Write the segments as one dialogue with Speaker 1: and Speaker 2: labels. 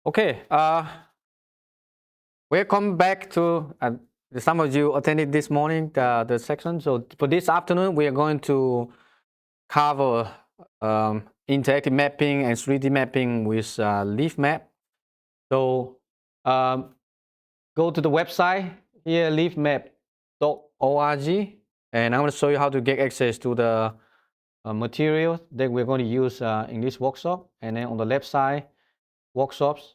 Speaker 1: Okay, welcome back to some of you attended this morning the section. So for this afternoon, we are going to cover interactive mapping and 3D mapping with Leafmap. So go to the website here, leafmap.org, and I'm going to show you how to get access to the materials that we're going to use in this workshop. And then on the left side, workshops.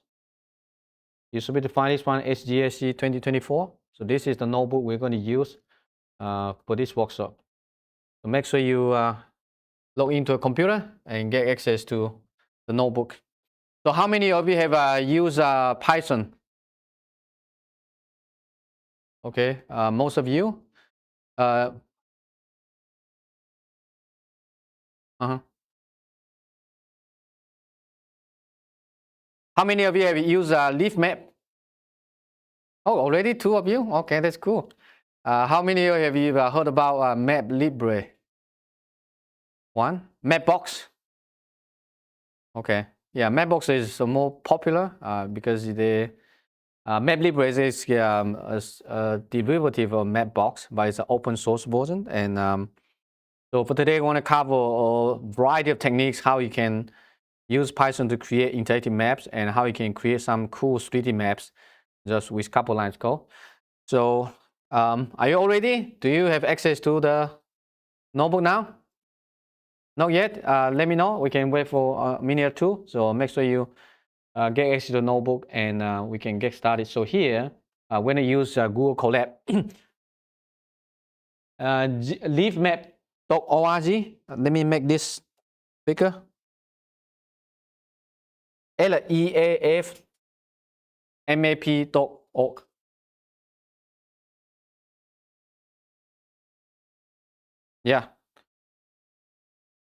Speaker 1: You should be to find this one, GIS 2024. So this is the notebook we're going to use for this workshop. So make sure you log into a computer and get access to the notebook. So how many of you have used Python? Okay, most of you. Uh-huh. How many of you have used Leafmap? Oh, already 2 of you? Okay, that's cool. How many of you have you heard about MapLibre? 1? Mapbox? Okay. Yeah, Mapbox is more popular because the MapLibre is a derivative of Mapbox, but it's an open source version. And so for today, I want to cover a variety of techniques, how you can use Python to create interactive maps and how you can create some cool 3D maps just with a couple lines code. So are you all ready? Do you have access to the notebook now? Not yet? Let me know. We can wait for a minute or two. So make sure you get access to the notebook and we can get started. So here, we're going to use Google Colab. Leafmap.org. Let me make this bigger. leafmap.org. Yeah.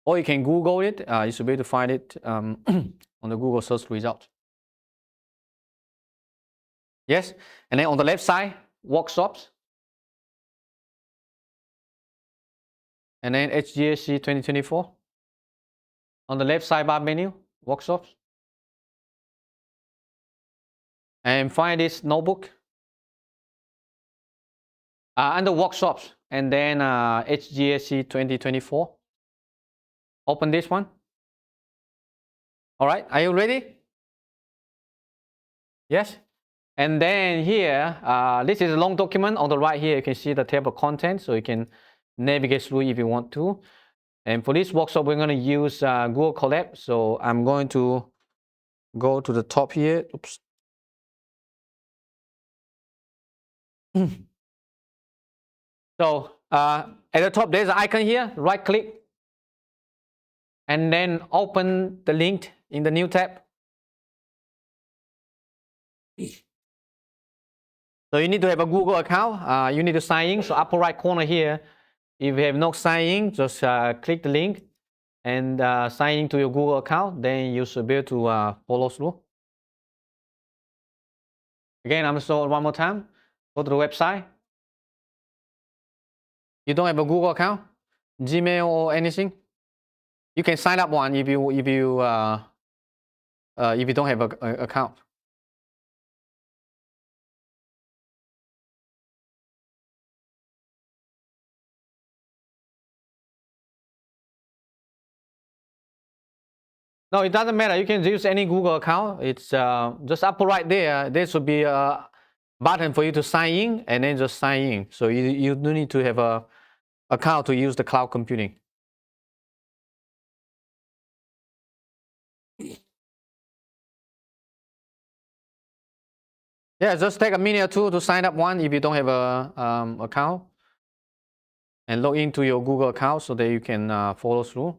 Speaker 1: Or you can Google it. You should be able to find it on the Google search result. Yes. And then on the left side, workshops. And then HGSC 2024. On the left sidebar menu, workshops. And find this notebook. Under workshops. And then HGSC 2024. Open this one. All right. Are you ready? Yes. And then here, this is a long document. On the right here, you can see the table of contents, so you can navigate through if you want to. And for this workshop, we're going to use Google Colab. So I'm going to go to the top here. Oops. So at the top, there's an icon here. Right click. And then open the link in the new tab. So you need to have a Google account. You need to sign in. So upper right corner here, if you have not signed in, just click the link and sign into your Google account. Then you should be able to follow through. Again, I'm going to show it one more time. Go to the website. You don't have a Google account, Gmail or anything. You can sign up one if you don't have an account. No, it doesn't matter. You can use any Google account. It's just upper right there. There should be a button for you to sign in, and then just sign in. So you don't need to have a account to use the cloud computing. Yeah, just take a minute or two to sign up one if you don't have a account, and log into your Google account so that you can follow through.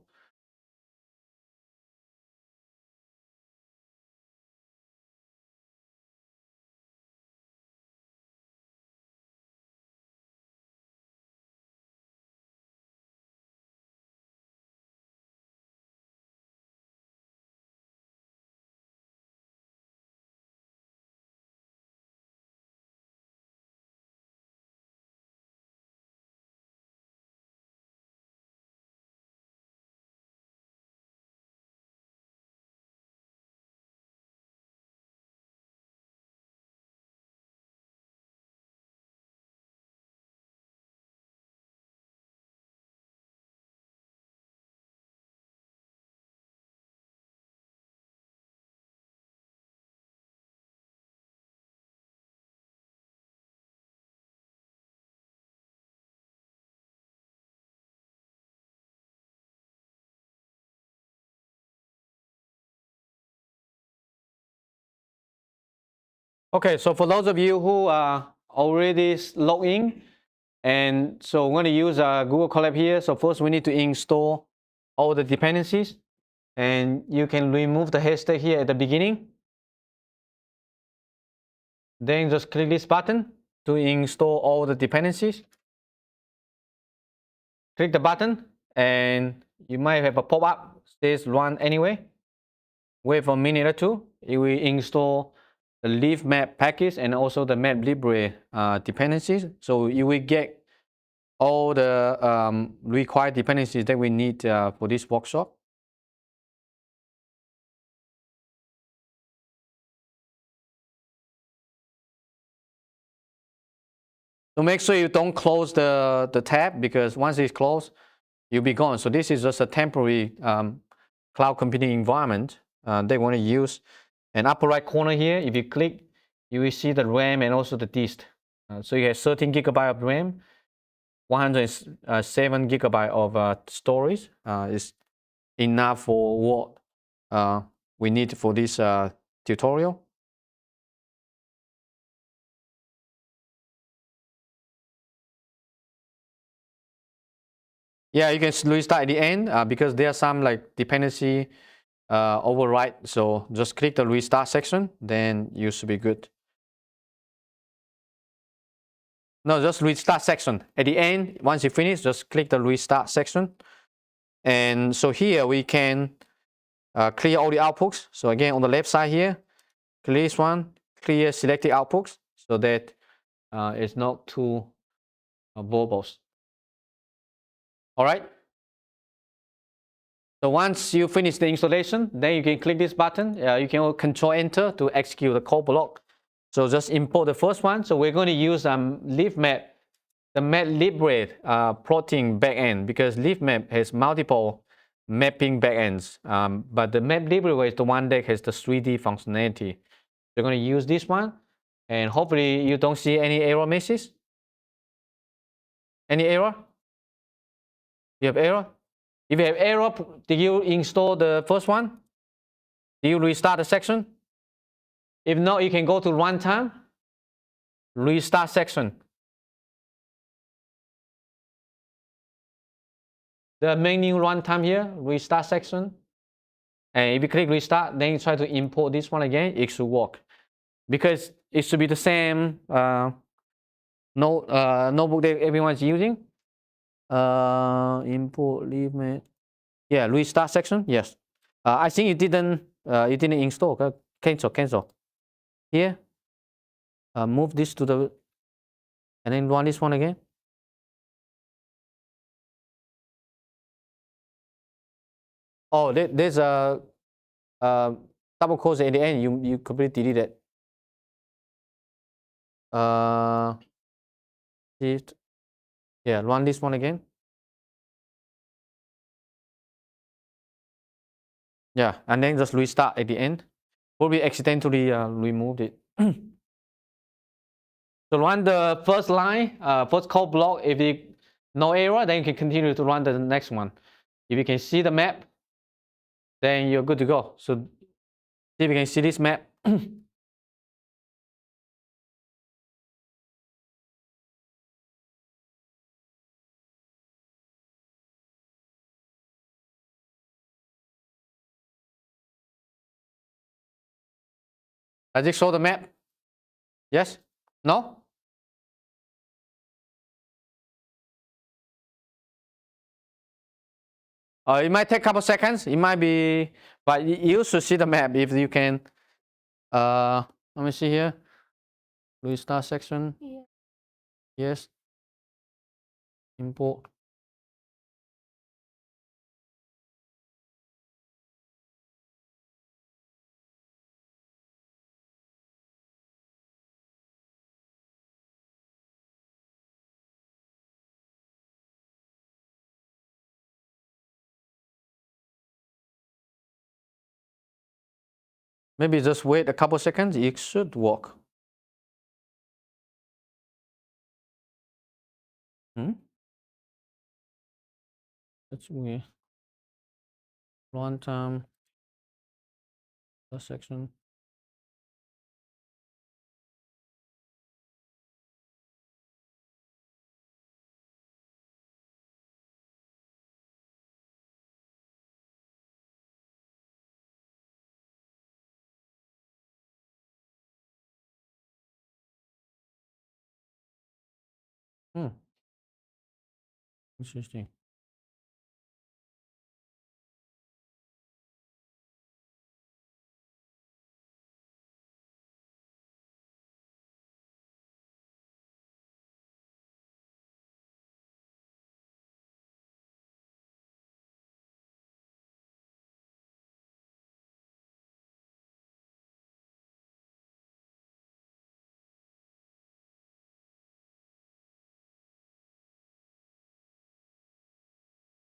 Speaker 1: Okay, so for those of you who are already logged in, and so we're going to use Google Colab here. So first we need to install all the dependencies, and you can remove the hashtag here at the beginning. Then just click this button to install all the dependencies. Click the button and you might have a pop-up says run anyway. Wait for a minute or two. It will install the Leafmap package and also the MapLibre dependencies. So you will get all the required dependencies that we need for this workshop. So make sure you don't close the tab, because once it's closed, you'll be gone. So this is just a temporary cloud computing environment they want to use. And upper right corner here, if you click, you will see the RAM and also the disk. So you have 13 gigabyte of RAM, 107 gigabyte of storage is enough for what we need for this tutorial. Yeah, you can restart at the end because there are some like dependency override. So just click the restart section, then you should be good. No, just restart section. At the end, once you finish, just click the restart section. And so here we can clear all the outputs. So again, on the left side here, clear this one, clear selected outputs so that it's not too verbose. All right. So once you finish the installation, then you can click this button. You can control enter to execute the code block. So just import the first one. So we're going to use Leafmap, the MapLibre plotting backend, because Leafmap has multiple mapping backends. But the MapLibre is the one that has the 3D functionality. We're going to use this one, and hopefully you don't see any error messages. Any error? You have error? If you have error, did you install the first one? Did you restart the section? If not, you can go to runtime, restart section. The menu runtime here, restart section. And if you click restart, then you try to import this one again, it should work. Because it should be the same notebook that everyone's using. Import Leafmap. Yeah, restart section. Yes. I think it didn't install. Cancel. Here. Move this to the, and then run this one again. Oh, there's a double quotes at the end. You completely delete it. Shift. Yeah, run this one again. Yeah, and then just restart at the end. Probably accidentally removed it. So run the first line, first code block. If you no error, then you can continue to run the next one. If you can see the map, then you're good to go. So see if you can see this map. I just show the map. Yes? No? It might take a couple seconds. It might be, but you should see the map if you can. Let me see here. Restart section. Yeah. Yes. Import. Maybe just wait a couple seconds. It should work. That's weird. Runtime. Section. Interesting.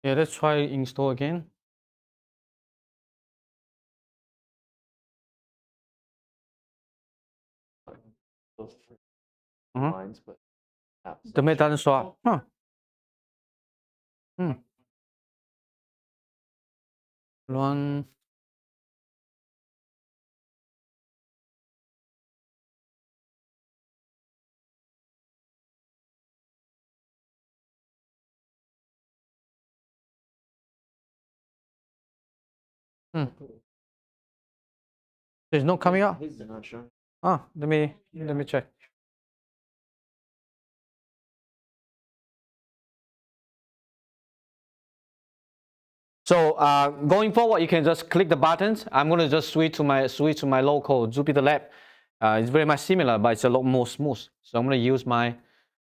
Speaker 1: Yeah, let's try install again. Lines, but the map doesn't show up. Huh. Run. There's no coming up. Ah, let me check. So going forward, you can just click the buttons. I'm going to just switch to my local Jupyter Lab. It's very much similar, but it's a lot more smooth. So I'm going to use my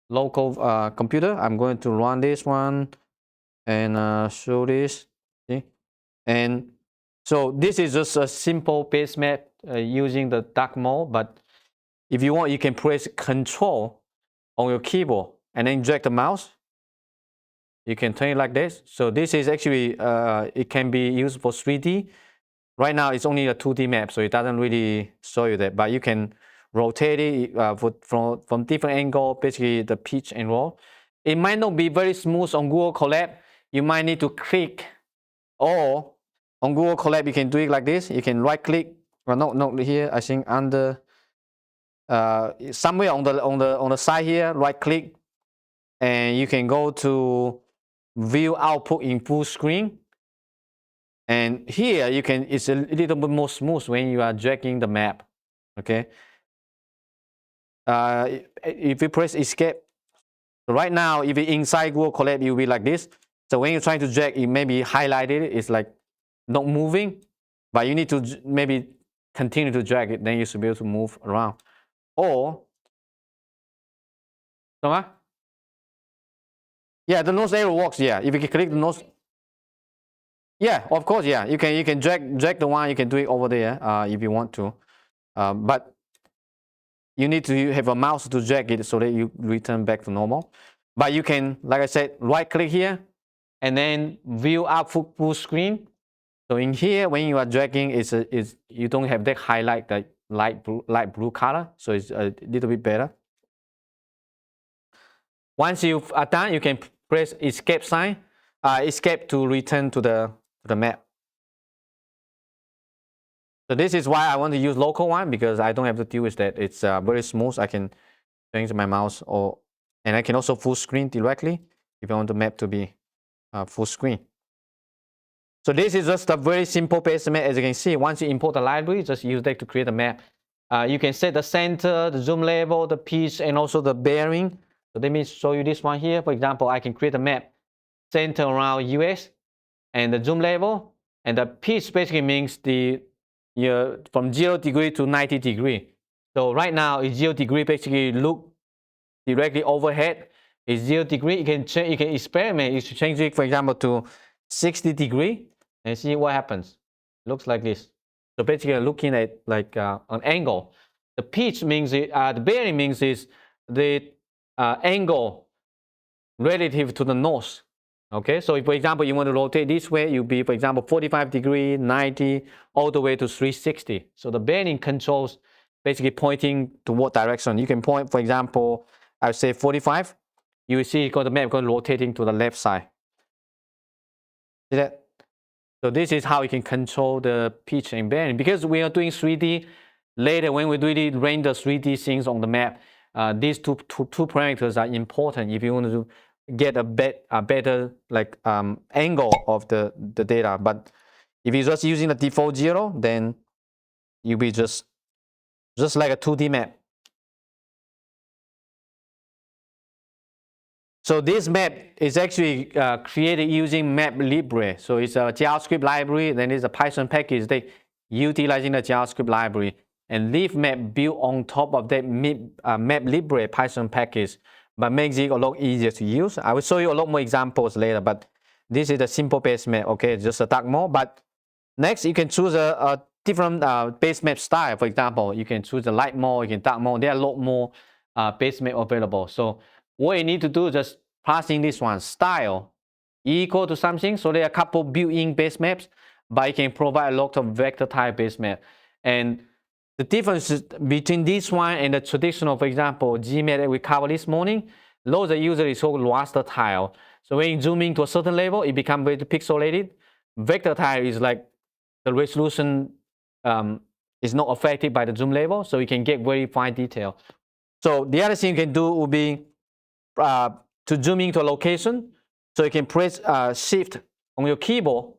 Speaker 1: local computer. I'm going to run this one and show this. See? And so this is just a simple base map using the dark mode. But if you want, you can press Control on your keyboard and then drag the mouse. You can turn it like this. So this is actually, it can be used for 3D. Right now, it's only a 2D map, so it doesn't really show you that. But you can rotate it from different angle, basically the pitch and roll. It might not be very smooth on Google Colab. You might need to click, or on Google Colab, you can do it like this. You can right click, well, not here, I think under, somewhere on the side here, right click, and you can go to view output in full screen. And here you can, it's a little bit more smooth when you are dragging the map. Okay. If you press escape, right now, if you're inside Google Colab, you'll be like this. So when you're trying to drag, it may be highlighted. It's like not moving, but you need to maybe continue to drag it. Then you should be able to move around. Or, yeah, the nose arrow works. Yeah, if you click the nose. Yeah, of course. Yeah, you can drag the one. You can do it over there if you want to, but you need to have a mouse to drag it so that you return back to normal. But you can, like I said, right click here and then view output full screen. So in here, when you are dragging, you don't have that highlight, the light blue color. So it's a little bit better. Once you are done, you can press escape sign, escape to return to the map. So this is why I want to use local one, because I don't have to deal with that. It's very smooth. I can change my mouse, and I can also full screen directly if I want the map to be full screen. So this is just a very simple base map. As you can see, once you import the library, just use that to create a map. You can set the center, the zoom level, the pitch, and also the bearing. So let me show you this one here. For example, I can create a map center around US, and the zoom level, and the pitch basically means from 0 degree to 90 degree. So right now, it's 0 degree, basically look directly overhead. It's 0 degree. You can experiment. You should change it, for example, to 60 degree and see what happens. It looks like this. So basically, looking at like an angle. The pitch means the bearing means is the angle relative to the north. Okay, so if, for example, you want to rotate this way, you'll be, for example, 45 degree, 90, all the way to 360. So the bearing controls basically pointing to what direction. You can point, for example, I would say 45. You will see the map going rotating to the left side. See that? So this is how you can control the pitch and bearing. Because we are doing 3D, later when we really render 3D things on the map, these two parameters are important if you want to get a better like angle of the data. But if you're just using the default 0, then you'll be just like a 2D map. So this map is actually created using MapLibre. So it's a JavaScript library, then it's a Python package that utilizing the JavaScript library. And Leafmap built on top of that MapLibre Python package, but makes it a lot easier to use. I will show you a lot more examples later, but this is a simple base map, okay, just a dark mode. But next, you can choose a different base map style. For example, you can choose a light mode, you can dark mode. There are a lot more base map available. So what you need to do is just passing this one, style equal to something. So there are a couple built-in base maps, but you can provide a lot of vector type base map. And the difference between this one and the traditional, for example, Gmail that we covered this morning, those are usually called raster tile. So when you zoom in to a certain level, it becomes very pixelated. Vector tile is like the resolution is not affected by the zoom level, so you can get very fine detail. So the other thing you can do would be to zoom into a location. So you can press Shift on your keyboard,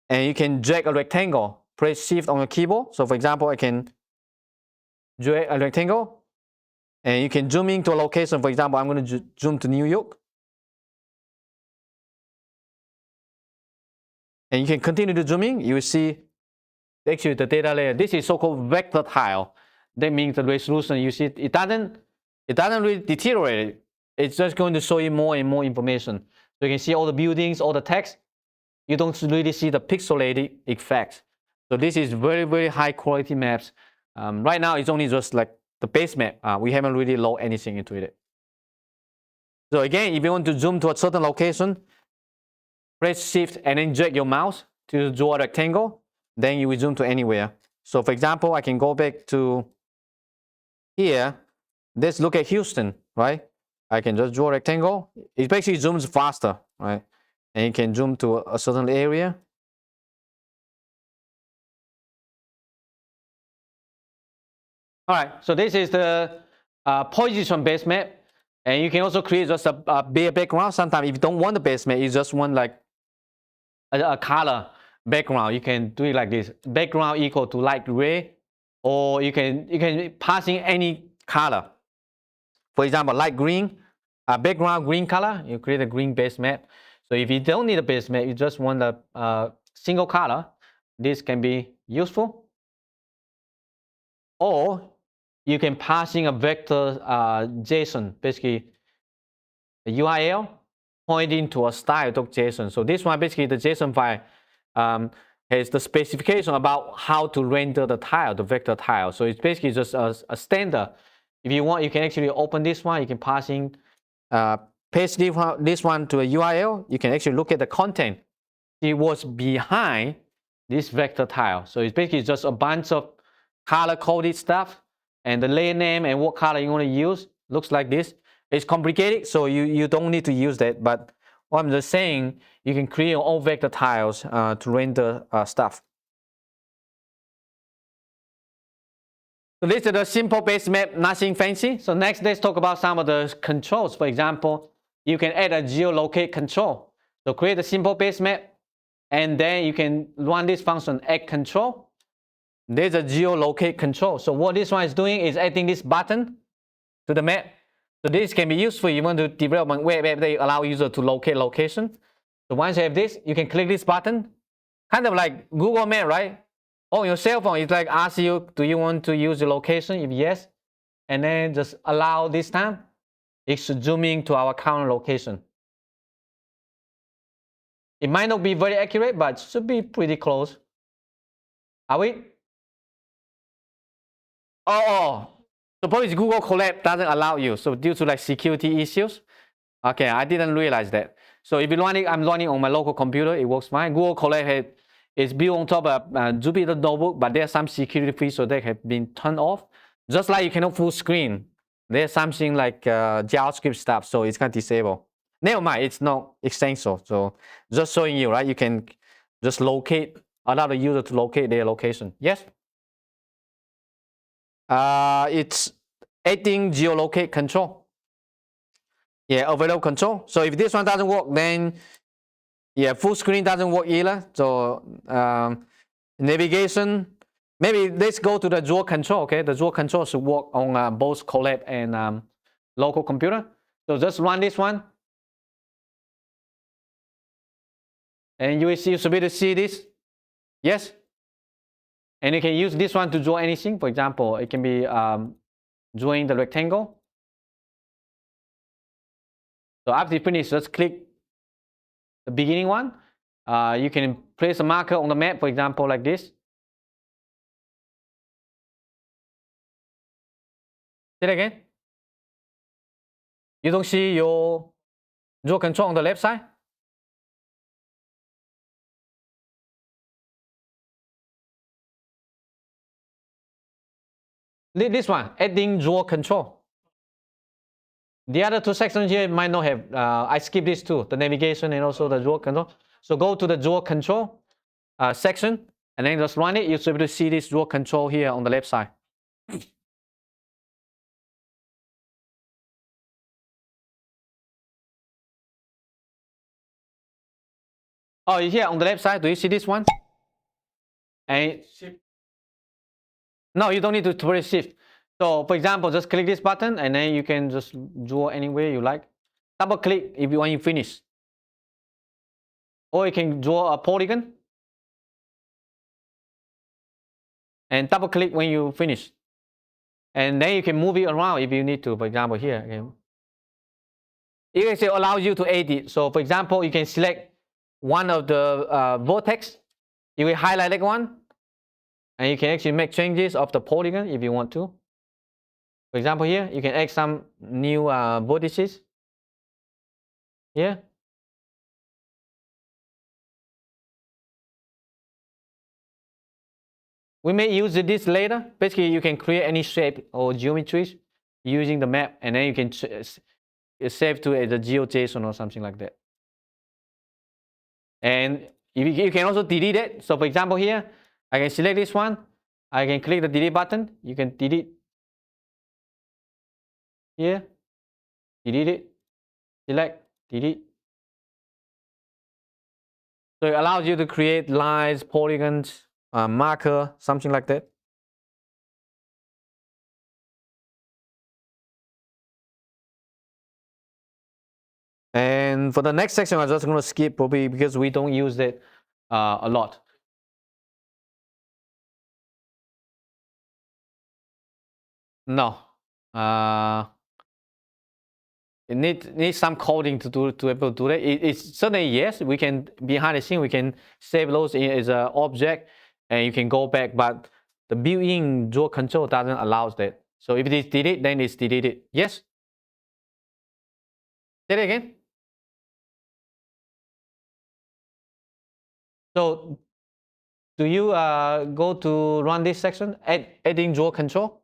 Speaker 1: and you can drag a rectangle. Press Shift on your keyboard. So for example, I can drag a rectangle, and you can zoom into a location. For example, I'm going to zoom to New York. And you can continue to zoom in. You will see actually the data layer. This is so-called vector tile. That means the resolution, you see, it doesn't really deteriorate. It's just going to show you more and more information. So you can see all the buildings, all the text. You don't really see the pixelated effect. So this is very, very high quality maps. Right now, it's only just like the base map. We haven't really loaded anything into it. So again, if you want to zoom to a certain location, press Shift and then drag your mouse to draw a rectangle. Then you will zoom to anywhere. So for example, I can go back to here. Let's look at Houston, right? I can just draw a rectangle. It basically zooms faster, right? And you can zoom to a certain area. All right, so this is the position base map. And you can also create just a bare background. Sometimes if you don't want the base map, you just want like a color background. You can do it like this. Background equal to light gray, or you can pass in any color. For example, light green, background green color, you create a green base map. So if you don't need a base map, you just want a single color, this can be useful. Or you can pass in a vector JSON, basically a URL pointing to a style.json. So this one, basically the JSON file has the specification about how to render the tile, the vector tile. So it's basically just a standard. If you want, you can actually open this one. You can pass in, paste this one to a URL. You can actually look at the content. See what's behind this vector tile. So it's basically just a bunch of color-coded stuff, and the layer name and what color you want to use looks like this. It's complicated, so you don't need to use that. But what I'm just saying, you can create your own vector tiles to render stuff. So this is the simple base map, nothing fancy. So next, let's talk about some of the controls. For example, you can add a geolocate control. So create a simple base map, and then you can run this function, add control. There's a geolocate control. So what this one is doing is adding this button to the map. So this can be useful if you want to develop a web app that allow user to locate location. So once you have this, you can click this button, kind of like Google Map, right? On your cell phone, it's like ask you, do you want to use the location? If yes, and then just allow this time, it should zoom in to our current location. It might not be very accurate, but it should be pretty close. Are we? Oh, suppose Google Colab doesn't allow you. So due to like security issues. Okay, I didn't realize that. So if you run it, I'm running on my local computer, it works fine. Google Colab is built on top of Jupyter Notebook, but there's some security features that have been turned off. Just like you cannot full screen. There's something like JavaScript stuff, so it's kind of disabled. Never mind, it's not essential. So just showing you, right? You can just locate, allow the user to locate their location. Yes? It's adding geolocate control. Yeah, overload control. So if this one doesn't work, then yeah, full screen doesn't work either. So navigation, maybe let's go to the draw control. Okay, the draw control should work on both Colab and local computer. So just run this one. And you should be able to see this. Yes? And you can use this one to draw anything. For example, it can be drawing the rectangle. So after you finish, just click the beginning one. You can place a marker on the map, for example, like this. Say it again. You don't see your draw control on the left side? This one, adding draw control. The other two sections here might not have, I skip this too, the navigation and also the draw control. So go to the draw control section and then just run it. You should be able to see this draw control here on the left side. Oh, here on the left side, do you see this one? And no, you don't need to press shift. So for example, just click this button and then you can just draw anywhere you like. Double click if you want to finish. Or you can draw a polygon. And double click when you finish. And then you can move it around if you need to. For example, here. Okay. It actually allows you to edit. So for example, you can select one of the vertex. You will highlight that one. And you can actually make changes of the polygon if you want to. For example, here, you can add some new vertices. Here. We may use this later. Basically, you can create any shape or geometries using the map, and then you can save to the GeoJSON or something like that. And you can also delete it. So for example, here, I can select this one. I can click the delete button. You can delete here, delete it, select, delete. So it allows you to create lines, polygons, marker, something like that. And for the next section, I'm just going to skip probably because we don't use it a lot. No. It needs some coding to be able to do that. It's certainly yes, we can behind the scene we can save those as an object, and you can go back. But the built-in draw control doesn't allow that. So if it is deleted, then it's deleted. Yes. Say it again. So do you go to run this section, adding draw control?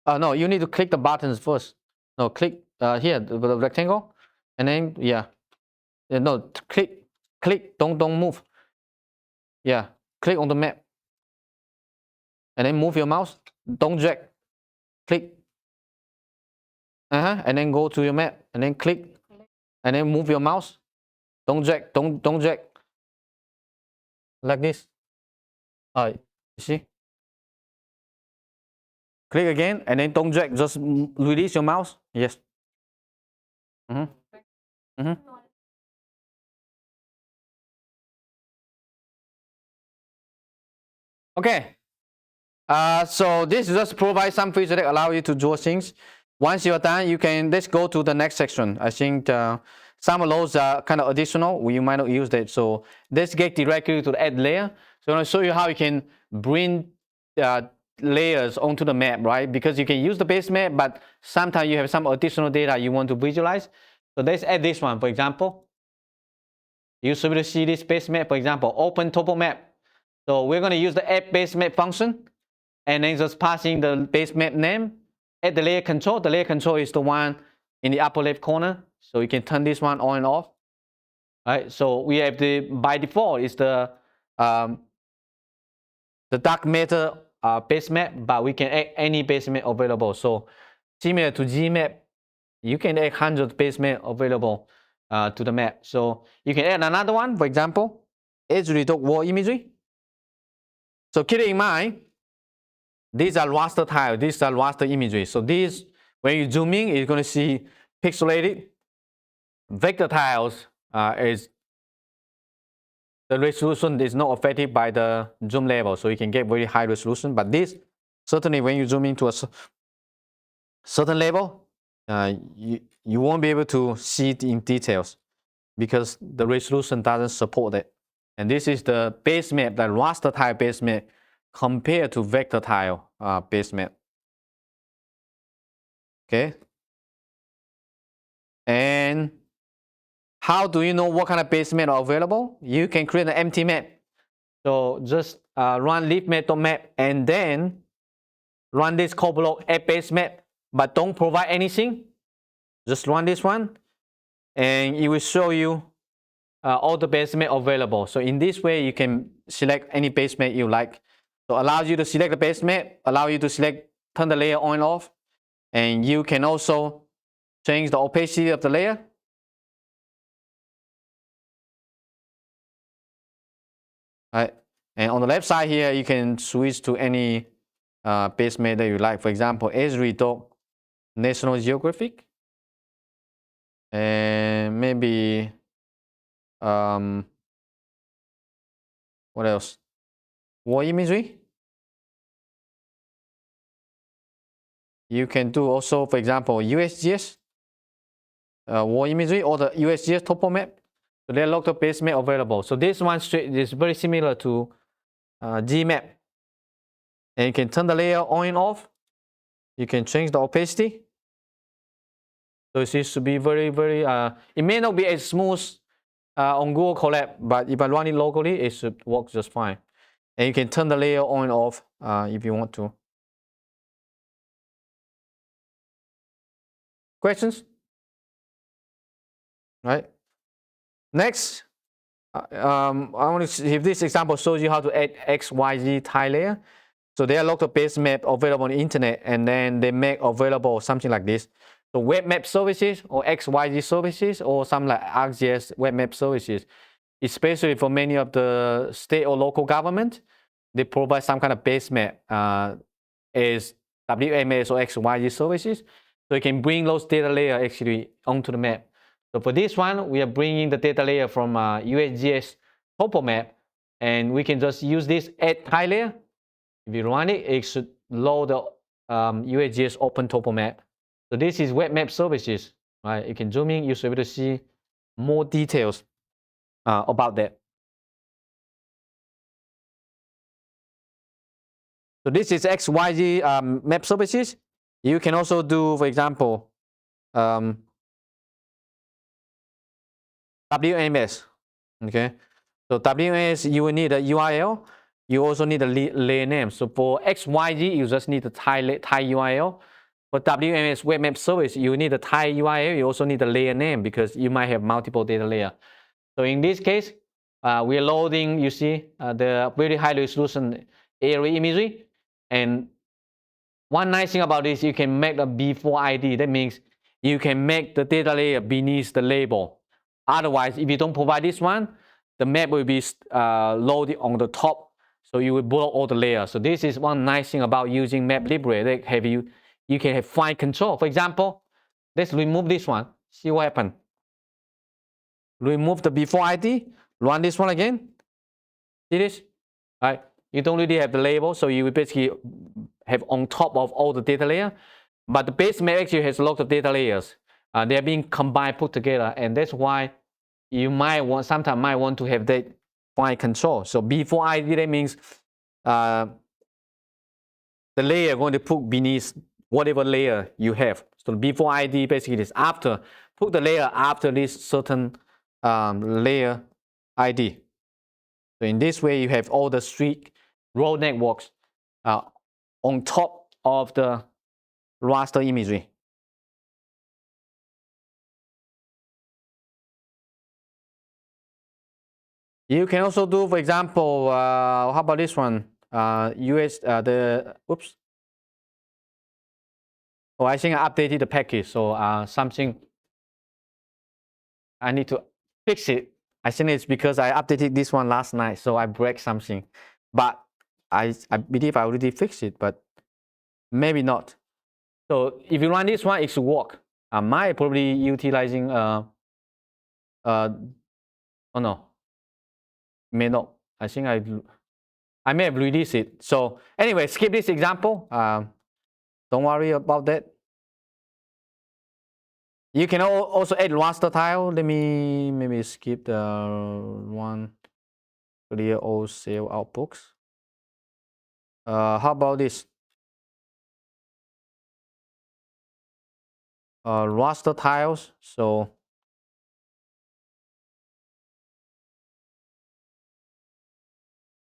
Speaker 1: No, you need to click the buttons first. No, click here the rectangle, and then yeah, no, click, don't move. Yeah, click on the map, and then move your mouse. Don't drag. Click. And then go to your map, and then click, and then move your mouse. Don't drag. Don't drag. Like this. You see. Click again, and then don't drag. Just release your mouse. Yes. Okay. So this just provides some features that allow you to draw things. Once you're done, you can let's go to the next section. I think some of those are kind of additional. You might not use that. So let's get directly to the add layer. So I'm going to show you how you can bring layers onto the map, right? Because you can use the base map, but sometimes you have some additional data you want to visualize. So let's add this one, for example. You should be able to see this base map, for example, open topo map. So we're going to use the add base map function, and then just passing the base map name. Add the layer control. The layer control is the one in the upper left corner. So you can turn this one on and off. Right. So we have the by default is the dark matter base map, but we can add any base map available. So similar to Gmap, you can add 100 base map available to the map. So you can add another one, for example, edge reduct wall imagery. So keep in mind, these are raster tiles, these are raster imagery. So these, When you zoom in, you're going to see pixelated. Vector tiles is the resolution is not affected by the zoom level, so you can get very high resolution. But this, certainly when you zoom into a certain level, you won't be able to see it in details because the resolution doesn't support it. And this is the base map, the raster tile base map compared to vector tile base map. Okay. And how do you know what kind of base map are available? You can create an empty map. So just run leafmap.map and then run this code block add base map, but don't provide anything. Just run this one and it will show you all the base map available. So in this way, you can select any base map you like. So allows you to select the base map, allow you to select, turn the layer on and off, and you can also change the opacity of the layer. Right. And on the left side here, you can switch to any base map that you like. For example, Esri National Geographic, and maybe what else? War imagery. You can do also, for example, USGS, war imagery, or the USGS topo map. So there are lots of base map available. So this one is very similar to GMap. And you can turn the layer on and off. You can change the opacity. So it seems to be very, very, it may not be as smooth on Google Colab, but if I run it locally, it should work just fine. And you can turn the layer on and off if you want to. Questions? Right. Next, I want to see if this example shows you how to add XYZ tile layer. So there are lots of base map available on the internet, and then they make available something like this. So web map services or XYZ services or something like ArcGIS web map services, especially for many of the state or local government, they provide some kind of base map as WMS or XYZ services. So you can bring those data layer actually onto the map. So for this one, we are bringing the data layer from USGS topo map, and we can just use this add tile layer. If you run it, it should load the USGS open topo map. So this is web map services, right? You can zoom in, you should be able to see more details about that. So this is XYZ map services. You can also do, for example, WMS. Okay, so WMS, you will need a URL. You also need a layer name. So for XYZ, you just need a tile URL. For WMS web map service, you need a tile URL. You also need a layer name because you might have multiple data layer. So in this case, we are loading, you see, the very high resolution area imagery. And one nice thing about this, you can make a before ID. That means you can make the data layer beneath the label. Otherwise, if you don't provide this one, the map will be loaded on the top. So you will block all the layers. So this is one nice thing about using MapLibre. That you can have fine control. For example, let's remove this one. See what happens. Remove the before ID. Run this one again. See this? Right? You don't really have the label, so you will basically have on top of all the data layer. But the base map actually has a lot of data layers. They are being combined, put together, and that's why you sometimes might want to have that fine control. So before ID, that means the layer going to put beneath whatever layer you have. So before ID basically is after, put the layer after this certain layer ID. So in this way, you have all the street road networks on top of the raster imagery. You can also do, for example, how about this one? Oops. Oh, I think I updated the package. So something, I need to fix it. I think it's because I updated this one last night, so I break something. But I believe I already fixed it, but maybe not. So if you run this one, it should work. I might probably utilizing oh no, may not. I think I may have released it. So anyway, skip this example. Don't worry about that. You can also add raster tile. Let me maybe skip the one. Clear all cell outputs. How about this? Raster tiles. So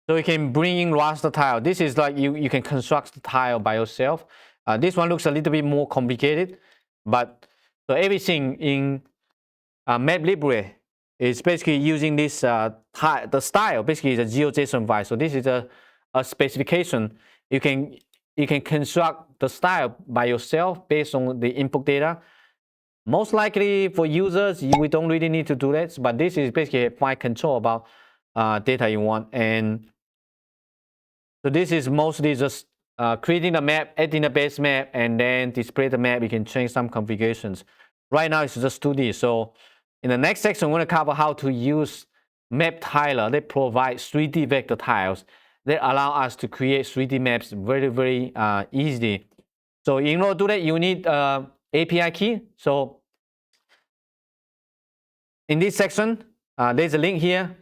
Speaker 1: you can bring in raster tile. This is like you can construct the tile by yourself. This one looks a little bit more complicated, but so everything in MapLibre is basically using this the style. Basically, is a GeoJSON file. So this is a specification. You can construct the style by yourself based on the input data. Most likely for users, we don't really need to do that. But this is basically a file control about data you want. And so this is mostly just creating the map, adding the base map, and then display the map. You can change some configurations. Right now, it's just 2D. So in the next section, we're going to cover how to use MapTiles. They provide 3D vector tiles that allow us to create 3D maps very, very easily. So in order to do that, you need API key. So in this section, there's a link here.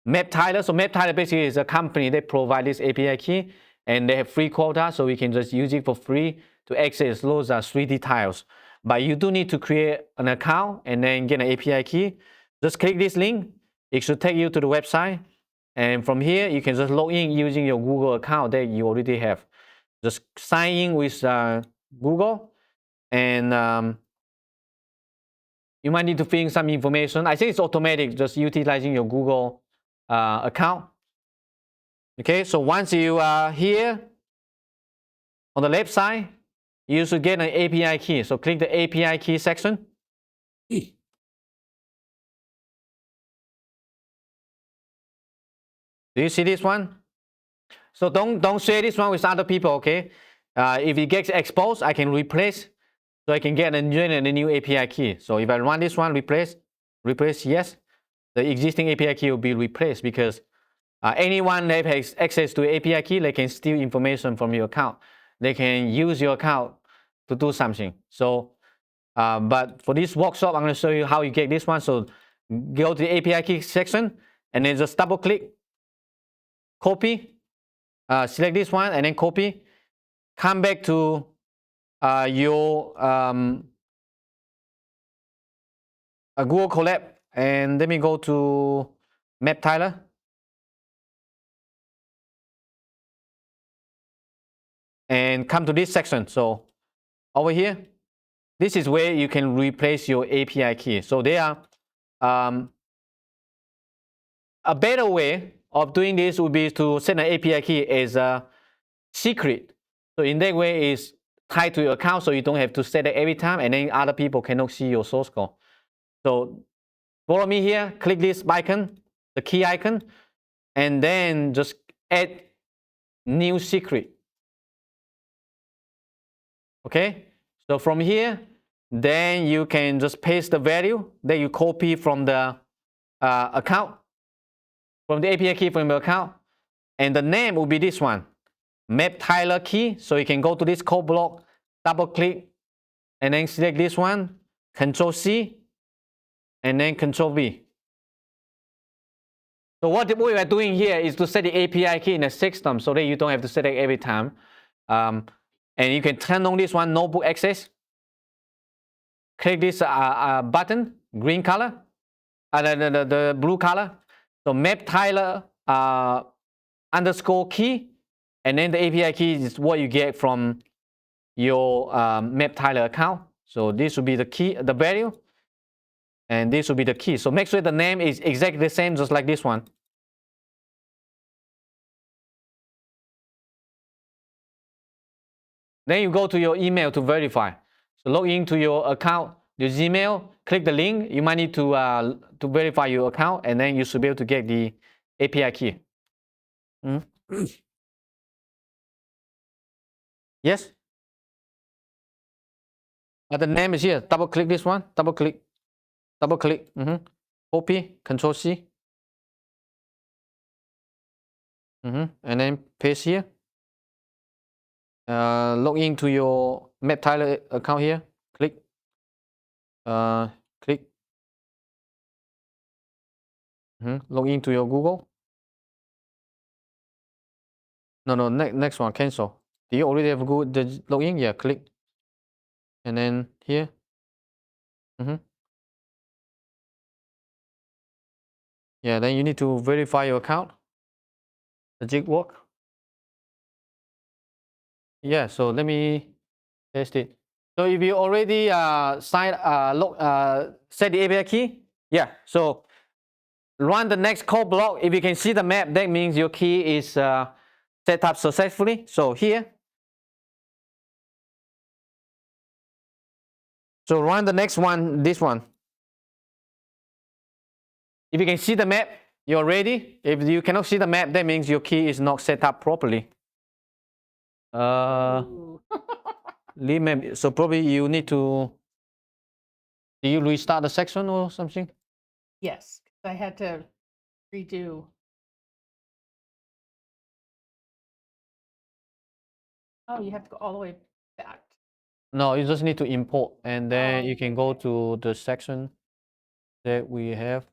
Speaker 1: MapTiles. So MapTiles basically is a company that provides this API key, and they have free quota, so we can just use it for free to access those 3D tiles. But you do need to create an account and then get an API key. Just click this link. It should take you to the website. And from here, you can just log in using your Google account that you already have. Just sign in with Google, and you might need to fill in some information. I think it's automatic, just utilizing your Google account. Okay, so once you are here on the left side, you should get an API key. So click the API key section. Do you see this one? So don't share this one with other people, okay? If it gets exposed, I can replace, so I can get a new API key. So if I run this one, replace yes, the existing API key will be replaced, because anyone that has access to API key, they can steal information from your account. They can use your account to do something. So, but for this workshop, I'm going to show you how you get this one. So go to the API key section, and then just double click, copy, select this one, and then copy. Come back to your Google Colab, and let me go to MapTiles. And come to this section. So over here, this is where you can replace your API key. So there are a better way of doing this would be to set an API key as a secret. So in that way, it's tied to your account, so you don't have to set it every time, and then other people cannot see your source code. So follow me here. Click this icon, the key icon, and then just add new secret. Okay, so from here, then you can just paste the value that you copy from the account, from the API key from the account, and the name will be this one, MapTiles key. So you can go to this code block, double click, and then select this one, Control C, and then Control V. So what we are doing here is to set the API key in the system so that you don't have to set it every time. And you can turn on this one, notebook access. Click this button, green color, the blue color. So MapTiles underscore key, and then the API key is what you get from your MapTiles account. So this will be the key, the value, and this will be the key. So make sure the name is exactly the same, just like this one. Then you go to your email to verify. So log into your account, your Gmail, click the link. You might need to verify your account, and then you should be able to get the API key. Yes? The name is here. Double click this one. Double click. Double click. Copy. Control C. And then paste here. Log into your MapTiles account here. Click. Click. Log into your Google. No. Next one. Cancel. Do you already have Google the login? Yeah. Click. And then here. Yeah. Then you need to verify your account. Does it work? Yeah. So let me test it. So if you already set the API key, yeah. So run the next code block. If you can see the map, that means your key is set up successfully. So here. So run the next one, this one. If you can see the map, you're ready. If you cannot see the map, that means your key is not set up properly. Leafmap. So probably you need to. Do you restart the section or something?
Speaker 2: Yes, I had to redo. Oh, you have to go all the way back.
Speaker 1: No, you just need to import, and then you can go to the section that we have.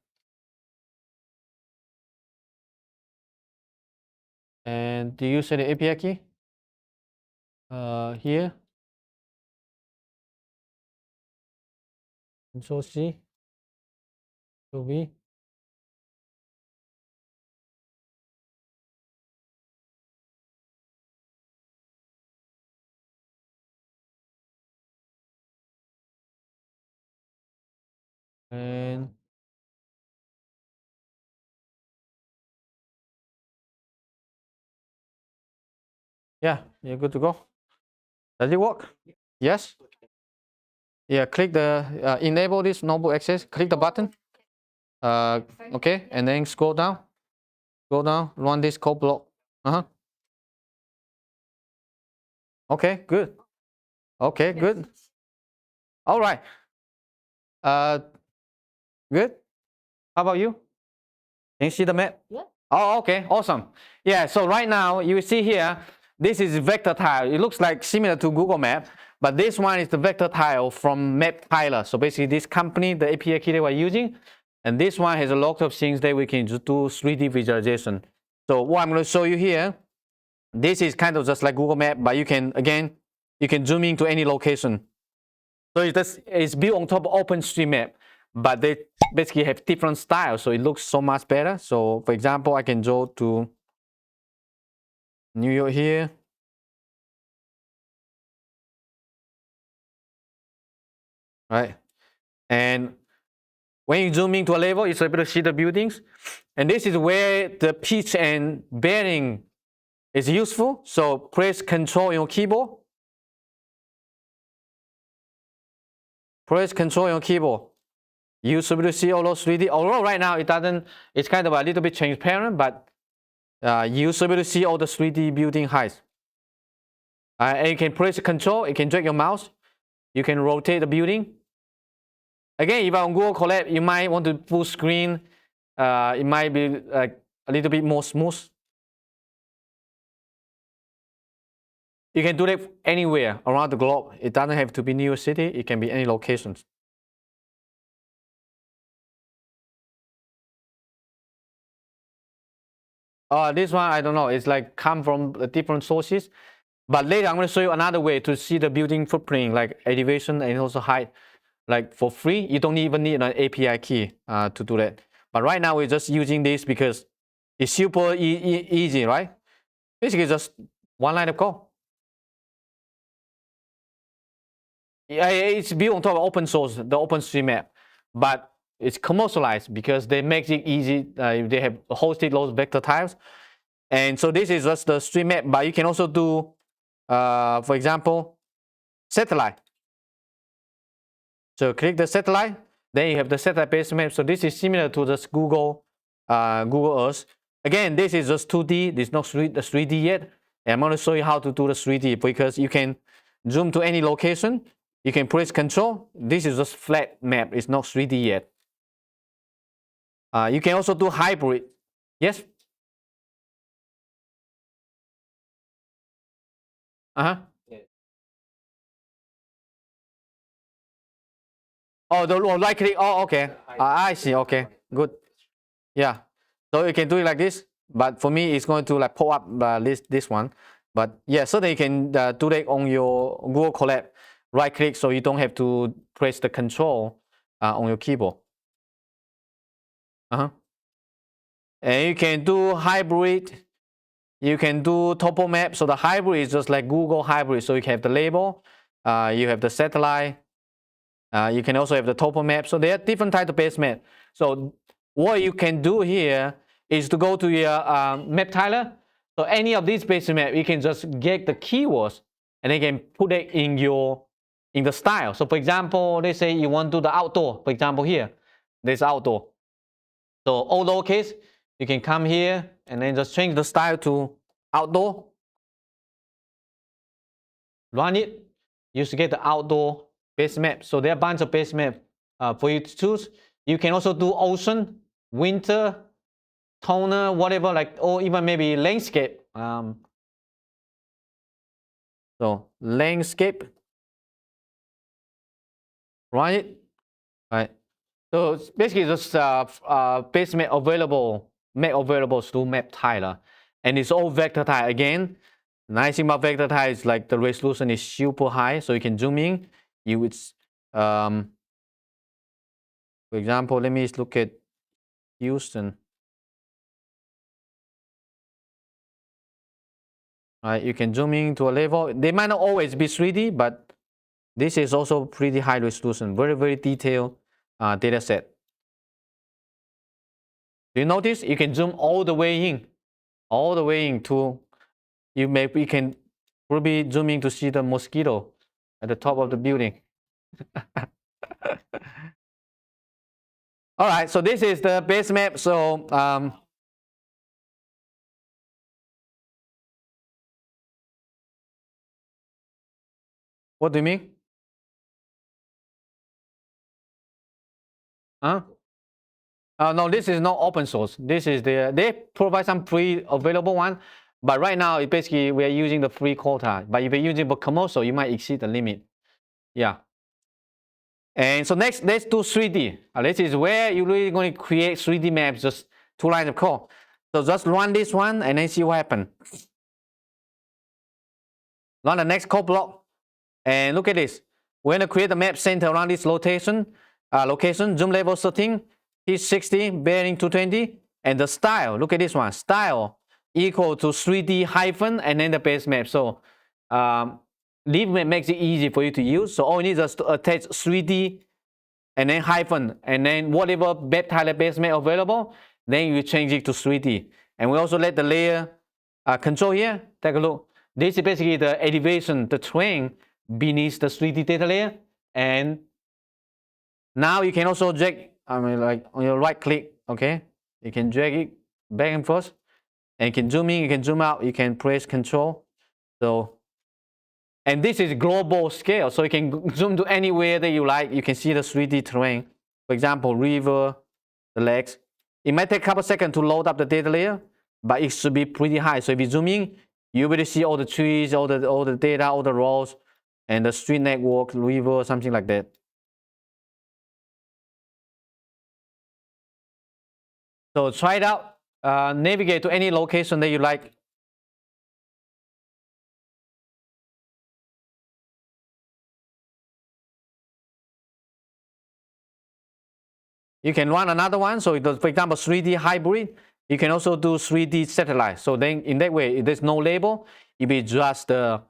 Speaker 1: And do you set the API key? Here. Control C. Control V. And yeah, you're good to go. Does it work? Yes. Yeah, click the enable this notebook access. Click the button. Okay, and then scroll down. Scroll down. Run this code block. Okay, good. Okay, good. All right. Good. How about you? Can you see the map?
Speaker 2: Yeah.
Speaker 1: Oh, okay, awesome. Yeah, so right now you see here, this is vector tile. It looks like similar to Google Map, but this one is the vector tile from MapLibre. So basically this company, the API key they were using, and this one has a lot of things that we can just do 3D visualization. So what I'm going to show you here, this is kind of just like Google Map, but you can, again, you can zoom into any location. So it's built on top of OpenStreetMap, but they basically have different styles, so it looks so much better. So for example, I can go to New York here. Right. And when you zoom into a level, it's able to see the buildings. And this is where the pitch and bearing is useful. So press Control on your keyboard. Press Control on your keyboard. You should be able to see all those 3D. Although right now it doesn't, it's kind of a little bit transparent, but you should be able to see all the 3D building heights. And you can press Control, you can drag your mouse, you can rotate the building. Again, if on Google Colab, you might want to full screen. It might be like a little bit more smooth. You can do that anywhere around the globe. It doesn't have to be New York City. It can be any locations. This one, I don't know. It's like come from different sources. But later, I'm going to show you another way to see the building footprint, like elevation and also height. Like for free, you don't even need an API key to do that. But right now, we're just using this because it's super easy, right? Basically, just one line of code. Yeah, it's built on top of open source, the OpenStreetMap, but it's commercialized because they make it easy. They have hosted those vector tiles. And so this is just the street map, but you can also do, for example, satellite. So click the satellite, then you have the satellite based map. So this is similar to this Google Earth. Again, this is just 2D. This is not 3D yet. And I'm going to show you how to do the 3D because you can zoom to any location. you can press Control. This is just flat map. It's not 3D yet. You can also do hybrid. Yes? Uh-huh. Oh, the right click. Oh, okay. I see. Okay, good. Yeah. So you can do it like this. But for me, it's going to like pop up this one. But yeah, so that you can do that on your Google Colab. Right click, so you don't have to press the Control on your keyboard. Uh-huh. And you can do hybrid. You can do topo map. So the hybrid is just like Google hybrid. So you have the label, you have the satellite. You can also have the topo map. So there are different types of Basemap. So what you can do here is to go to your MapTiles. So any of these Basemap, you can just get the keywords and then you can put it in the style. So for example, let's say you want to do the outdoor. For example, here, there's outdoor. So all lowercase, you can come here and then just change the style to outdoor. Run it. You should get the outdoor Basemap. So there are a bunch of Basemap for you to choose. You can also do ocean, winter, toner, whatever, like, or even maybe landscape. So landscape. Run it. All right. So basically just Basemap available, map available through MapTiles. And it's all vector tile again. Nice thing about vector tile is like the resolution is super high, so you can zoom in. You would, for example, let me look at Houston. Right, you can zoom in to a level. They might not always be 3D, but this is also pretty high resolution, very, very detailed data set. Do you notice? You can zoom all the way in to, you can probably zoom in to see the mosquito at the top of the building. All right, so this is the Basemap. So what do you mean? Huh? No, this is not open source. This is they provide some free available one, but right now it basically we are using the free quota. But if you're using for commercial, you might exceed the limit. Yeah. And so next, let's do 3D. This is where you're really going to create 3D maps, just 2 lines of code. So just run this one and then see what happens. Run the next code block and look at this. We're going to create a map center around this location, zoom level setting, P 60, bearing 220, and the style. Look at this one. Style equal to 3D hyphen and then the Basemap. So Leafmap makes it easy for you to use. So all you need is to attach 3D and then hyphen and then whatever MapTiles Basemap available, then you change it to 3D. And we also let the layer control here. Take a look. This is basically the elevation, the terrain beneath the 3D data layer. And now you can also drag, like on your right click, okay? You can drag it back and forth. And you can zoom in, you can zoom out, you can press Control. So, and this is global scale, so you can zoom to anywhere that you like. You can see the 3D terrain. For example, river, the lakes. It might take a couple seconds to load up the data layer, but it should be pretty high. So if you zoom in, you will see all the trees, all the data, all the roads, and the street network, river, something like that. So try it out. Navigate to any location that you like. You can run another one. So for example, 3D hybrid. You can also do 3D satellite. So then in that way, there's no label. It be just the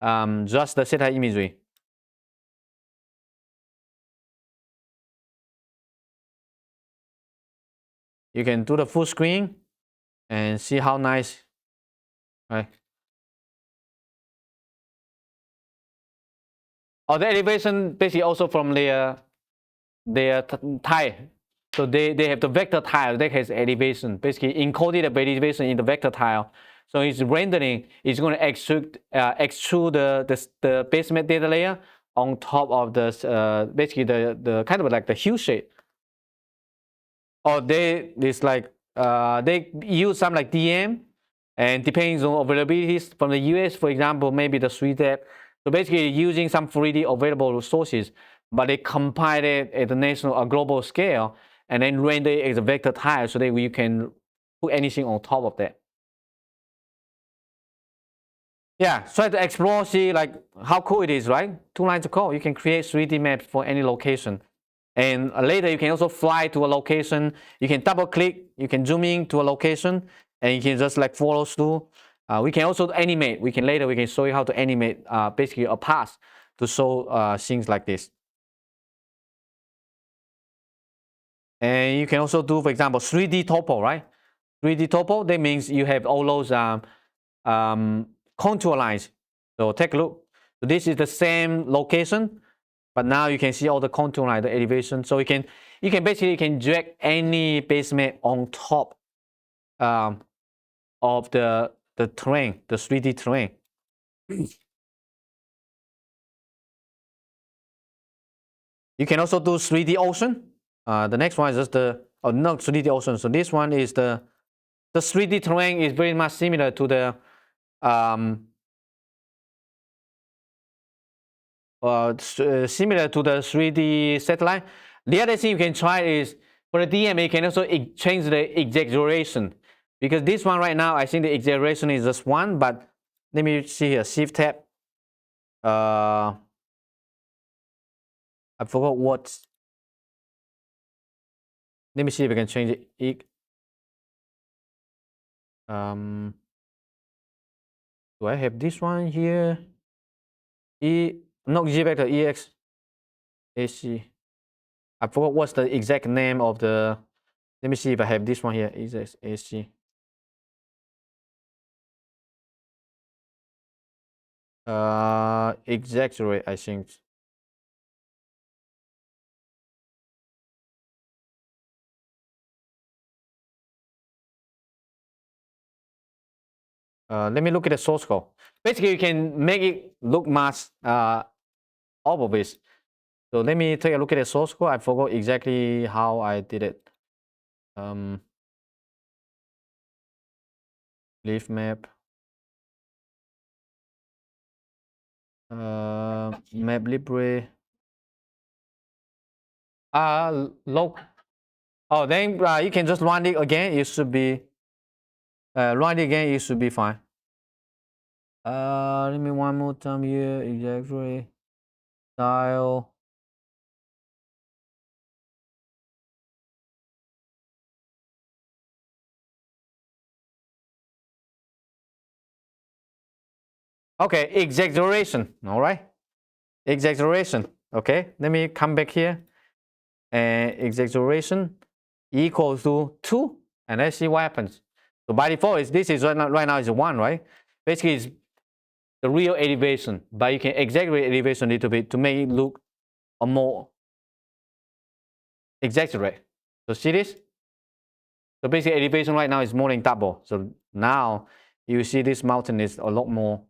Speaker 1: satellite imagery. You can do the full screen and see how nice, right? Oh, the elevation basically also from their tile. So they have the vector tile that has elevation, basically encoded the elevation in the vector tile. So it's rendering, it's going to extrude the Basemap data layer on top of the basically the kind of like the hillshade. Or they use some like DM, and depends on availabilities from the US, for example, maybe the 3D. So basically using some 3D available resources, but they compile it at the national or global scale and then render it as a vector tile so that you can put anything on top of that. Yeah, try to explore, see like how cool it is, right? 2 lines of code, you can create 3D maps for any location. And later you can also fly to a location. You can double click, you can zoom in to a location, and you can just like follow through. We can also animate. We can show you how to animate basically a path to show things like this. And you can also do, for example, 3D topo, right? 3D topo, that means you have all those contour lines. So take a look. So this is the same location, but now you can see all the contour line, the elevation. So you can basically drag any base map on top of the terrain, the 3D terrain. You can also do 3D ocean. The next one is just not 3D ocean. So this one is the 3D terrain is very much similar to the similar to the 3D satellite. The other thing you can try is for the DM, you can also change the exaggeration, because this one right now I think the exaggeration is just 1, but let me see here, Shift tab. I forgot what. Let me see if I can change it. Do I have this one here? Not G vector, EX AC. I forgot what's the exact name of the. Let me see if I have this one here. EX AC. Exaggerate, I think. Let me look at the source code. Basically, you can make it look much obvious. So let me take a look at the source code. I forgot exactly how I did it. Leafmap. MapLibre. Loc. Oh, then you can just run it again. It should be run it again. It should be fine. Let me one more time here. Exactly. Style. Okay, exaggeration. All right, exaggeration. Okay, let me come back here. And exaggeration equals to 2, and let's see what happens. So by default, this is right now is 1, right? Basically, it's the real elevation, but you can exaggerate elevation a little bit to make it look a more exaggerate. So see this? So basically, elevation right now is more than double. So now you see this mountain is a lot more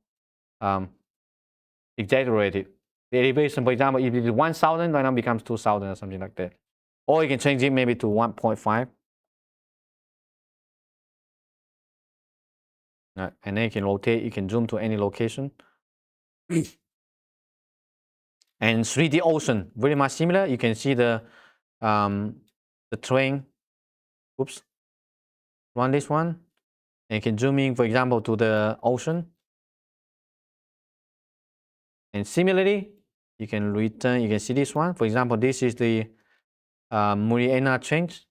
Speaker 1: exaggerated. The elevation, for example, if it is 1,000, right now becomes 2,000 or something like that. Or you can change it maybe to 1.5. And then you can rotate, you can zoom to any location. And 3D ocean, very much similar. You can see the train. Oops. Run this one. And you can zoom in, for example, to the ocean. And similarly, you can return, you can see this one. For example, this is the Mariana Trench,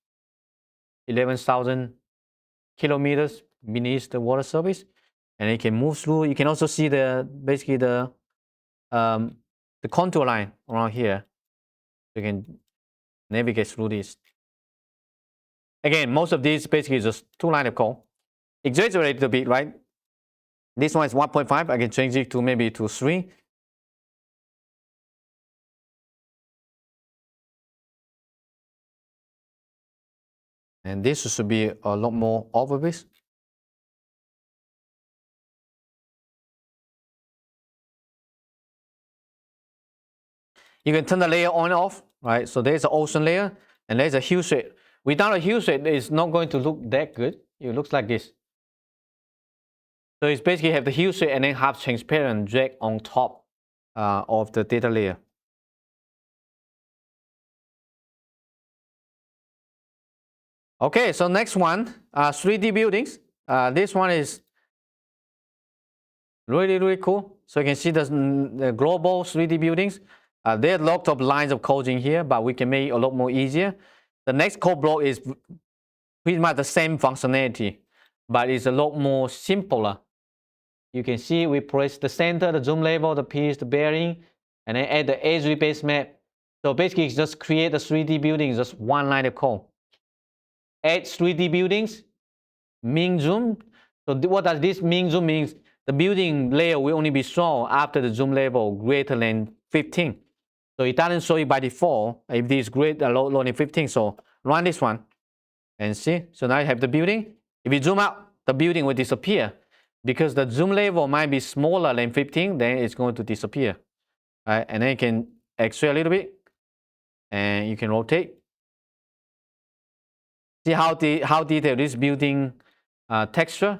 Speaker 1: 11,000 kilometers beneath the water surface. And you can move through. You can also see basically the contour line around here. You can navigate through this. Again, most of these basically is just 2 lines of code. Exaggerate a bit, right? This one is 1.5. I can change it to maybe to 3. And this should be a lot more obvious. You can turn the layer on and off, right? So there's an ocean layer and there's a hue shade. Without a hue shade, it's not going to look that good. It looks like this. So it's basically have the hue shade and then have transparent drag on top of the data layer. Okay, so next one, 3D buildings. This one is really cool. So you can see the global 3D buildings. There are lots of lines of coding here, but we can make it a lot more easier. The next code block is pretty much the same functionality, but it's a lot more simpler. You can see we press the center, the zoom level, the pitch, the bearing, and then add the edge base map. So basically, it's just create a 3D building, just one line of code. Add 3D buildings, mean zoom. So what does this mean zoom means? The building layer will only be shown after the zoom level greater than 15. So it doesn't show it by default if this is greater than 15. So run this one and see. So now you have the building. If you zoom out, the building will disappear. Because the zoom level might be smaller than 15, then it's going to disappear. Right? And then you can X-ray a little bit, and you can rotate. See how detailed this building texture?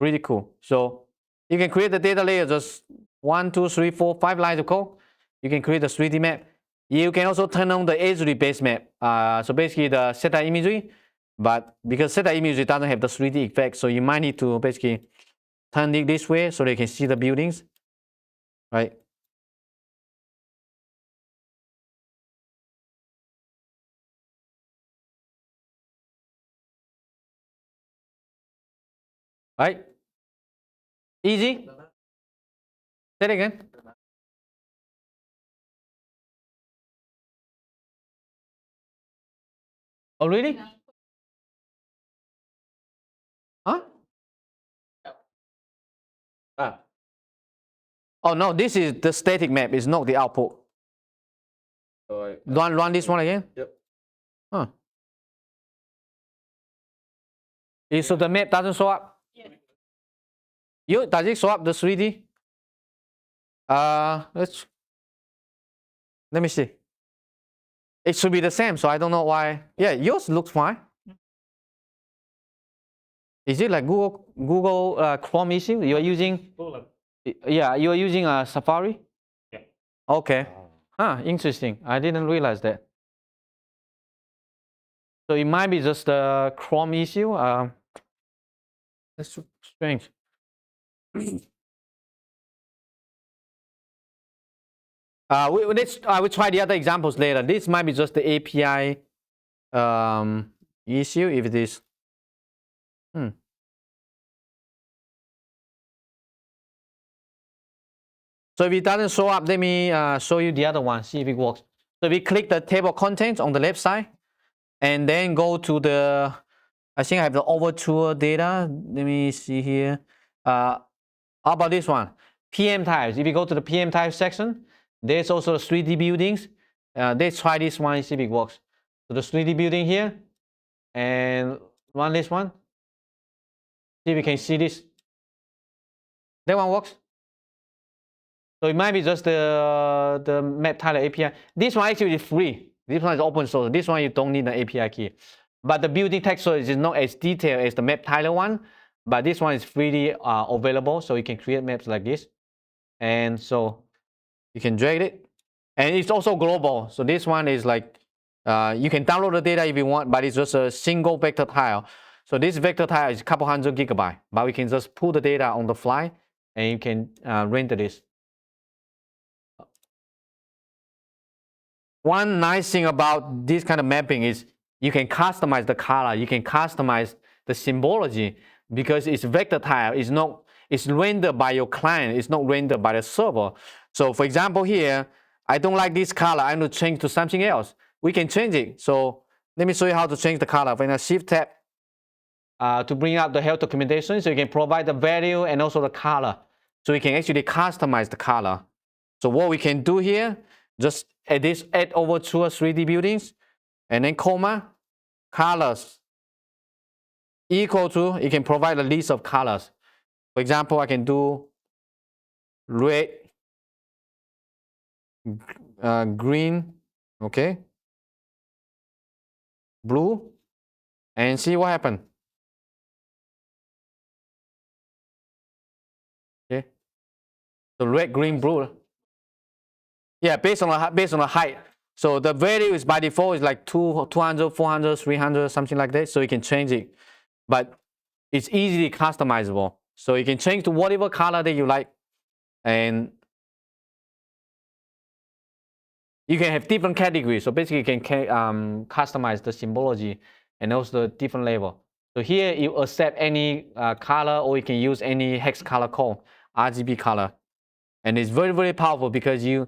Speaker 1: Really cool. So you can create the data layer, just 1, 2, 3, 4, 5 lines of code. You can create a 3D map. You can also turn on the edge base map. So basically the satellite imagery, but because satellite imagery doesn't have the 3D effect, so you might need to basically turn it this way so they can see the buildings, right? Right? Easy? Say it again. Oh, really? Huh? Oh, no, this is the static map. It's not the output. Run this one again? Yep. Huh. So the map doesn't show up? Yeah. Does it show up the 3D? Let me see. It should be the same, so I don't know why. Yeah, yours looks fine. Is it like Google Chrome issue? You are using? Yeah, you are using a Safari? Yeah. Okay. Interesting. I didn't realize that. So it might be just a Chrome issue. That's strange. We'll try the other examples later. This might be just the API issue if it is. So if it doesn't show up, let me show you the other one, see if it works. So we click the table of contents on the left side and then go to the, I think I have the overture data. Let me see here. How about this one? PMTiles. If you go to the PMTiles section, there's also 3D buildings. Let's try this one, see if it works. So the 3D building here, and run this one. See if we can see this. That one works. So it might be just the MapLibre API. This one actually is free. This one is open source. This one you don't need an API key. But the building texture is not as detailed as the MapLibre one. But this one is freely available, so you can create maps like this. And so you can drag it. And it's also global. So this one is like, you can download the data if you want, but it's just a single vector tile. So this vector tile is a couple hundred gigabytes, but we can just pull the data on the fly and you can render this. One nice thing about this kind of mapping is you can customize the color, you can customize the symbology because it's vector tile, it's rendered by your client, it's not rendered by the server. So for example here, I don't like this color, I want to change to something else. We can change it. So let me show you how to change the color. When I shift tab to bring up the health documentation, so you can provide the value and also the color. So you can actually customize the color. So what we can do here, just add over to 3D buildings, and then comma, colors equal to, you can provide a list of colors. For example, I can do red, green, okay, blue, and see what happened. Okay, so red, green, blue. Yeah, based on the height. So the value is by default is like 200, 400, 300, something like that. So you can change it, but it's easily customizable. So you can change to whatever color that you like, and you can have different categories. So basically, you can customize the symbology and also the different level. So here you accept any color, or you can use any hex color code, RGB color, and it's very, very powerful because you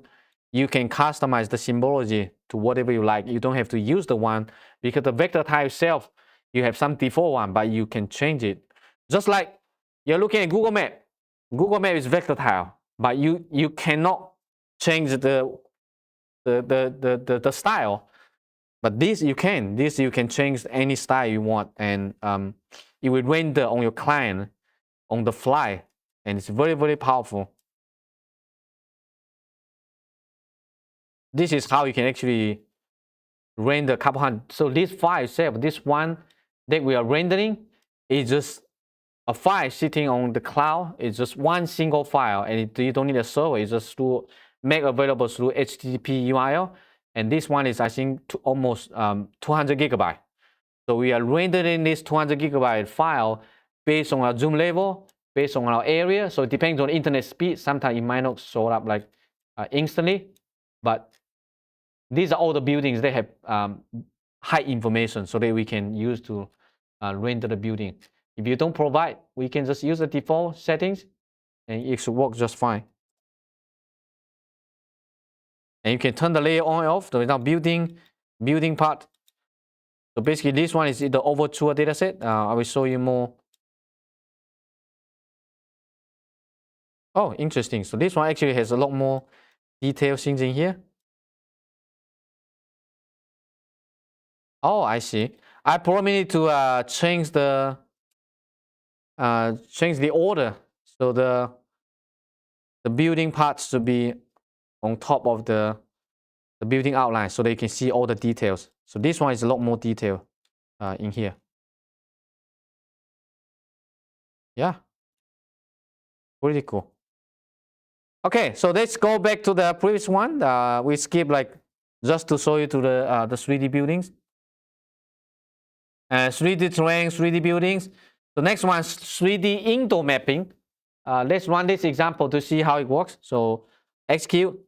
Speaker 1: can customize the symbology to whatever you like. You don't have to use the one because the vector tile itself, you have some default one, but you can change it. Just like you're looking at Google Map. Google Map is vector tile, but you cannot change the style. But this you can. This you can change any style you want, and it will render on your client on the fly, and it's very, very powerful. This is how you can actually render a couple hundred. So this file itself, this one that we are rendering, is just a file sitting on the cloud. It's just one single file, and you don't need a server. It's just to make available through HTTP URL. And this one is, I think, almost 200 gigabyte. So we are rendering this 200 gigabyte file based on our zoom level, based on our area. So it depends on internet speed. Sometimes it might not show up like instantly, but these are all the buildings that have high information so that we can use to render the building. If you don't provide, we can just use the default settings and it should work just fine. And you can turn the layer on and off. So now building part. So basically this one is the overture dataset. I will show you more. Oh, interesting. So this one actually has a lot more detailed things in here. Oh, I see. I probably need to change the order. So the building parts to be on top of the building outline so that you can see all the details. So this one is a lot more detailed in here. Yeah, pretty cool. Okay, so let's go back to the previous one. We skip like just to show you to the 3D buildings. 3D terrain, 3D buildings. The next one is 3D indoor mapping. Let's run this example to see how it works. So execute.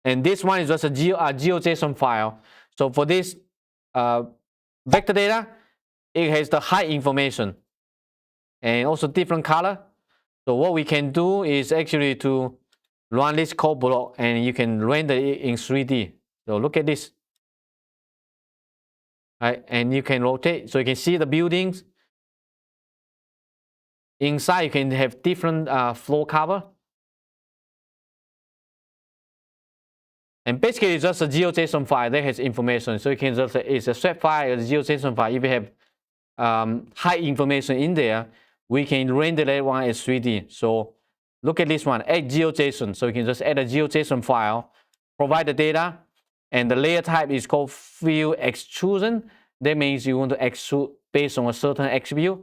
Speaker 1: And this one is just a GeoJSON file. So for this vector data, it has the height information and also different color. So what we can do is actually to run this code block and you can render it in 3D. So look at this. Right? And you can rotate so you can see the buildings. Inside you can have different floor cover. And basically it's just a GeoJSON file that has information. So you can just, it's a swap file, a GeoJSON file. If you have high information in there, we can render that one as 3D. So look at this one, add GeoJSON. So you can just add a GeoJSON file, provide the data, and the layer type is called field extrusion. That means you want to extrude based on a certain attribute.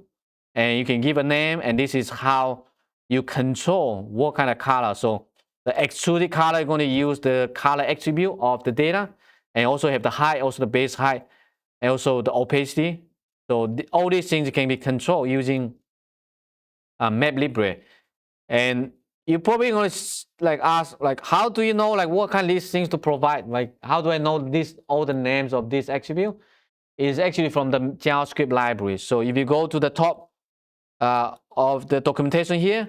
Speaker 1: And you can give a name, and this is how you control what kind of color. So the extruded color, you're going to use the color attribute of the data, and also have the height, also the base height, and also the opacity. So all these things can be controlled using MapLibre. And you're probably going to like ask, like, how do you know like what kind of these things to provide? Like, how do I know this all the names of this attribute? Is actually from the JavaScript library. So if you go to the top of the documentation here,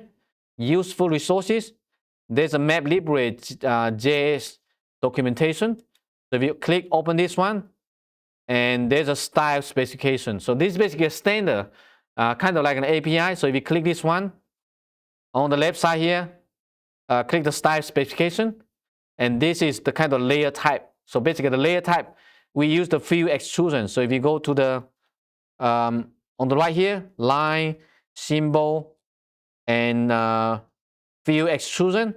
Speaker 1: useful resources, there's a MapLibre JS documentation. So if you click open this one, and there's a style specification. So this is basically a standard, kind of like an API. So if you click this one, on the left side here, click the style specification, and this is the kind of layer type. So basically the layer type, we use the field extrusion. So if you go to the, on the right here, line, symbol, and field extrusion.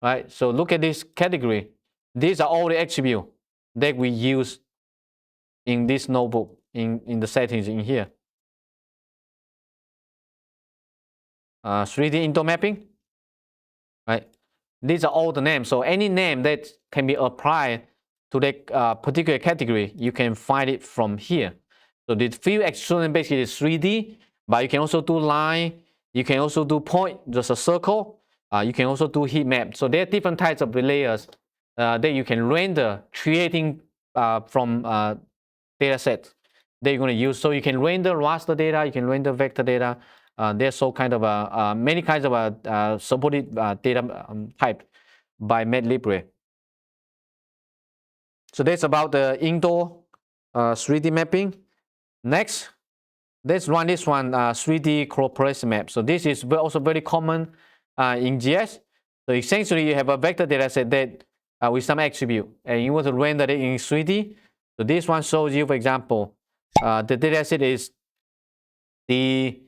Speaker 1: right? So look at this category. These are all the attributes that we use in this notebook, in the settings in here. 3D indoor mapping, right? These are all the names. So any name that can be applied to that particular category, you can find it from here. So the field extrusion basically is 3D, but you can also do line, you can also do point, just a circle. You can also do heat map. So there are different types of layers that you can render, creating from data sets that you're going to use. So you can render raster data, you can render vector data. There's so kind of many kinds of supported data type by MapLibre. So that's about the indoor 3D mapping. Next, let's run this one 3D cooperation map. So this is also very common in GIS. So essentially, you have a vector data set that with some attribute, and you want to render it in 3D. So this one shows you, for example, the data set is the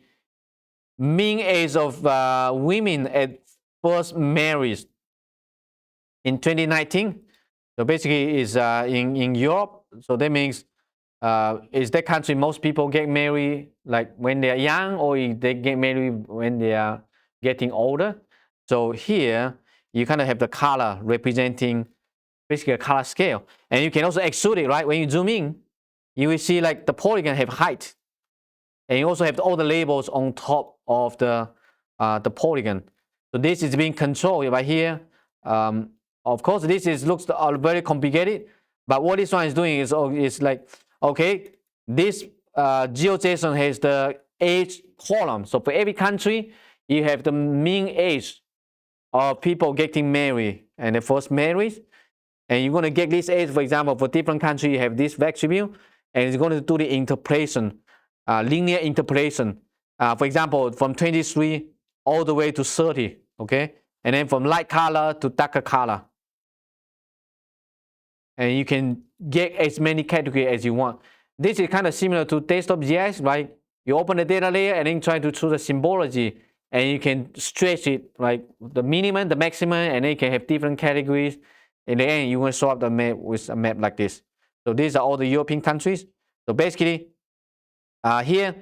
Speaker 1: mean age of women at first marriage in 2019. So basically, is in Europe. So that means is that country most people get married like when they are young, or they get married when they are getting older. So here you kind of have the color representing basically a color scale, and you can also extrude it, right? When you zoom in, you will see like the polygon have height, and you also have all the labels on top of the polygon. So this is being controlled right here. Of course, this looks very complicated, but what this one is doing is like, okay, this GeoJSON has the age column. So for every country, you have the mean age of people getting married and the first marriage. And you're going to get this age, for example, for different countries, you have this attribute, and it's going to do the interpolation, linear interpolation. For example, from 23 all the way to 30, okay? And then from light color to darker color. And you can get as many categories as you want. This is kind of similar to desktop GIS, right? You open the data layer and then try to choose the symbology, and you can stretch it, like the minimum, the maximum, and then you can have different categories. In the end, you want to show up the map with a map like this. So these are all the European countries. So basically, here,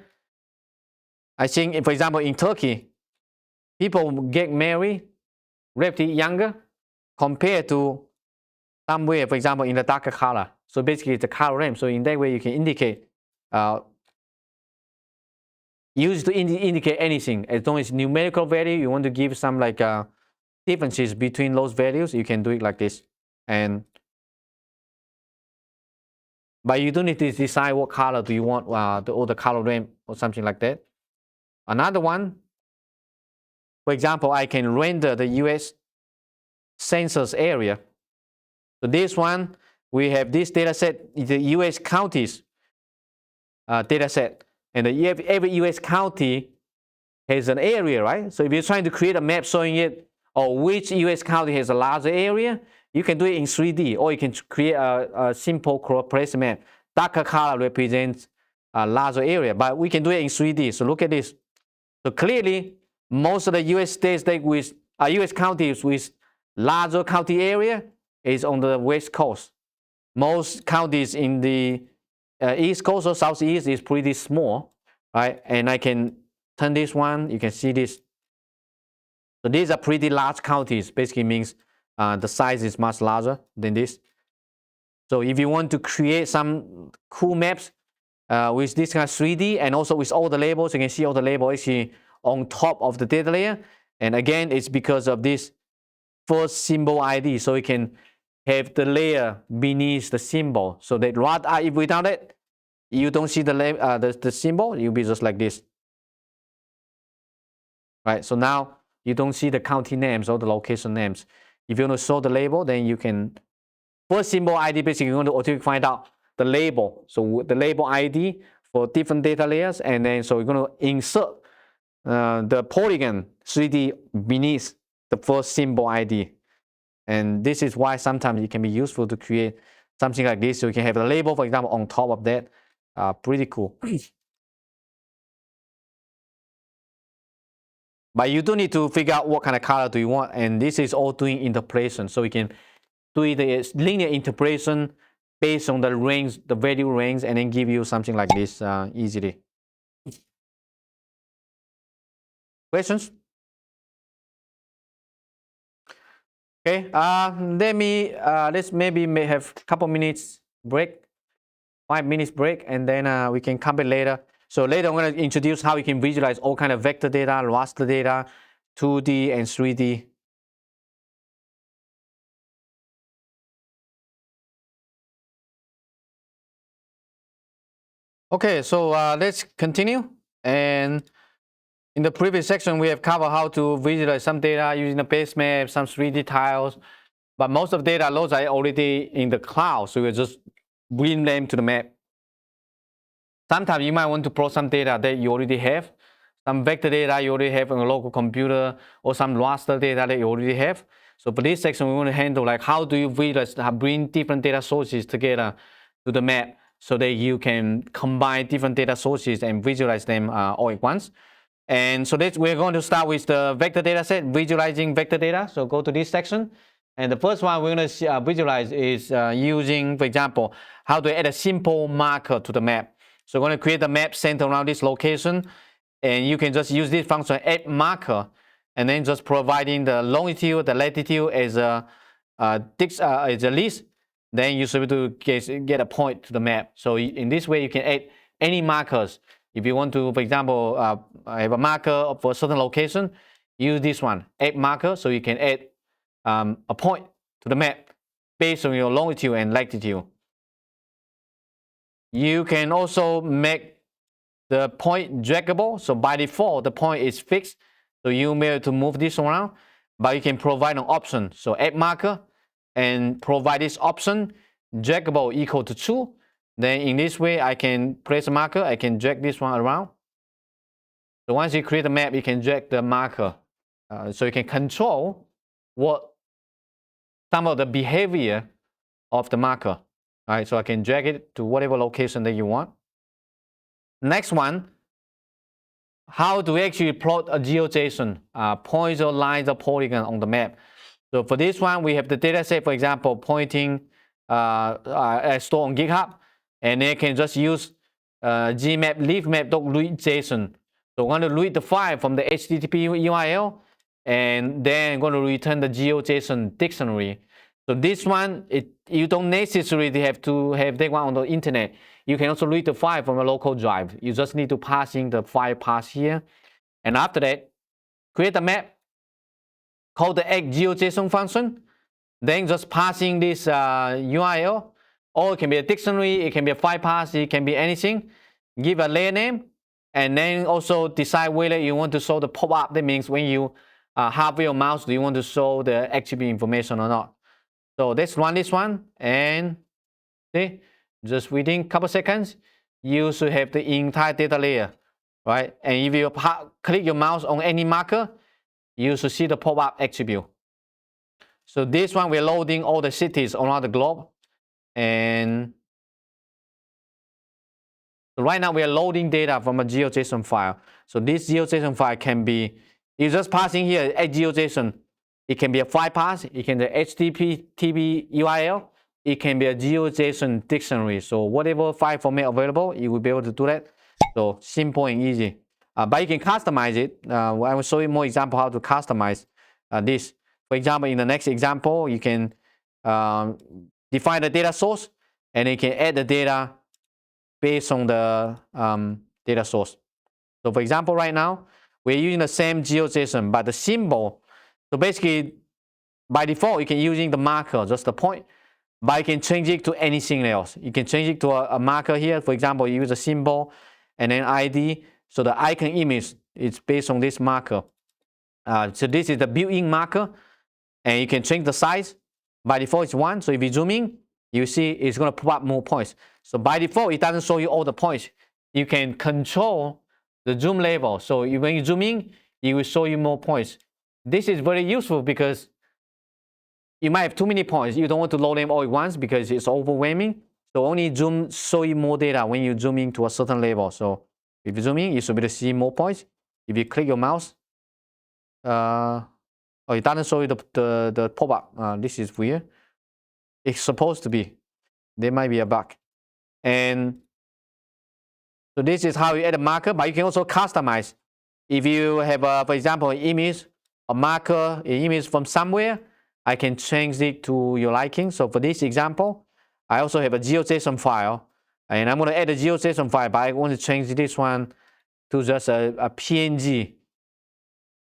Speaker 1: I think, for example, in Turkey, people get married relatively younger compared to somewhere, for example, in the darker color. So basically, it's a color range. So in that way, you can indicate, use to indicate anything. As long as numerical value, you want to give some like differences between those values, you can do it like this. But you don't need to decide what color do you want, or the color range or something like that. Another one, for example, I can render the US census area. So this one, we have this data set, the US counties data set. And every US county has an area, right? So if you're trying to create a map showing it, or which US county has a larger area, you can do it in 3D, or you can create a simple cooperation map. Darker color represents a larger area, but we can do it in 3D. So look at this. So clearly, most of the US states with US counties with larger county area is on the West Coast. Most counties in the East Coast or Southeast is pretty small, right? And I can turn this one, you can see this. So these are pretty large counties. Basically means the size is much larger than this. So if you want to create some cool maps with this kind of 3D and also with all the labels, you can see all the labels actually on top of the data layer. And again, it's because of this first symbol ID. So you can have the layer beneath the symbol. So that if without it, you don't see the symbol, you'll be just like this. Right, so now you don't see the county names or the location names. If you want to show the label, then you can, first symbol ID, basically you're going to automatically find out the label. So the label ID for different data layers, and then so you're going to insert the polygon 3D beneath the first symbol ID. And this is why sometimes it can be useful to create something like this. So you can have the label, for example, on top of that. Pretty cool. But you do need to figure out what kind of color do you want, and this is all doing interpolation. So we can do the linear interpolation based on the range, the value range, and then give you something like this easily. Questions? Okay, let's maybe may have a couple minutes break, 5 minutes break, and then we can come back later. So later I'm going to introduce how you can visualize all kind of vector data, raster data, 2D and 3D. Okay, so let's continue. And in the previous section, we have covered how to visualize some data using the Basemap, some 3D tiles. But most of the data loads are already in the cloud, so we just bring them to the map. Sometimes you might want to plot some data that you already have, some vector data you already have on a local computer, or some raster data that you already have. So for this section, we want to handle like how do you visualize, bring different data sources together to the map so that you can combine different data sources and visualize them all at once. And so we're going to start with the vector data set, visualizing vector data. So go to this section. And the first one we're going to visualize is using, for example, how to add a simple marker to the map. So we're going to create a map centered around this location, and you can just use this function add marker, and then just providing the longitude, the latitude as a list. Then you should be able to get a point to the map. So in this way, you can add any markers. If you want to, for example, have a marker for a certain location, use this one, add marker, so you can add a point to the map based on your longitude and latitude. You can also make the point draggable. So by default, the point is fixed. So you may have to move this around, but you can provide an option. So add marker and provide this option, draggable equal to true. Then in this way, I can place a marker. I can drag this one around. So once you create a map, you can drag the marker. So you can control some of the behavior of the marker. All right, so I can drag it to whatever location that you want. Next one, how do we actually plot a GeoJSON, points or lines or polygon on the map? So for this one, we have the data set, for example, pointing stored on GitHub, and they can just use gmap leafmap.read.json. So we're going to read the file from the HTTP URL, and then going to return the GeoJSON dictionary. So this one, you don't necessarily have to have that one on the internet. You can also read the file from a local drive. You just need to pass in the file path here. And after that, create a map, call the add GeoJSON function, then just passing this URL, or it can be a dictionary, it can be a file path, it can be anything. Give a layer name, and then also decide whether you want to show the pop-up. That means when you hover your mouse, do you want to show the attribute information or not? So let's run this one, and see, just within a couple seconds, you should have the entire data layer, right? And if you click your mouse on any marker, you should see the pop-up attribute. So this one, we're loading all the cities around the globe. And so right now, we are loading data from a GeoJSON file. So this GeoJSON file can be, you just passing here a GeoJSON. It can be a file path, it can be a HTTP URL, it can be a GeoJSON dictionary. So whatever file format available, you will be able to do that. So simple and easy. But you can customize it. I will show you more example how to customize this. For example, in the next example, you can define the data source, and you can add the data based on the data source. So for example, right now, we're using the same GeoJSON, but the symbol, so basically, by default, you can using the marker, just the point, but you can change it to anything else. You can change it to a marker here. For example, you use a symbol and then ID. So the icon image is based on this marker. So this is the built-in marker, and you can change the size. By default, it's 1. So if you zoom in, you see it's going to pop up more points. So by default, it doesn't show you all the points. You can control the zoom level. So when you zoom in, it will show you more points. This is very useful because you might have too many points. You don't want to load them all at once because it's overwhelming. So only show you more data when you zoom in to a certain level. So if you zoom in, you should be able to see more points. If you click your mouse, Oh, it doesn't show you the pop-up. This is weird. It's supposed to be. There might be a bug. And so this is how you add a marker, but you can also customize. If you have, for example, an image, a marker, an image from somewhere, I can change it to your liking. So for this example, I also have a GeoJSON file, and I'm going to add a GeoJSON file, but I want to change this one to just a PNG.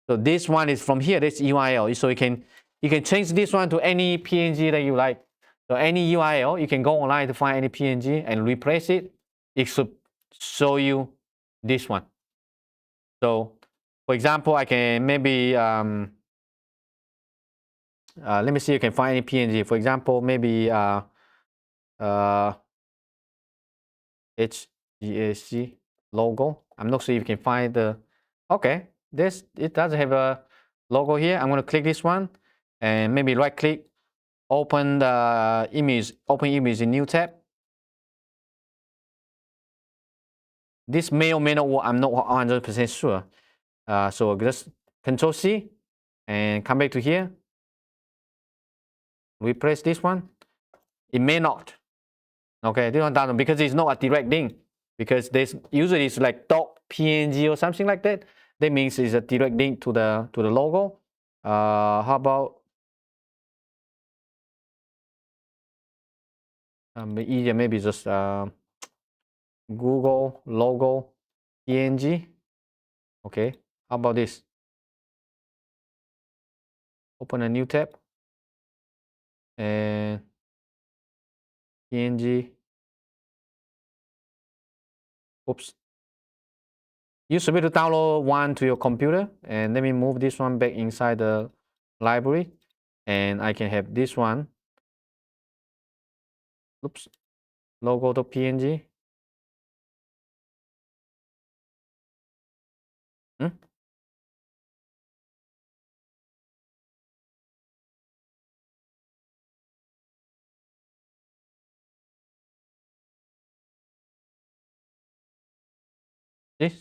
Speaker 1: So this one is from here, this URL. So you can change this one to any PNG that you like. So any URL, you can go online to find any PNG and replace it. It should show you this one. So for example, I can maybe, let me see if you can find any PNG. For example, maybe HGAC logo. I'm not sure if you can find the, okay, it does have a logo here. I'm going to click this one and maybe right click, open the image, open image in new tab. This may or may not work. I'm not 100% sure. So just Control C and come back to here. Replace this one. It may not. Okay, this one doesn't because it's not a direct link. Because there's usually it's like .png or something like that. That means it's a direct link to the logo. How about easier? Maybe just Google logo PNG. Okay, how about this? Open a new tab and PNG. Oops. You should be able to download one to your computer, and let me move this one back inside the library, and I can have this one. Oops. Logo.png.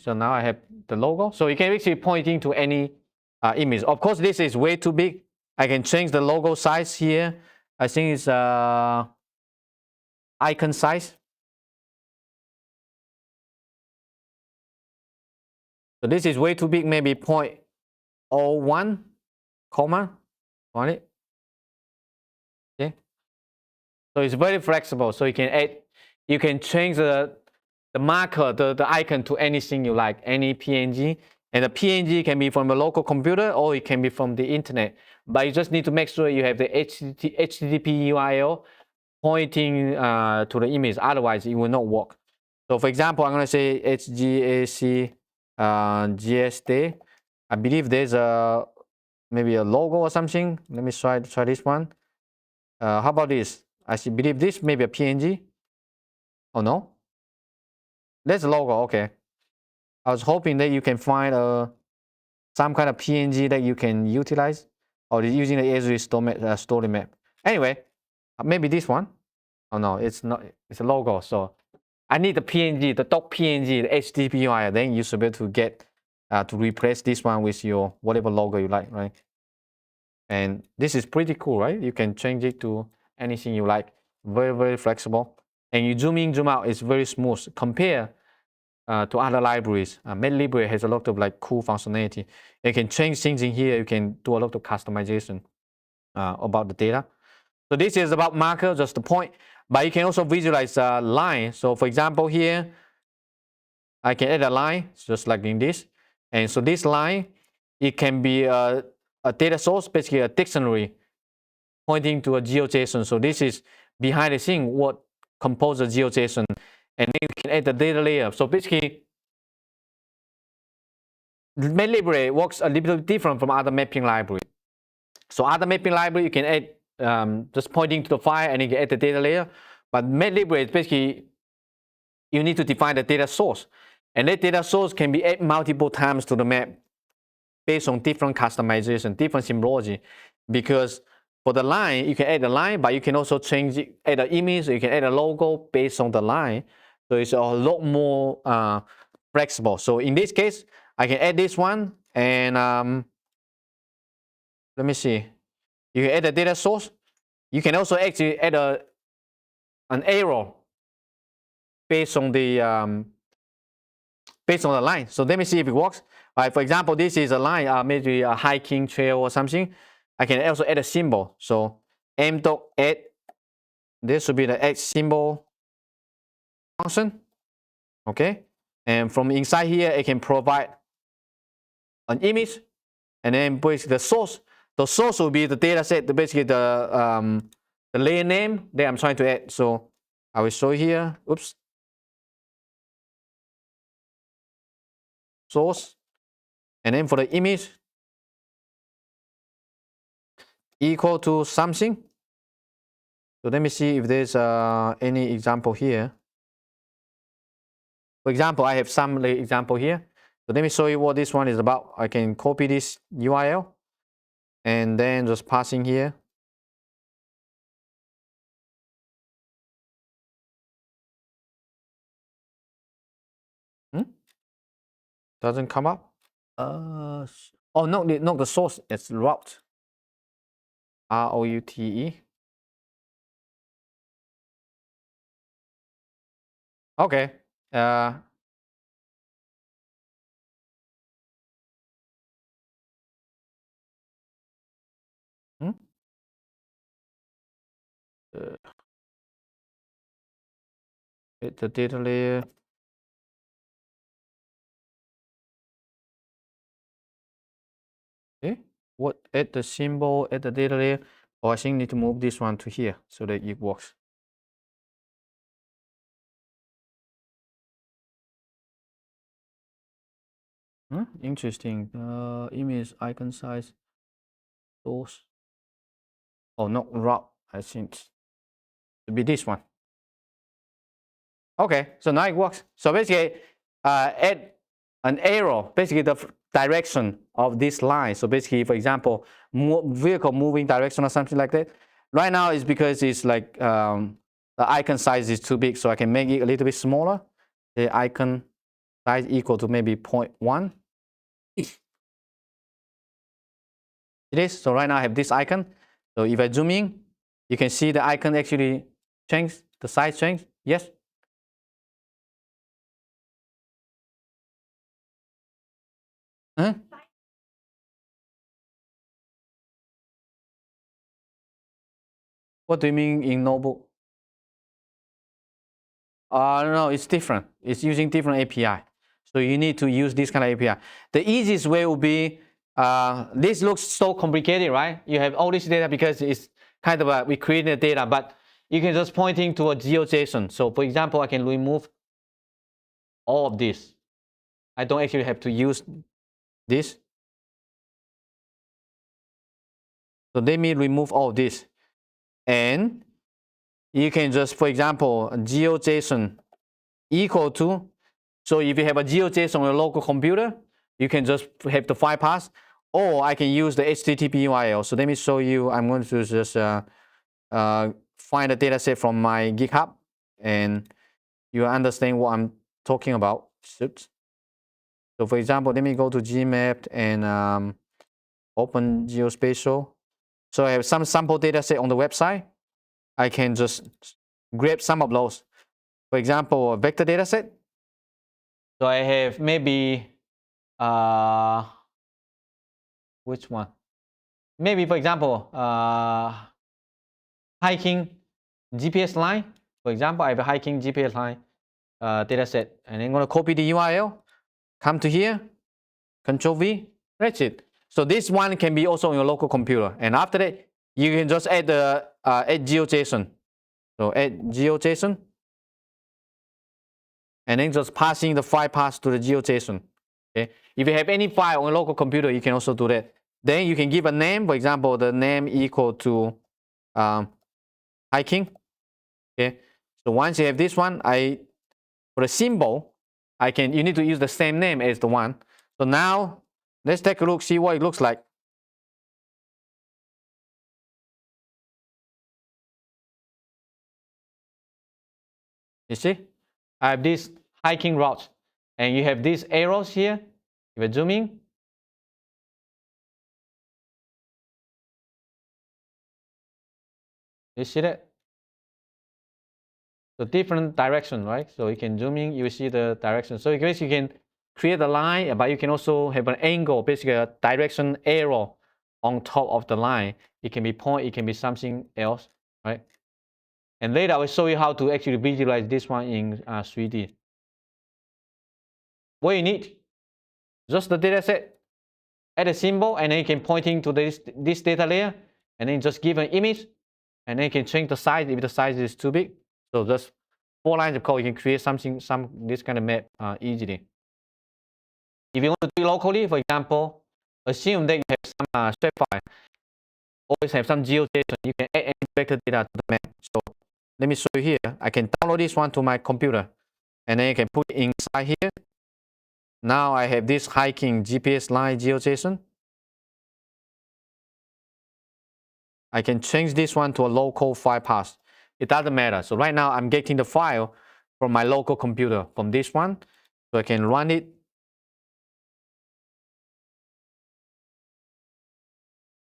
Speaker 1: So now I have the logo. So you can actually pointing to any image. Of course, this is way too big. I can change the logo size here. I think it's icon size. So this is way too big, maybe 0.01, comma, on it. Okay. So it's very flexible. So you can add, you can change the marker, the icon to anything you like, any PNG. And the PNG can be from a local computer or it can be from the internet. But you just need to make sure you have the HTTP URL pointing to the image. Otherwise, it will not work. So for example, I'm going to say HGAC GSD. I believe there's maybe a logo or something. Let me try this one. How about this? I believe this may be a PNG. Oh no? There's a logo, okay. I was hoping that you can find some kind of PNG that you can utilize, or using the Esri story map. Anyway, maybe this one. Oh no, it's not. It's a logo. So I need the PNG, the .png, the HTTP URL. Then you should be able to get to replace this one with your whatever logo you like, right? And this is pretty cool, right? You can change it to anything you like. Very, very flexible. And you zoom in, zoom out. It's very smooth. Compare to other libraries. MapLibre has a lot of like cool functionality. You can change things in here. You can do a lot of customization about the data. So this is about marker, just the point. But you can also visualize a line. So for example, here, I can add a line, just like in this. And so this line, it can be a data source, basically a dictionary pointing to a GeoJSON. So this is behind the scene what composes GeoJSON. And then you can add the data layer. So basically, MapLibre works a little bit different from other mapping library. So other mapping library, you can add just pointing to the file and you can add the data layer. But MapLibre is basically, you need to define the data source. And that data source can be added multiple times to the map based on different customization, different symbology. Because for the line, you can add a line, but you can also change it, add an image, you can add a logo based on the line. So it's a lot more flexible. So in this case, I can add this one and let me see. You can add a data source. You can also actually add an arrow based on the line. So let me see if it works. For example, this is a line, maybe a hiking trail or something. I can also add a symbol. So m.add, this should be the add symbol function. Okay, and from inside here, it can provide an image, and then basically the source. The source will be the data set, basically the layer name that I'm trying to add. So I will show here. Oops. Source, and then for the image, equal to something. So let me see if there's any example here. For example, I have some example here. So let me show you what this one is about. I can copy this URL and then just passing here. Doesn't come up. Oh no, not the source. It's route. ROUTE. Okay. The data layer. Okay. What? Add the symbol at the data layer. I think need to move this one to here so that it works. Interesting. Image icon size. Source. Oh, not route. I think to be this one. Okay, so now it works. So basically, add an arrow, basically the direction of this line. So basically, for example, vehicle moving direction or something like that. Right now, it's because it's like the icon size is too big, so I can make it a little bit smaller. The icon size equal to maybe 0.1. It is. So right now I have this icon. So if I zoom in, you can see the icon actually change, the size change. Yes. Huh? What do you mean in notebook? No, it's different. It's using different API. So you need to use this kind of API. The easiest way would be, this looks so complicated, right? You have all this data because it's kind of we created the data, but you can just pointing to a GeoJSON. So for example, I can remove all of this. I don't actually have to use this. So let me remove all this. And you can just, for example, GeoJSON equal to, so if you have a GeoJSON on your local computer, you can just have the file path, or I can use the HTTP URL. So let me show you. I'm going to just find a data set from my GitHub, and you understand what I'm talking about. So for example, let me go to Gmap and open Geospatial. So I have some sample data set on the website. I can just grab some of those. For example, a vector data set. So I have maybe, which one? Maybe, for example, hiking GPS line. For example, I have a hiking GPS line data set, and I'm going to copy the URL, come to here, Control V, that's it. So this one can be also on your local computer. And after that, you can just add the add GeoJSON. So add GeoJSON, and then just passing the file path to the GeoJSON. Okay. If you have any file on a local computer, you can also do that. Then you can give a name. For example, the name equal to hiking. Okay. So once you have this one, for the symbol, you need to use the same name as the one. So now let's take a look, see what it looks like. You see, I have this hiking route, and you have these arrows here. If I zoom in, You see that? So different direction, right? So you can zoom in, you see the direction. So you can create a line, but you can also have an angle, basically a direction arrow on top of the line. It can be point, it can be something else, right? And later I will show you how to actually visualize this one in 3D. What you need, just the data set, add a symbol, and then you can point to this data layer, and then just give an image, and then you can change the size if the size is too big. So just 4 lines of code, you can create this kind of map easily. If you want to do it locally, for example, assume that you have some shape file, always have some GeoJSON, you can add any vector data to the map. So let me show you here. I can download this one to my computer, and then you can put it inside here. Now I have this hiking GPS line GeoJSON. I can change this one to a local file path. It doesn't matter. So right now I'm getting the file from my local computer, from this one. So I can run it.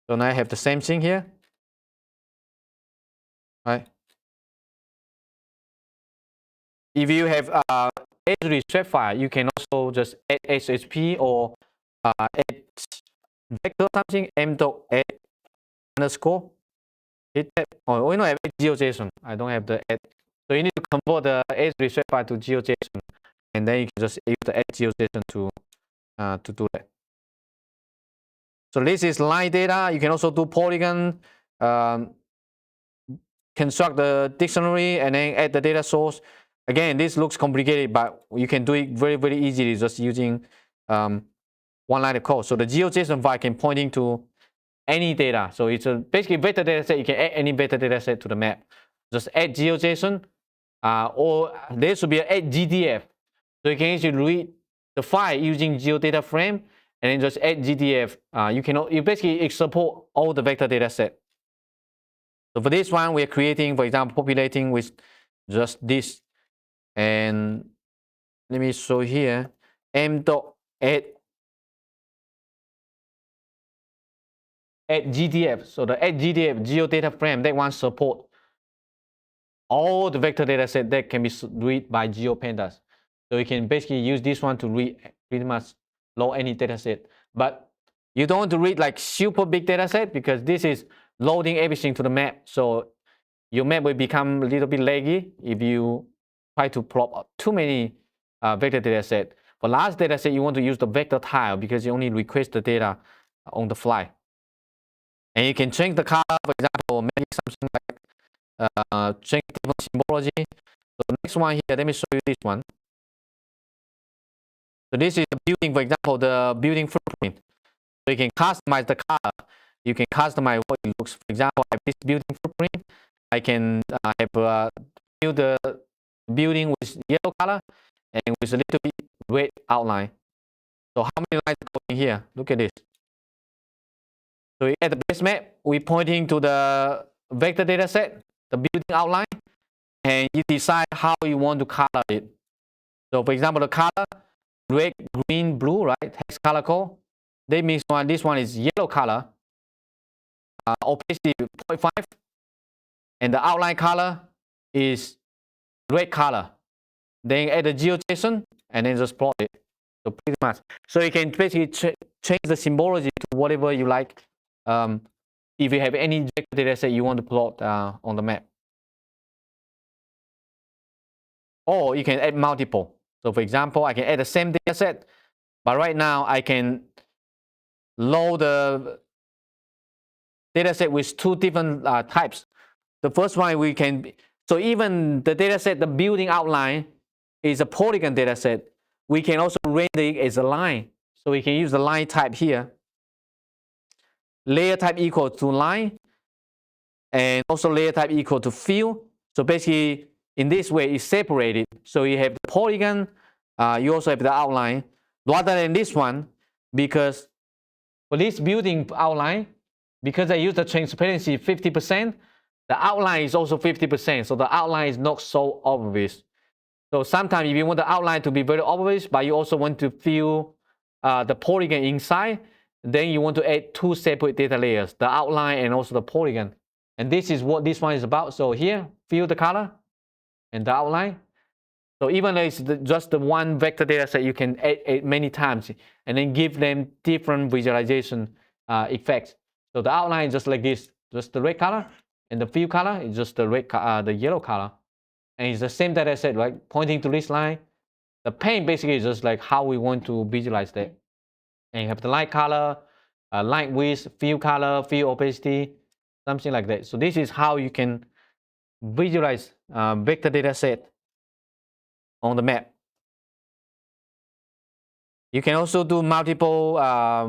Speaker 1: So now I have the same thing here. Right? If you have H3 shapefile, you can also just add HHP or add vector something m.add underscore. Hit that. Oh, you know, I have GeoJSON. I don't have the add. So you need to convert the H3 shapefile to GeoJSON, and then you can just use the add GeoJSON to do that. So this is line data. You can also do polygon, construct the dictionary, and then add the data source. Again, this looks complicated, but you can do it very, very easily just using one line of code. So the GeoJSON file can point to any data. So it's basically vector data set. You can add any vector data set to the map. Just add GeoJSON, or there should be an add GDF. So you can actually read the file using geodata frame, and then just add GDF. You basically support all the vector data set. So for this one, we're creating, for example, populating with just this. And let me show here, m.add GDF. So the add GDF geodata frame, that one support all the vector data set that can be read by GeoPandas. So you can basically use this one to read pretty much load any data set. But you don't want to read like super big data set, because this is loading everything to the map. So your map will become a little bit laggy if you try to plot too many vector data set. For large data set, you want to use the vector tile, because you only request the data on the fly. And you can change the color, for example, make something like change different symbology. So the next one here, let me show you this one. So this is the building, for example, the building footprint. So you can customize the color. You can customize what it looks. For example, I have this building footprint. I can build the building with yellow color and with a little bit red outline. So how many lines are going here? Look at this. So at the base map, we're pointing to the vector data set, the building outline, and you decide how you want to color it. So for example, the color, red, green, blue, right? Hex color code. That means this one is yellow color, opacity 0.5, and the outline color is red color. Then add the GeoJSON and then just plot it. So pretty much. So you can basically change the symbology to whatever you like. If you have any vector data set you want to plot on the map. Or you can add multiple. So for example, I can add the same data set, but right now I can load the data set with 2 different types. The first one we can, so even the data set, the building outline is a polygon data set. We can also render it as a line. So we can use the line type here. Layer type equal to line, and also layer type equal to fill. So basically, in this way, it's separated. So you have the polygon, you also have the outline, rather than this one, because for this building outline, because I use the transparency 50%, the outline is also 50%. So the outline is not so obvious. So sometimes if you want the outline to be very obvious, but you also want to fill the polygon inside, then you want to add 2 separate data layers, the outline and also the polygon. And this is what this one is about. So here, fill the color and the outline. So even though it's just the one vector data set, you can add many times and then give them different visualization effects. So the outline is just like this, just the red color, and the fill color is just the the yellow color. And it's the same data set, right? Pointing to this line. The paint basically is just like how we want to visualize that. And you have the light color, light width, fill color, fill opacity, something like that. So this is how you can visualize vector data set on the map. You can also do multiple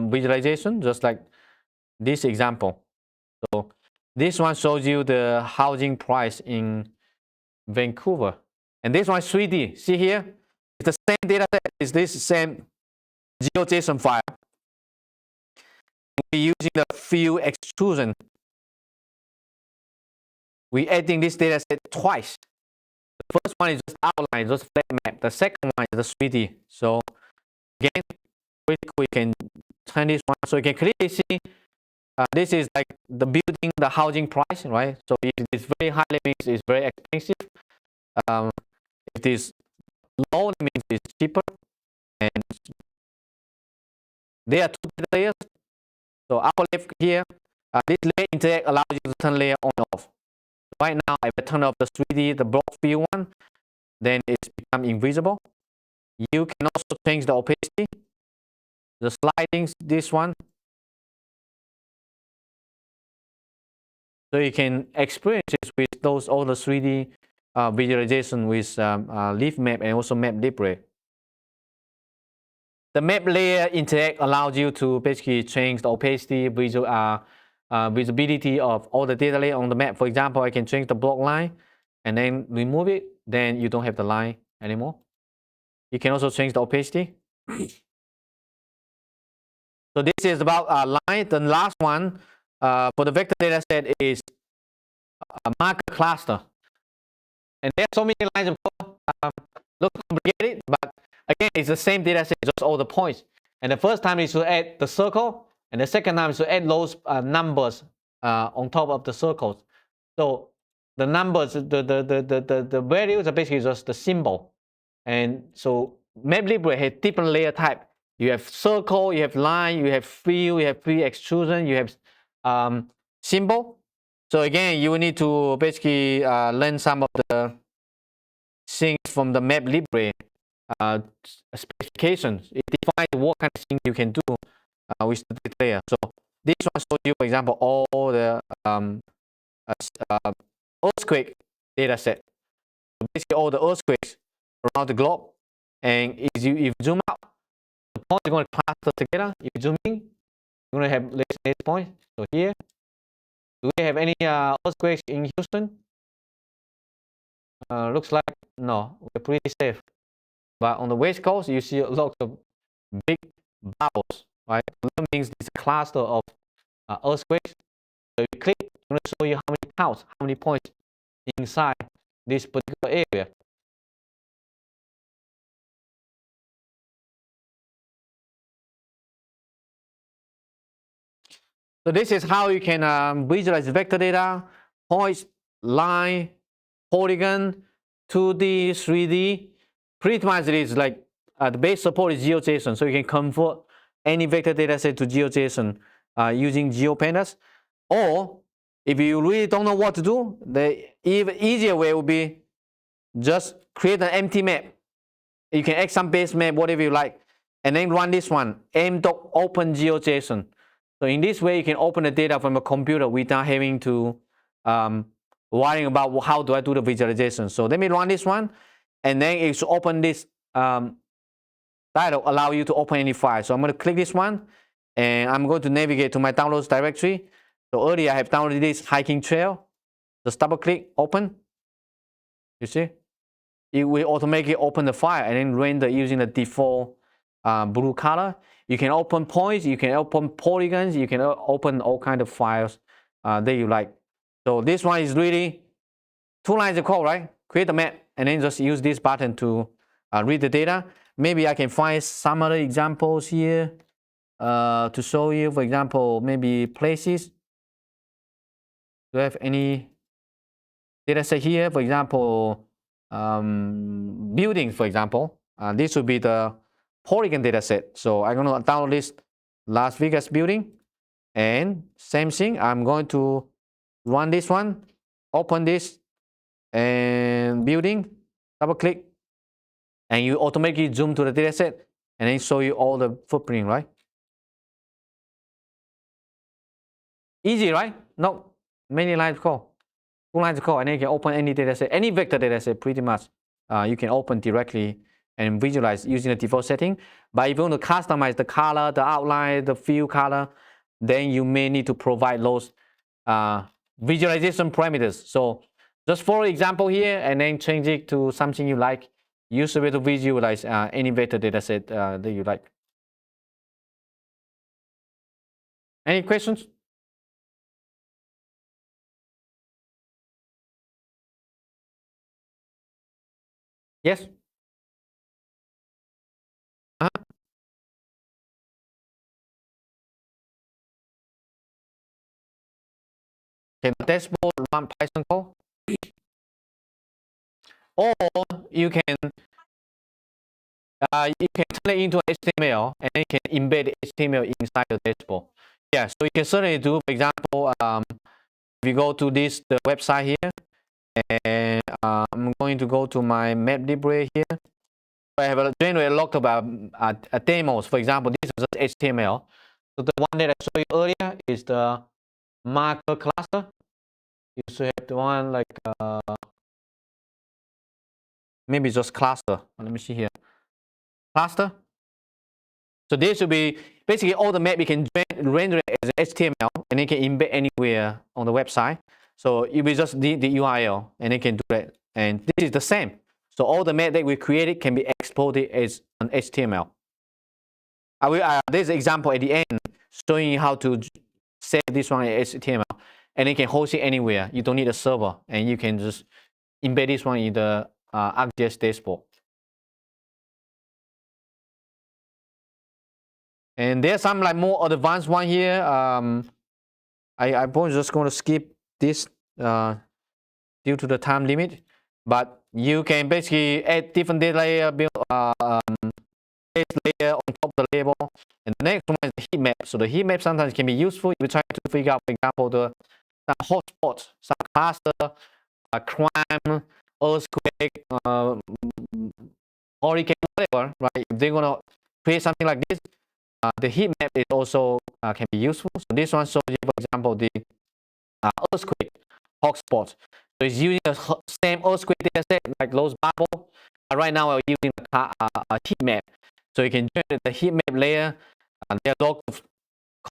Speaker 1: visualization, just like this example. So this one shows you the housing price in Vancouver. And this one is 3D. See here? It's the same data set. It's this same GeoJSON file. We're using the fill extrusion. We're adding this data set twice. The first one is just outline, just flat map. The second one is the 3D. So again, we can turn this one so you can clearly see this is like the building, the housing price, right? So if it's very high, it means it's very expensive. If it is low, it means it's cheaper. And there are two layers. So upper left here, this layer interact allows you to turn layer on and off. Right now, if I turn off the 3D, the block view one, then it's become invisible. You can also change the opacity, the sliding, this one. So you can experience it with those all the 3D visualization with Leafmap and also MapLibre. The map layer interact allows you to basically change the opacity, visibility of all the data layer on the map. For example, I can change the block line and then remove it. Then you don't have the line anymore. You can also change the opacity. So this is about line. The last one for the vector data set is a marker cluster. And there are so many lines of code. Look complicated, but again, it's the same data set, just all the points. And the first time is to add the circle, and the second time is to add those numbers on top of the circles. So the numbers, the values are basically just the symbol. And so MapLibre has different layer type. You have circle, you have line, you have fill, you have free extrusion, you have symbol. So again, you will need to basically learn some of the things from the MapLibre specifications. It defines what kind of thing you can do with the data layer. So this one shows you, for example, all the earthquake data set. So basically, all the earthquakes around the globe. And if you zoom out, the points are going to cluster together. If you zoom in, you're going to have this point. So here, do we have any earthquakes in Houston? Looks like no, we're pretty safe. But on the West Coast, you see lots of big bubbles, right? That means it's a cluster of earthquakes. So you click, it's going to show you how many counts, how many points inside this particular area. So this is how you can visualize vector data, points, line, polygon, 2D, 3D. Pretty much it is like the base support is GeoJSON, so you can convert any vector data set to GeoJSON using GeoPandas. Or if you really don't know what to do, the even easier way would be just create an empty map. You can add some base map, whatever you like, and then run this one, m.open GeoJSON. So in this way, you can open the data from a computer without having to worrying about how do I do the visualization. So let me run this one, and then it should open this dialog, allow you to open any file. So I'm going to click this one, and I'm going to navigate to my downloads directory. So earlier I have downloaded this hiking trail. Just double click, open. You see? It will automatically open the file and then render using the default blue color. You can open points, you can open polygons, you can open all kinds of files that you like. So this one is really 2 lines of code, right? Create a map and then just use this button to read the data. Maybe I can find some other examples here to show you. For example, maybe places. Do I have any data set here? For example, buildings, for example. This would be the polygon data set. So I'm going to download this Las Vegas building. And same thing, I'm going to run this one, open this, and building, double click, and you automatically zoom to the data set, and then show you all the footprint, right? Easy, right? No, many lines of code, 2 lines of code, and then you can open any data set, any vector data set, pretty much. You can open directly and visualize using the default setting. But if you want to customize the color, the outline, the fill color, then you may need to provide those visualization parameters. So just follow example here and then change it to something you like. Use it to visualize any vector data set that you like. Any questions? Yes? Can the dashboard run Python code? Or you can turn it into HTML and then you can embed HTML inside the dashboard. Yeah, so you can certainly do, for example, if you go to the website here, and I'm going to go to my MapLibre here. I have generated a lot of demos. For example, this is just HTML. So the one that I showed you earlier is the marker cluster. You should have the one like maybe just cluster. Let me see here. Cluster. So this should be basically all the map you can render it as HTML and then can embed anywhere on the website. So you will just need the URL and it can do that. And this is the same. So all the map that we created can be exported as an HTML. There's an example at the end showing you how to save this one as HTML and it can host it anywhere. You don't need a server and you can just embed this one in the ArcGIS dashboard. And there's some like more advanced one here. I'm just going to skip this due to the time limit. But you can basically add different data layer, build base layer on top of the label. And the next one is the heat map. So the heat map sometimes can be useful if you're trying to figure out, for example, the hotspots, some cluster, crime, earthquake, hurricane, whatever, right? If they're gonna create something like this, the heat map is also can be useful. So this one shows you, for example, the earthquake hotspots. So it's using the same earthquake data set like those bubble. Right now we're using a heat map. So you can generate the heat map layer. There are lots of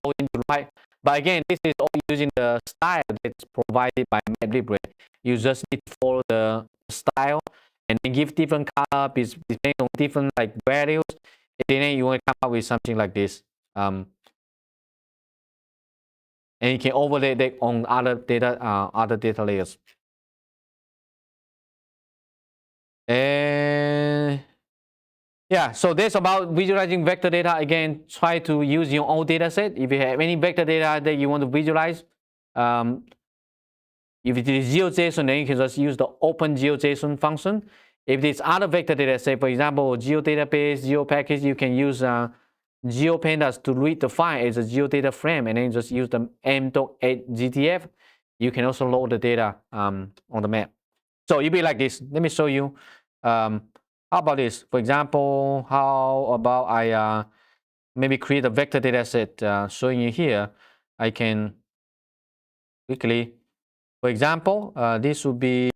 Speaker 1: code in the right. But again, this is all using the style that's provided by MapLibre. You just need to follow the style and then give different color depending on different like values. And then you want to come up with something like this. And you can overlay that on other data layers. And yeah, so that's about visualizing vector data. Again, try to use your own data set. If you have any vector data that you want to visualize, if it is GeoJSON, then you can just use the open GeoJSON function. If it's other vector data set, for example, GeoDatabase, GeoPackage, you can use GeoPandas to read the file as a GeoData frame and then just use the m.8gtf. You can also load the data on the map. So it'll be like this. Let me show you. How about this? For example, how about I maybe create a vector data set showing you here. I can quickly, for example, this would be,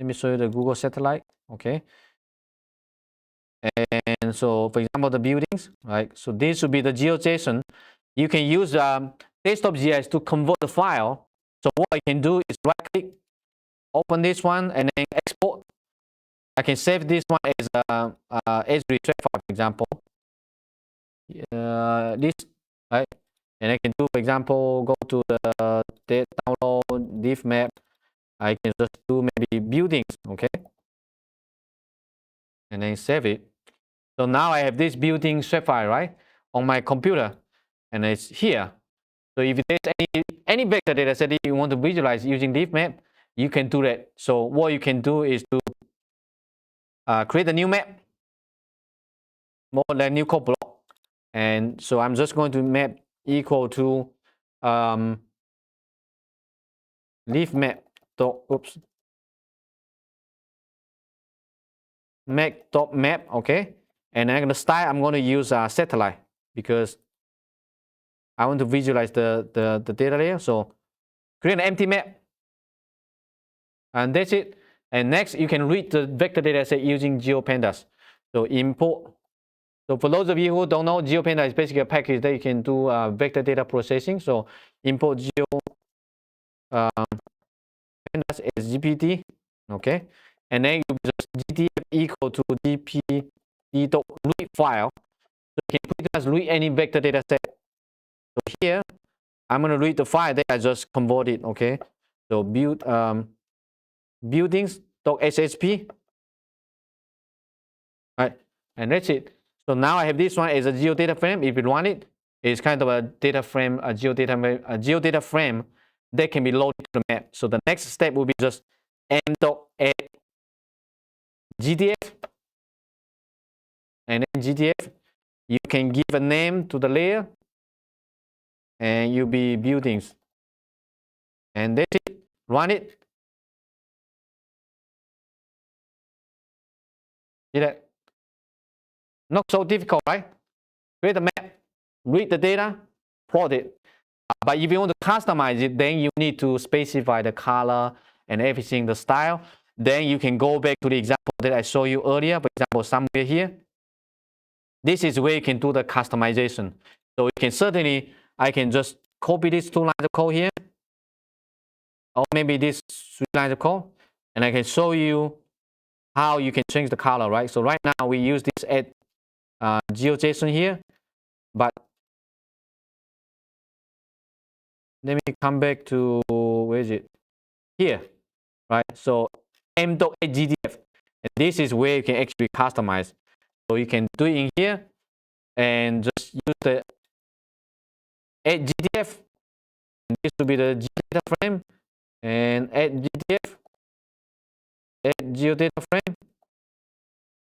Speaker 1: let me show you the Google satellite. Okay. And so, for example, the buildings, right? So this would be the GeoJSON. You can use desktop GIS to convert the file. So what I can do is right click, open this one, and then export. I can save this one as S3 file, for example. This, right? And I can do, for example, go to the download Leafmap. I can just do maybe buildings, okay? And then save it. So now I have this building shape file, right, on my computer, and it's here. So if there's any vector data set that you want to visualize using Leafmap, you can do that. So what you can do is to create a new map, more than new code block. And so I'm just going to map equal to Leafmap. Oops. Map, okay. And then the style I'm going to use satellite because I want to visualize the data layer. So create an empty map. And that's it. And next, you can read the vector data set using GeoPandas. So import. So for those of you who don't know, GeoPandas is basically a package that you can do vector data processing. So import GeoPandas as GPT, okay. And then you just GTF equal to gpd.read file. So you can pretty much read any vector data set. So here, I'm going to read the file that I just converted, okay. So buildings.shp. Right, and that's it. So now I have this one as a geodata frame. If you want it, it's kind of a data frame, a geodata frame that can be loaded to the map. So the next step will be just m.add GTF, and then GTF, you can give a name to the layer, and you'll be buildings, and that's it. Run it. See that? Not so difficult, right? Create a map, read the data, plot it. But if you want to customize it, then you need to specify the color and everything, the style. Then you can go back to the example that I showed you earlier. For example, somewhere here. This is where you can do the customization. So you can certainly, I can just copy these 2 lines of code here. Or maybe these 3 lines of code. And I can show you how you can change the color, right? So right now we use this add GeoJSON here. But let me come back to, where is it? Here, right? So m.gdf, and this is where you can actually customize. So you can do it in here and just use the add GDF. And this will be the geodata frame, and add GDF, add geodata frame,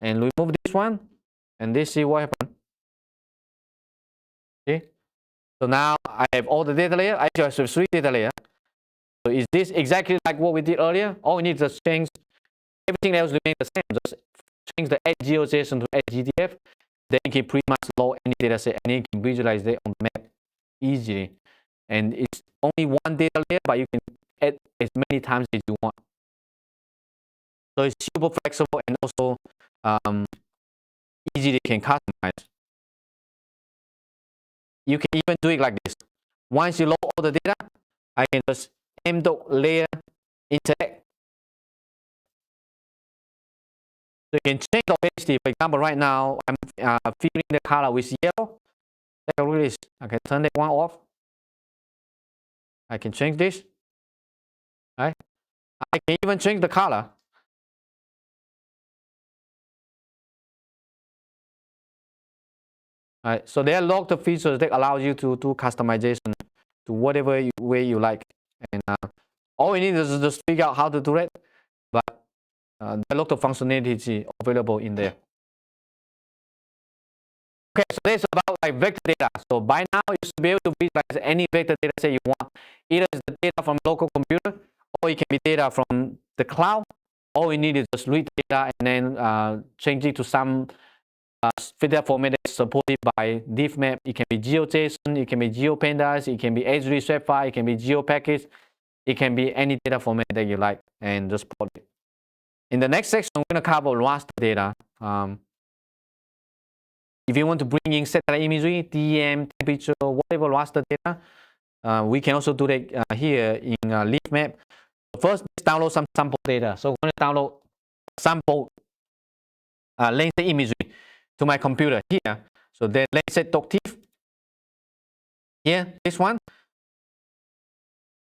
Speaker 1: and remove this one, and this is what happened. Okay, so now I have all the data layer. I just have 3 data layers. So is this exactly like what we did earlier? All we need to change, everything else remains the same. Just change the add GeoJSON to add GDF. Then you can pretty much load any data set and you can visualize it on the map easily. And it's only 1 data layer, but you can add as many times as you want. So it's super flexible and also easily can customize. You can even do it like this. Once you load all the data, I can just m.layer interact. So you can change the opacity. For example, right now I'm filling the color with yellow. Take a look at this. I can turn that one off. I can change this. Right? I can even change the color. Right? So there are lots of features that allow you to do customization to whatever way you like. And all we need is just figure out how to do it. But there are a lot of functionality available in there. Okay, so that's about like vector data. So by now you should be able to visualize any vector data set you want. Either it's the data from local computer, or it can be data from the cloud. All we need is just read data and then change it to some data format that's supported by Leafmap. It can be GeoJSON, it can be GeoPandas, it can be H3 shapefile, it can be GeoPackage, it can be any data format that you like, and just plot it. In the next section, I'm going to cover raster data. If you want to bring in satellite imagery, DM, temperature, whatever raster data, we can also do that here in Leafmap. First, let's download some sample data. So I'm going to download sample Landsat imagery to my computer here. So then Landsat.tif. Here, this one.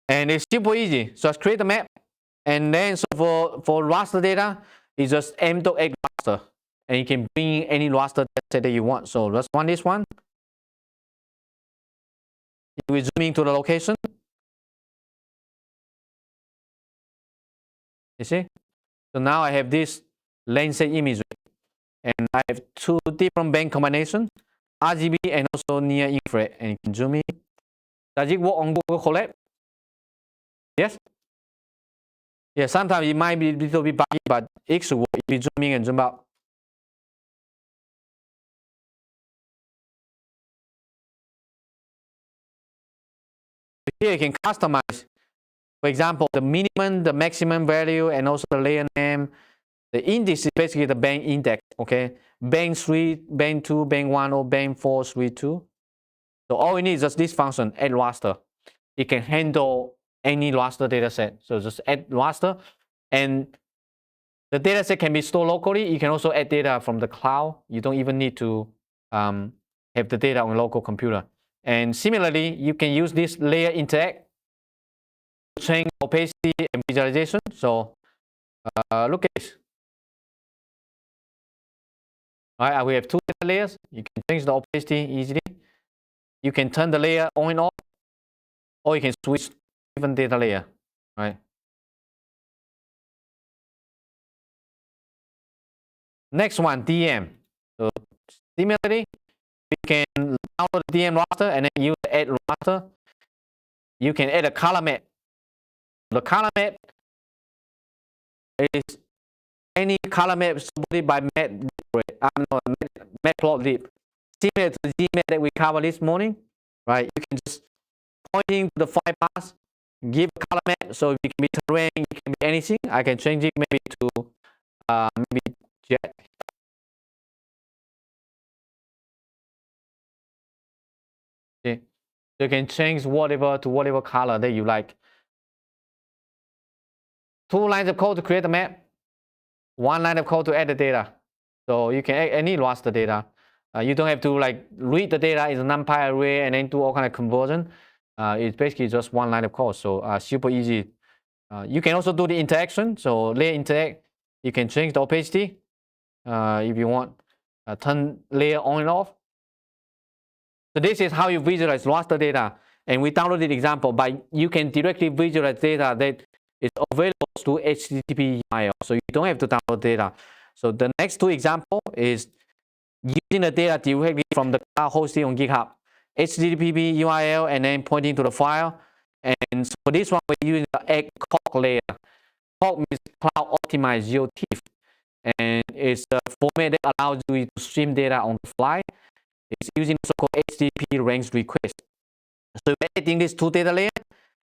Speaker 1: And it's super easy. So just create a map. And then so for raster data, it's just m.add raster. And you can bring in any raster data that you want. So let's run this one. If we zoom into the location, you see? So now I have this landscape imagery, and I have two different band combinations, RGB and also near infrared, and you can zoom in. Does it work on Google Colab? Yes? Yeah, sometimes it might be a little bit buggy, but it should work if you zoom in and zoom out. Here you can customize, for example, the minimum, the maximum value, and also the layer name. The index is basically the band index, okay? Band 3, band 2, band 1, or band 4, 3, 2. So all we need is just this function, add raster. It can handle any raster data set. So just add raster, and the data set can be stored locally. You can also add data from the cloud. You don't even need to have the data on a local computer. And similarly, you can use this layer interact to change opacity and visualization. So look at this. All right, we have two data layers. You can change the opacity easily. You can turn the layer on and off, or you can switch different data layer. Right. Next one, DM. So similarly, we can download the DM raster and then use add raster. You can add a color map. The color map is any color map supported by MapLibre. Similar to the Gmap that we covered this morning, right? You can just pointing to the file path, give a color map. So it can be terrain, it can be anything. I can change it maybe to maybe jet. Okay. So you can change whatever to whatever color that you like. 2 lines of code to create a map, 1 line of code to add the data. So you can add any raster data. You don't have to like read the data in a NumPy array and then do all kind of conversion. It's basically just 1 line of code. So super easy. You can also do the interaction. So layer interact. You can change the opacity if you want. Turn layer on and off. So this is how you visualize raster data. And we downloaded the example, but you can directly visualize data that is available through HTTP URL. So you don't have to download data. So the next two example is using the data directly from the cloud hosted on GitHub. HTTP URL and then pointing to the file. And so for this one, we're using the COG layer. COG means Cloud Optimized GeoTIFF. And it's a format that allows you to stream data on the fly. It's using so-called HTTP range request. So we're adding these two data layers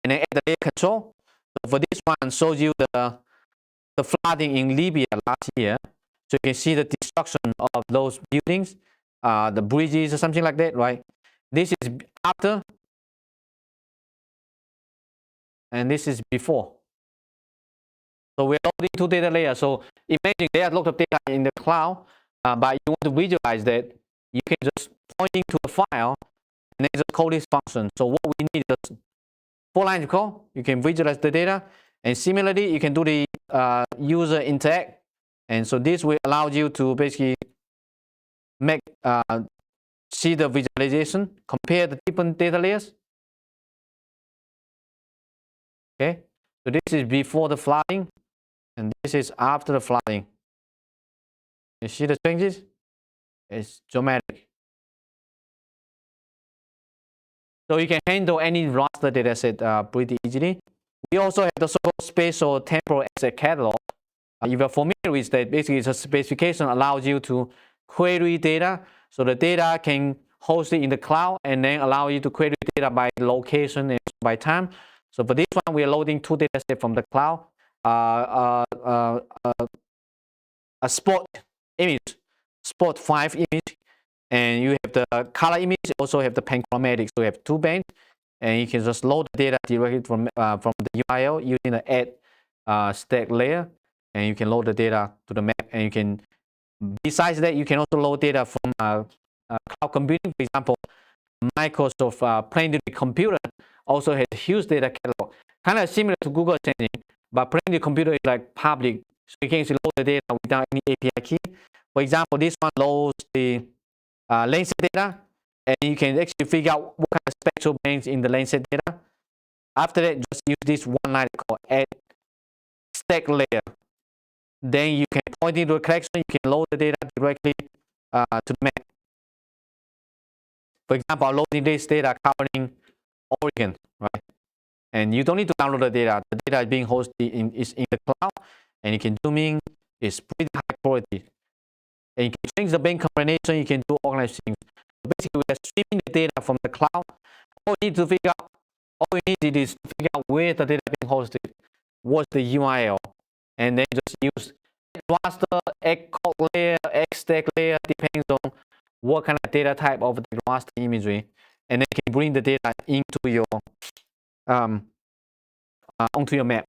Speaker 1: and then add the layer control. So for this one, shows you the flooding in Libya last year. So you can see the destruction of those buildings, the bridges or something like that, right? This is after, and this is before. So we're loading two data layers. So imagine there are a lot of data in the cloud, but you want to visualize that, you can just pointing to a file and then just call this function. So what we need is 4 lines of code. You can visualize the data. And similarly, you can do the user interact. And so this will allow you to basically make see the visualization, compare the different data layers. Okay, so this is before the flooding, and this is after the flooding. You see the changes? It's dramatic. So you can handle any raster data set pretty easily. We also have the so-called spatial temporal asset catalog. If you're familiar with that, basically it's a specification allows you to query data. So the data can host it in the cloud and then allow you to query data by location and by time. So for this one, we are loading 2 data sets from the cloud. A spot image, spot 5 image, and you have the color image, also have the panchromatic. So you have 2 bands, and you can just load the data directly from the URL using the add stack layer, and you can load the data to the map. And you can, besides that, you can also load data from cloud computing. For example, Microsoft Planetary Computer also has a huge data catalog, kind of similar to Google Engine, but Planetary Computer is like public, so you can actually load the data without any API key. For example, this one loads the landscape data. and you can actually figure out what kind of spectral bands in the Landsat data. After that, just use this one line called add stack layer. Then you can point into a collection, you can load the data directly to the map. For example, I'm loading this data covering Oregon, right? And you don't need to download the data. The data is being hosted is in the cloud, and you can zoom in. It's pretty high quality. And you can change the band combination. You can do organized things. So basically, we are streaming the data from the cloud. All you need to figure out, all you need is to figure out where the data is being hosted, what's the URL, and then just use raster, X code layer, X stack layer, depends on what kind of data type of the raster imagery, and then you can bring the data into your onto your map.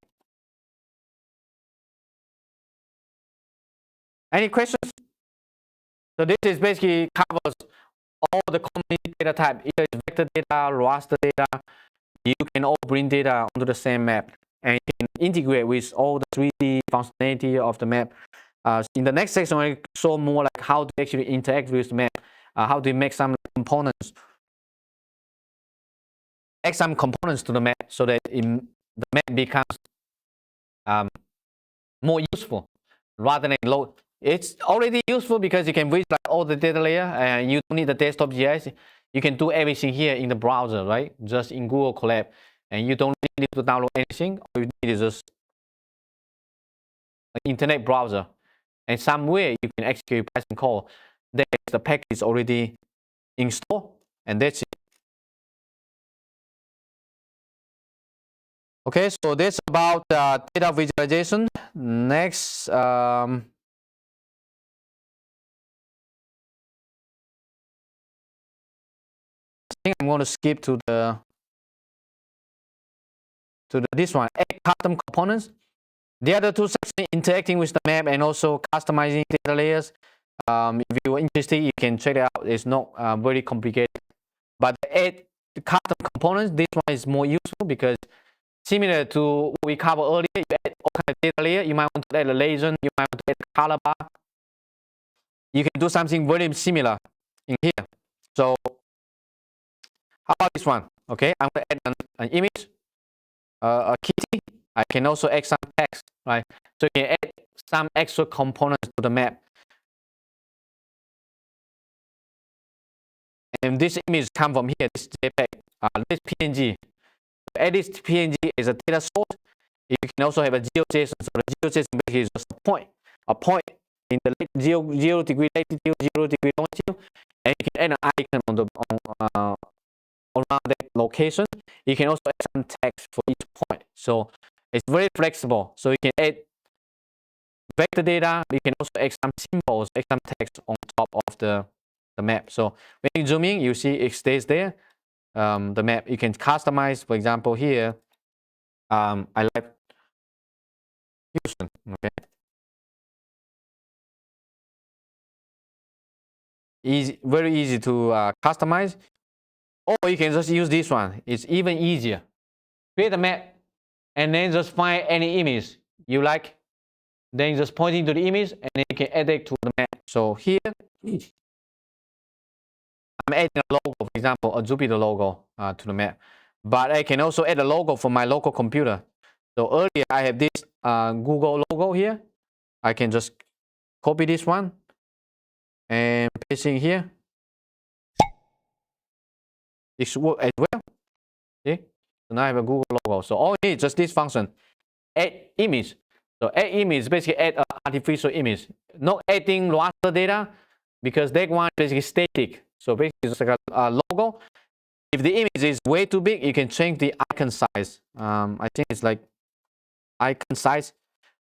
Speaker 1: Any questions? So this is basically covers all the common data type, either it's vector data, raster data. You can all bring data onto the same map, and you can integrate with all the 3D functionality of the map. In the next section, I show more like how to actually interact with the map, how to make some components, add some components to the map so that the map becomes more useful rather than load. It's already useful because you can reach like all the data layer and you don't need the desktop GIS. You can do everything here in the browser, right? Just in Google Colab, and you don't need to download anything. All you need is just an internet browser, and somewhere you can execute Python code. There's the package already installed, and that's it. Okay, so that's about data visualization. Next, I think I'm going to skip to this one, add custom components. The other two sections, interacting with the map and also customizing data layers. If you're interested, you can check it out. It's not very complicated. But add the custom components, this one is more useful because similar to what we covered earlier, you add all kind of data layer. You might want to add a legend, you might want to add a color bar. You can do something very similar in here. So how about this one? Okay, I'm going to add an image, a kitty. I can also add some text, right? So you can add some extra components to the map. And this image come from here, this JPEG, this PNG. So add this PNG as a data source. You can also have a GeoJSON. So the GeoJSON is just a point in the 0 degree latitude, 0 degree longitude, and you can add an icon on around that location. You can also add some text for each point. So it's very flexible. So you can add vector data. You can also add some symbols, add some text on top of the map. So when you zoom in, you see it stays there. The map you can customize. For example, here, I like Houston. Okay, very easy to customize. Or you can just use this one. It's even easier. Create a map and then just find any image you like. Then just point to the image and then you can add it to the map. So here, I'm adding a logo, for example, a Jupiter logo to the map. But I can also add a logo for my local computer. So earlier I have this Google logo here. I can just copy this one and paste it here. It should work as well. See? So now I have a Google logo. So all you need is just this function, add image. So add image, basically add an artificial image. Not adding raster data because that one is basically static. So basically it's like a logo. If the image is way too big, you can change the icon size. I think it's like icon size.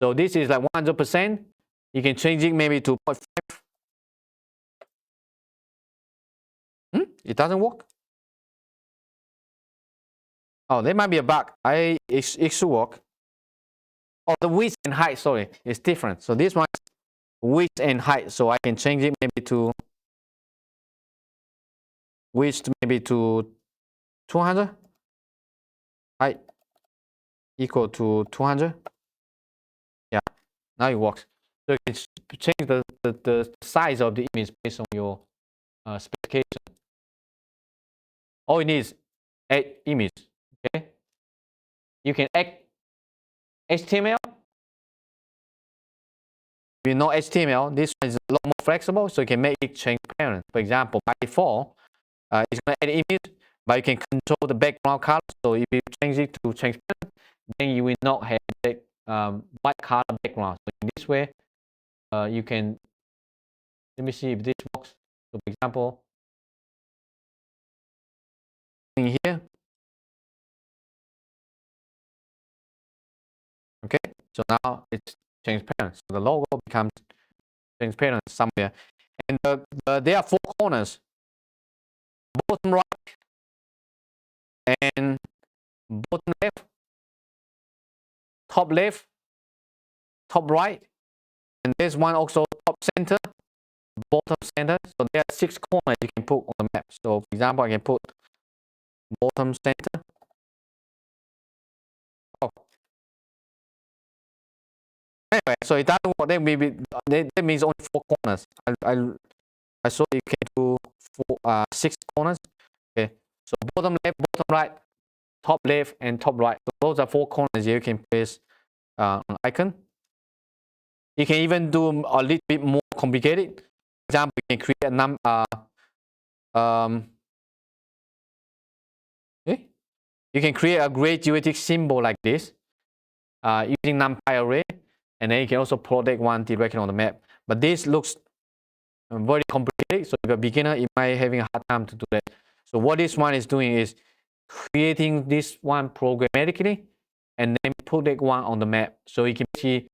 Speaker 1: So this is like 100%. You can change it maybe to 0.5. It doesn't work. Oh, there might be a bug. It should work. Oh, the width and height, sorry, it's different. So this one is width and height. So I can change it maybe to width maybe to 200. Height equal to 200. Yeah, now it works. So you can change the size of the image based on your specification. all it needs add image. Okay, you can add HTML. If you know HTML, this one is a lot more flexible, so you can make it transparent. For example, by default, it's going to add image, but you can control the background color. So if you change it to transparent, then you will not have the white color background. So in this way, you can, let me see if this works. So for example, in here, okay, so now it's transparent. So the logo becomes transparent somewhere. And there are 4 corners, bottom right and bottom left, top right, and there's one also top center, bottom center. So there are 6 corners you can put on the map. So for example, I can put bottom center. Oh. Anyway, so it doesn't work. Then maybe that means only 4 corners. I saw you can do 6 corners. Okay, so bottom left, bottom right, top left, and top right. So those are 4 corners you can place an icon. You can even do a little bit more complicated. For example, you can create you can create a great geometric symbol like this using NumPy array, and then you can also project one directly on the map. But this looks very complicated, so if you're a beginner, you might having a hard time to do that. So what this one is doing is creating this one programmatically, and then project one on the map, so you can see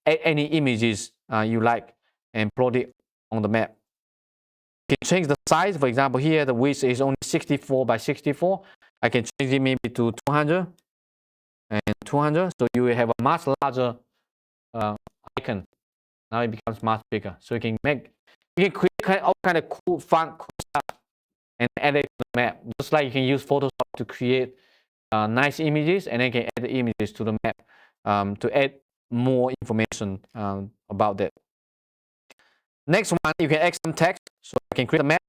Speaker 1: any images you like and project on the map. You can change the size. For example, here the width is only 64 by 64. I can change it maybe to 200 and 200, so you will have a much larger icon. Now it becomes much bigger. So you can create all kind of cool stuff and add it to the map. Just like you can use Photoshop to create nice images, and then you can add the images to the map to add more information about that. Next one, you can add some text. So I can create a map.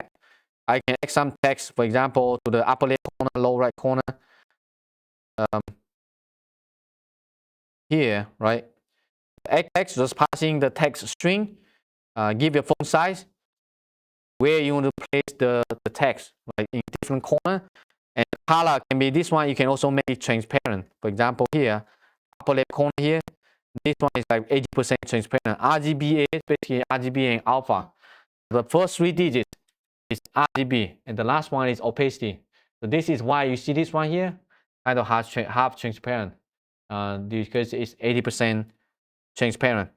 Speaker 1: I can add some text, for example, to the upper left corner, lower right corner. Here, right? Add text, just passing the text string. Give your font size, where you want to place the text, right, in different corner. And the color can be this one. You can also make it transparent. For example, here, upper left corner here, this one is like 80% transparent. RGB is basically RGB and alpha. The first 3 digits is RGB, and the last one is opacity. So this is why you see this one here, kind of half transparent, because it's 80% transparent.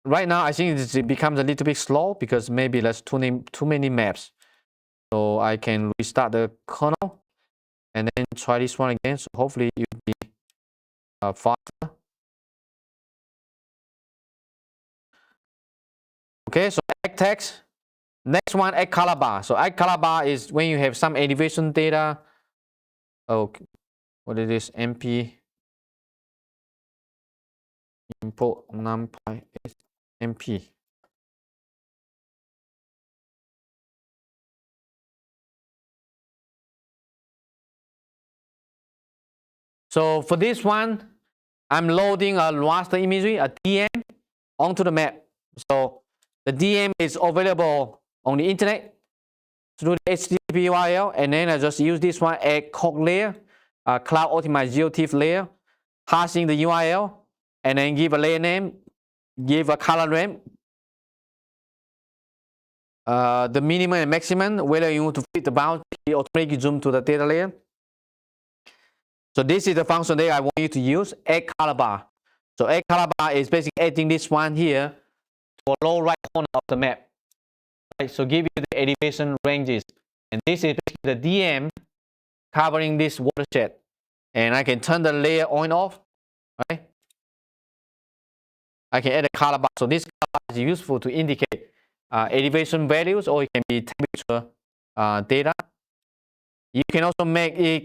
Speaker 1: Right now, I think it becomes a little bit slow because maybe there's too many maps. So I can restart the kernel and then try this one again. So hopefully it will be faster. Okay, so add text. Next one, add color bar. So add color bar is when you have some elevation data. Okay, what is this? MP import NumPy MP. So for this one, I'm loading a raster imagery, a DM, onto the map. So the DM is available on the internet through the HTTP URL, and then I just use this one, add code layer, cloud optimized GeoTIFF layer, passing the URL, and then give a layer name, give a color name, the minimum and maximum, whether you want to fit the boundary or to make it zoom to the data layer. So this is the function that I want you to use, add color bar. So add color bar is basically adding this one here to a lower right corner of the map. Right? So give you the elevation ranges. And this is basically the DM covering this watershed. And I can turn the layer on and off. Right? I can add a color bar. So this color bar is useful to indicate elevation values, or it can be temperature data. You can also make it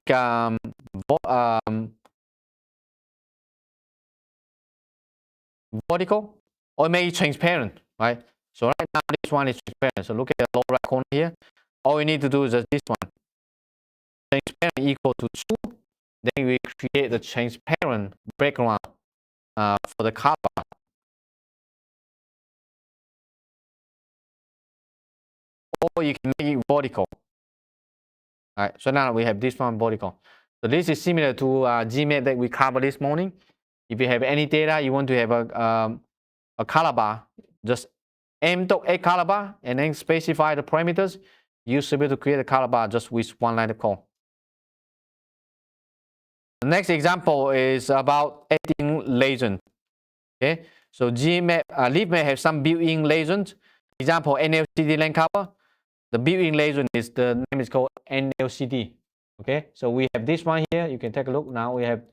Speaker 1: vertical, or make it transparent, right? So right now this one is transparent. So look at the lower right corner here. all you need to do is just this one. Transparent equal to true. Then we create the transparent background for the color bar. Or you can make it vertical. All right, so now we have this one vertical. So this is similar to GMap that we covered this morning. If you have any data, you want to have a color bar, just m.add color bar and then specify the parameters. You should be able to create a color bar just with one line of code. The next example is about adding legend. Okay, so GMap, Leafmap has some built-in legends. Example, NLCD land cover. The built-in legend is the name is called NLCD. Okay, so we have this one here. You can take a look. Now we have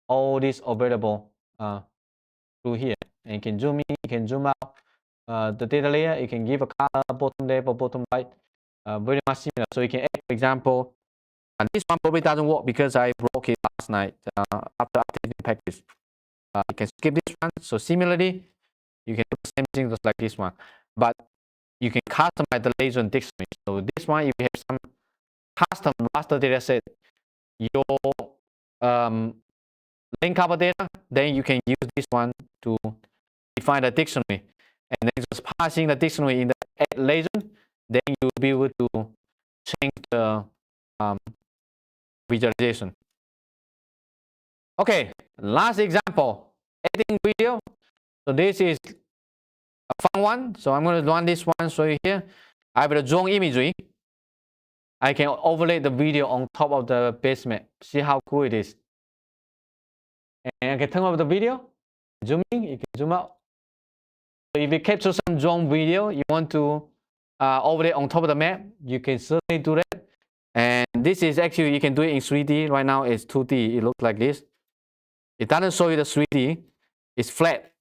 Speaker 1: all this available through here. And you can zoom in, you can zoom out. The data layer, you can give a color bottom left or bottom right. Very much similar. So you can add, for example, and this one probably doesn't work because I broke it last night after updating package. You can skip this one. So similarly, you can do the same thing just like this one. But you can customize the legend dictionary. So this one, if you have some custom raster data set, your link cover data, then you can use this one to define the dictionary. And then just passing the dictionary in the add legend, then you'll be able to change the visualization. Okay, last example, adding video. So this is a fun one. So I'm going to run this one, show you here. I have the drone imagery. I can overlay the video on top of the Basemap. See how cool it is. And I can turn off the video, zoom in, you can zoom out. So if you capture some drone video, you want to overlay on top of the map, you can certainly do that. And this is actually, you can do it in 3D. Right now it's 2D, it looks like this. It doesn't show you the 3D, it's flat.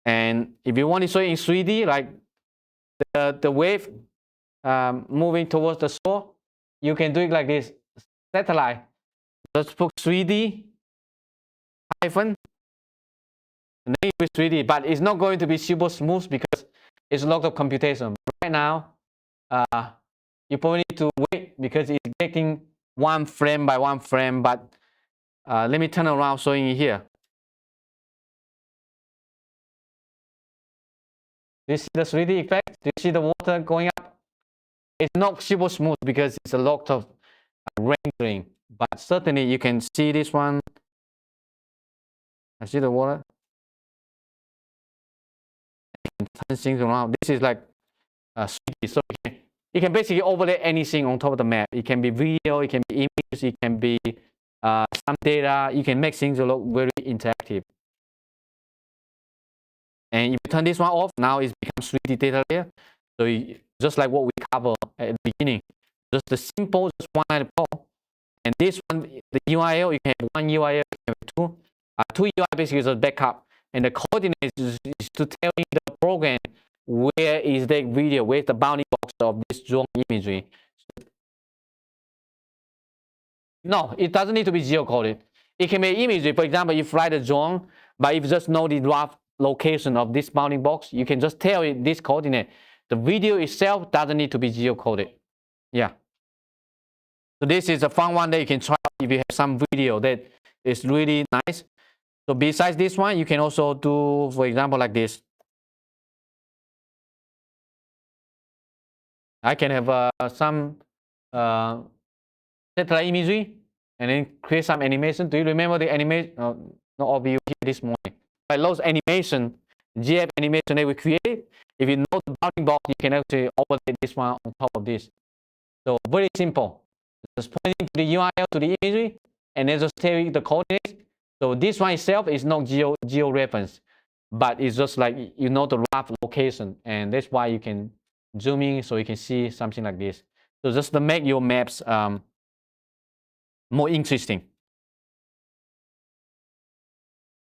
Speaker 1: And if you want to show it in 3D, like the wave moving towards the shore, you can do it like this, satellite. Just put 3D hyphen, and then it's 3D, but it's not going to be super smooth because it's a lot of computation. Right now, you probably need to wait because it's getting one frame by one frame, but let me turn around showing you here. Do you see the 3D effect? Do you see the water going up? It's not super smooth because it's a lot of rendering, but certainly you can see this one. I see the water. Turn things around. This is like 3D, so you can basically overlay anything on top of the map. It can be video, it can be images, it can be some data. You can make things look very interactive. And if you turn this one off, now it becomes 3D data layer. So just like what we covered at the beginning, just the simple, just one line of code. And this one, the URL, you can have one URL, you can have two. Two URL basically is a backup. And the coordinates is to tell you the program where is the video, where's the bounding box of this drone imagery. No, it doesn't need to be geocoded. It can be imagery. For example, you fly the drone, but if you just know the rough location of this bounding box, you can just tell it this coordinate. The video itself doesn't need to be geocoded. Yeah. So this is a fun one that you can try if you have some video that is really nice. So besides this one, you can also do, for example, like this. I can have some satellite imagery and then create some animation. Do you remember the animation? Not all of you here this morning. By those animation, GIS animation that we created, if you know the bounding box, you can actually overlay this one on top of this. So very simple. Just pointing to the URL to the imagery and then just tell you the coordinates. So this one itself is not geo reference, but it's just like you know the rough location, and that's why you can zoom in so you can see something like this. So just to make your maps more interesting.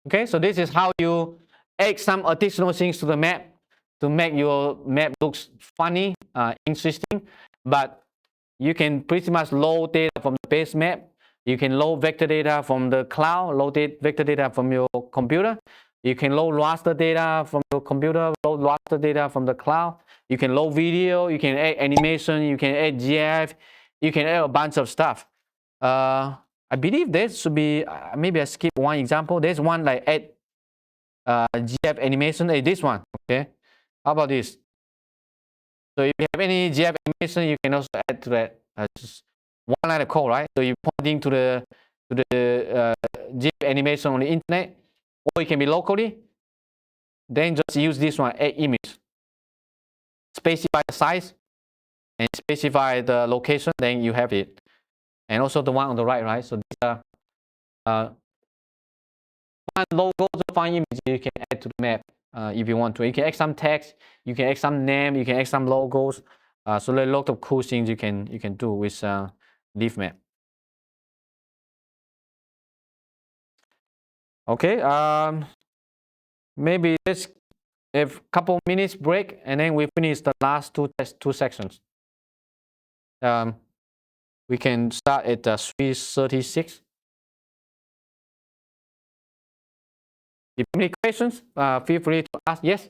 Speaker 1: Okay, so this is how you add some additional things to the map to make your map looks funny, interesting. But you can pretty much load data from the Basemap. You can load vector data from the cloud, load vector data from your computer. You can load raster data from your computer, load raster data from the cloud. You can load video, you can add animation, you can add GIF, you can add a bunch of stuff. I believe there should be, maybe I skip one example. There's one like add GIF animation, this one, okay? How about this? So if you have any GIF animation, you can also add to that. Just one line of code, right? So you're pointing to the GIF animation on the internet, or it can be locally. Then just use this one, add image. Specify the size and specify the location, then you have it. And also the one on the right, right? So these are one logo, fine image you can add to the map if you want to. You can add some text, you can add some name, you can add some logos. So there are a lot of cool things you can do with Leafmap. Okay, maybe let's have a couple minutes break and then we finish the last two sections. We can start at 3:36. If you have any questions, feel free to ask. Yes?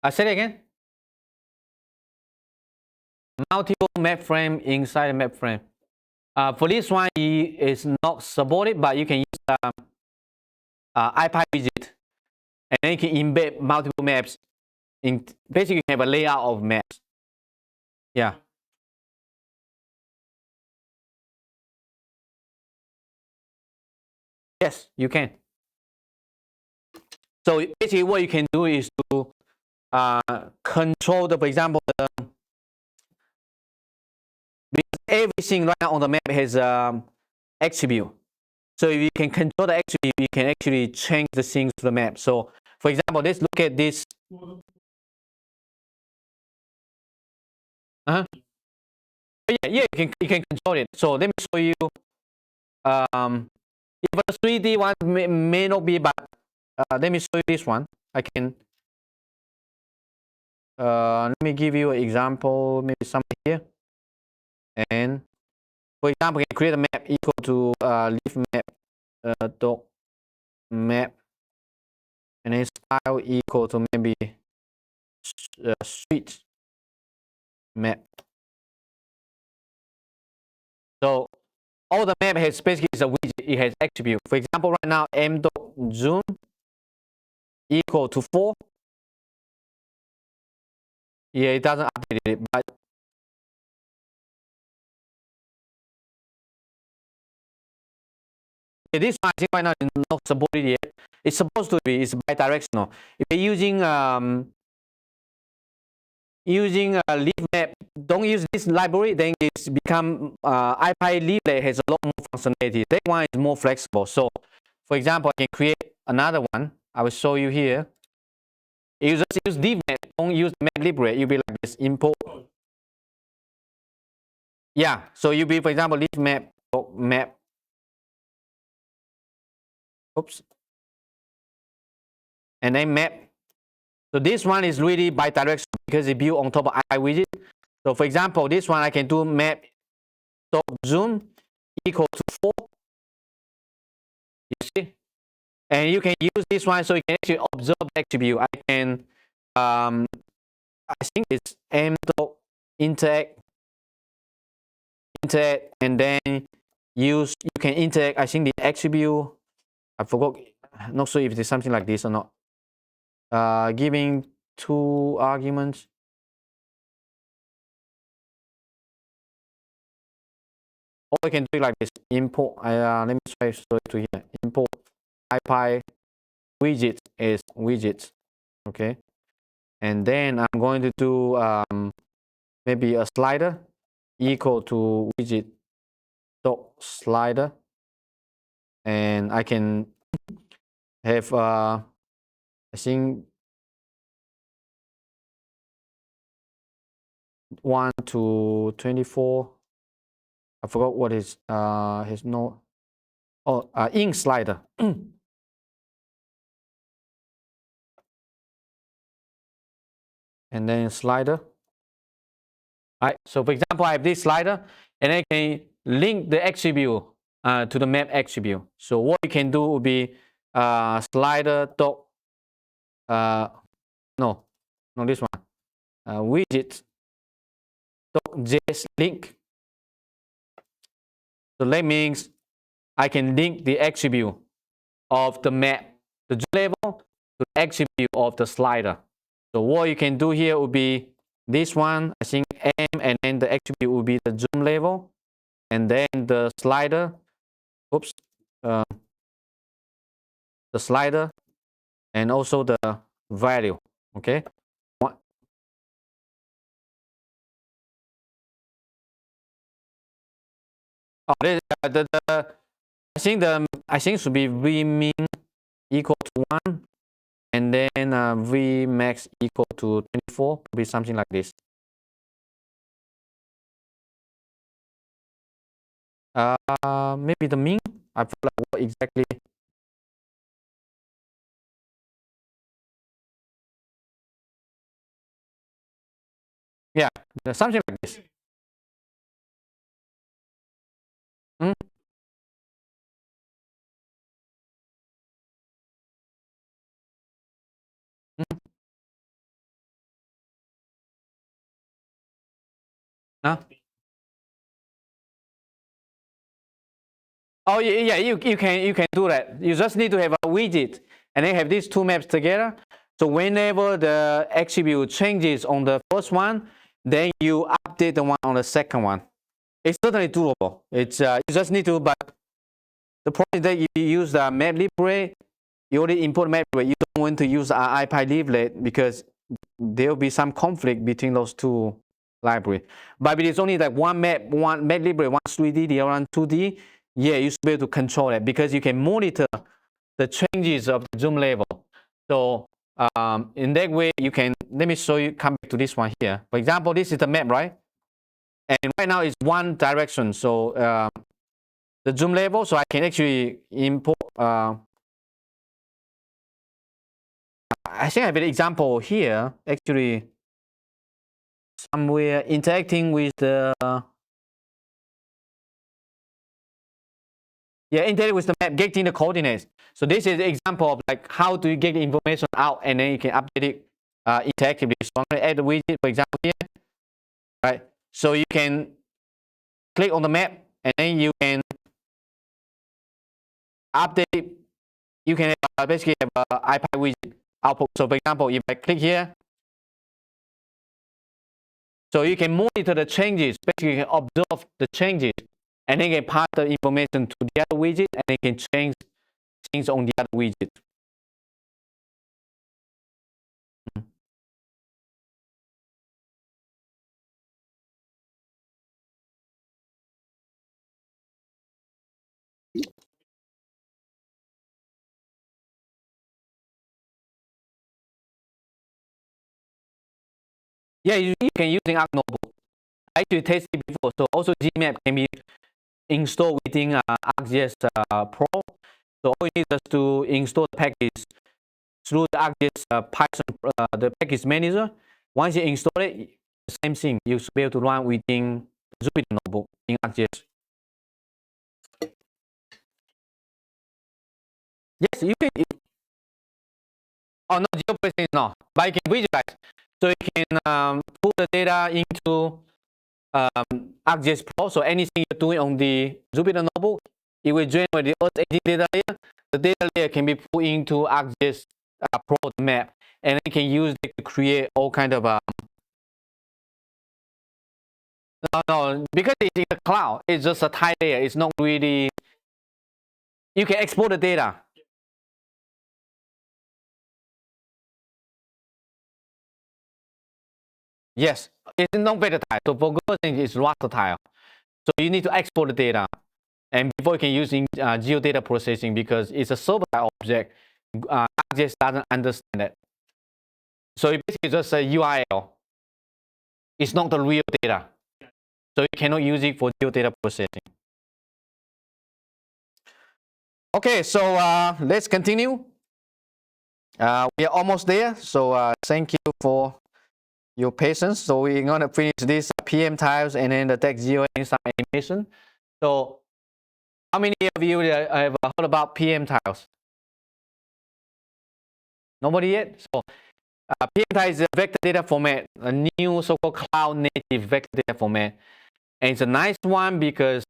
Speaker 1: I say it again. Multiple map frame inside a map frame. For this one, it is not supported, but you can use iPad widget, and then you can embed multiple maps. Basically, you can have a layout of maps. Yeah. Yes, you can. So basically, what you can do is to control the, for example, because everything right now on the map has attribute. So if you can control the attribute, you can actually change the things to the map. So for example, let's look at this. Yeah, you can control it. So let me show you. If a 3D one may not be, but let me show you this one. I can. Let me give you an example. Maybe something here. And for example, we can create a map equal to Leafmap dot map, and then style equal to maybe street map. So all the map has basically is a widget. It has attribute. For example, right now m.zoom equal to 4. Yeah, it doesn't update it, but this one I think right now is not supported yet. It's supposed to be. It's bidirectional. If you're using a Leafmap, don't use this library, then it's become iPad Leaflet has a lot more functionality. That one is more flexible. So, for example, I can create another one. I will show you here. You just use Leafmap, don't use MapLibre. You'll be like this, import. Yeah, so you'll be, for example, Leafmap, map. Oops. And then map. So this one is really bidirectional because it's built on top of iPad widget. So for example, this one I can do map dot zoom equal to 4. You see? And you can use this one so you can actually observe the attribute. I can I think it's m dot interact, and then you can interact. I think the attribute, I forgot, not sure if it's something like this or not. Giving 2 arguments. Or I can do it like this. Import. Let me try to show it to here. Import iPad widget is widgets. Okay. And then I'm going to do maybe a slider equal to widget dot slider, and I can have I think 1 to 24. I forgot what is his no. Oh, ink slider. And then slider. Right. So for example, I have this slider, and I can link the attribute to the map attribute. So what you can do would be slider dot no, not this one. Widget dot js link. So that means I can link the attribute of the map, the zoom level, to the attribute of the slider. So what you can do here would be this one, I think M, and then the attribute will be the zoom level, and then the slider, oops, the slider, and also the value. Okay. Oh, I think should be Vmin equal to 1, and then Vmax equal to 24, be something like this. Maybe the mean. I forgot what exactly. Yeah, something like this. Mm? Mm? Huh? Oh yeah, you can do that. You just need to have a widget, and then have these two maps together. So whenever the attribute changes on the first one, then you update the one on the second one. It's certainly doable. It's you just need to, but the problem is that you use the MapLibre, you already import MapLibre. You don't want to use IPyLibre because there will be some conflict between those two libraries. But if it's only like one MapLibre, one 3D, the other one 2D, yeah, you should be able to control it because you can monitor the changes of the zoom level. So in that way, you can, let me show you, come back to this one here. For example, this is the map, right? And right now it's one direction. So the zoom level, so I can actually import, I think I have an example here, actually somewhere interacting with the, yeah, interact with the map, getting the coordinates. So this is an example of like how do you get the information out, and then you can update it interactively. So I'm going to add the widget, for example, here, right? So you can click on the map, and then you can update. You can basically have an iPad widget output. So for example, if I click here, so you can monitor the changes. Basically, you can observe the changes, and then you can pass the information to the other widget, and you can change things on the other widget. Yeah, you can use in Arc Notebook. I actually tested it before. So also Gmap can be installed within ArcGIS Pro. So all you need is to install the package through the ArcGIS Python, the package manager. Once you install it, the same thing, you should be able to run within Jupyter Notebook in ArcGIS. Yes, you can. Oh no, geospatial no, but you can visualize. So you can put the data into ArcGIS Pro. So anything you're doing on the Jupyter Notebook, it will generate the Earth AD data layer. The data layer can be put into ArcGIS Pro map, and you can use it to create all kind of no, because it's in the cloud. It's just a tile layer. It's not really. You can export the data. Yes, it's not vector tile. So for Google things, it's raster tile. So you need to export the data, and before you can use in geodata processing, because it's a server object, ArcGIS doesn't understand that. So it's basically just a URL. It's not the real data. So you cannot use it for geodata processing. Okay, so let's continue. We are almost there. So thank you for your patience. So we're gonna finish this PMTiles and then the text geo and some animation. So how many of you have heard about PMTiles? Nobody yet? So PMTiles is a vector data format, a new so-called cloud native vector data format. And it's a nice one because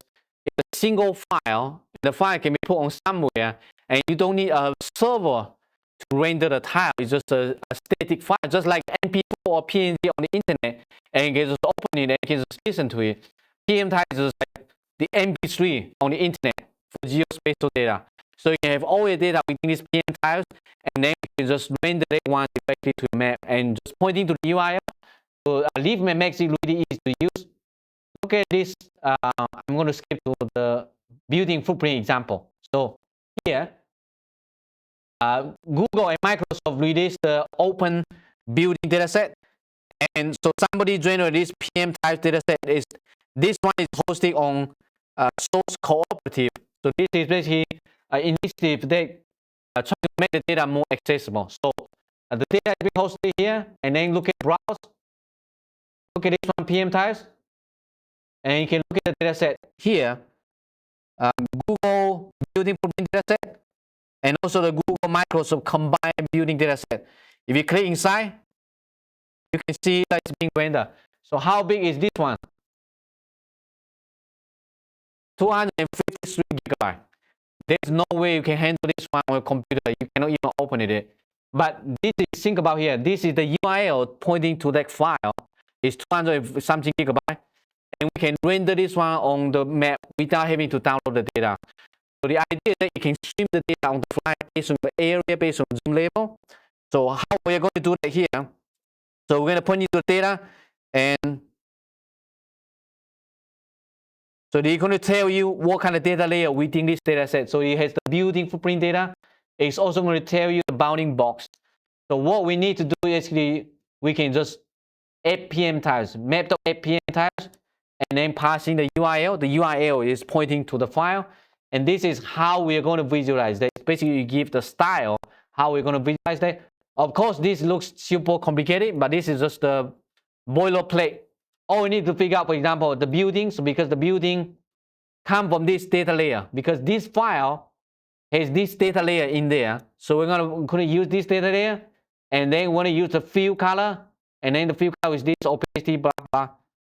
Speaker 1: it's a single file. The file can be put on somewhere and you don't need a server to render the tile. It's just a static file, just like MP4 or PNG on the internet, and you can just open it and you can just listen to it. PMTiles is like the MP3 on the internet for geospatial data. So you can have all your data within these PMTiles, and then you can just render that one directly to the map and just pointing to the URL. So Leafmap makes it really easy to use. Look at this. I'm going to skip to the building footprint example. So here, Google and Microsoft released the open building dataset, and so somebody generated this PMTiles dataset. This one is hosted on Source Cooperative. So this is basically an initiative that trying to make the data more accessible. So the data is being hosted here, and then look at browse. Look at this one, PMTiles, and you can look at the dataset here. Google building footprint dataset, and also the Google Microsoft combined building dataset. If you click inside, you can see that it's being rendered. So how big is this one? 253 gigabytes. There's no way you can handle this one on a computer. You cannot even open it. But this is, think about here, this is the URL pointing to that file. It's 200 something gigabytes. And we can render this one on the map without having to download the data. So the idea is that you can stream the data on the fly based on the area, based on zoom level. So how we're going to do that here? So we're going to point into the data, and so they're going to tell you what kind of data layer within this data set. So it has the building footprint data. It's also going to tell you the bounding box. So what we need to do is actually, we can just add PMTiles, map.add PMTiles, and then passing the URL. The URL is pointing to the file. And this is how we are going to visualize that. Basically, you give the style, how we're going to visualize that. Of course, this looks super complicated, but this is just the boilerplate. All we need to figure out, for example, the buildings, because the building come from this data layer, because this file has this data layer in there. So we're going to use this data layer, and then we want to use the fill color, and then the fill color is this opacity, blah, blah,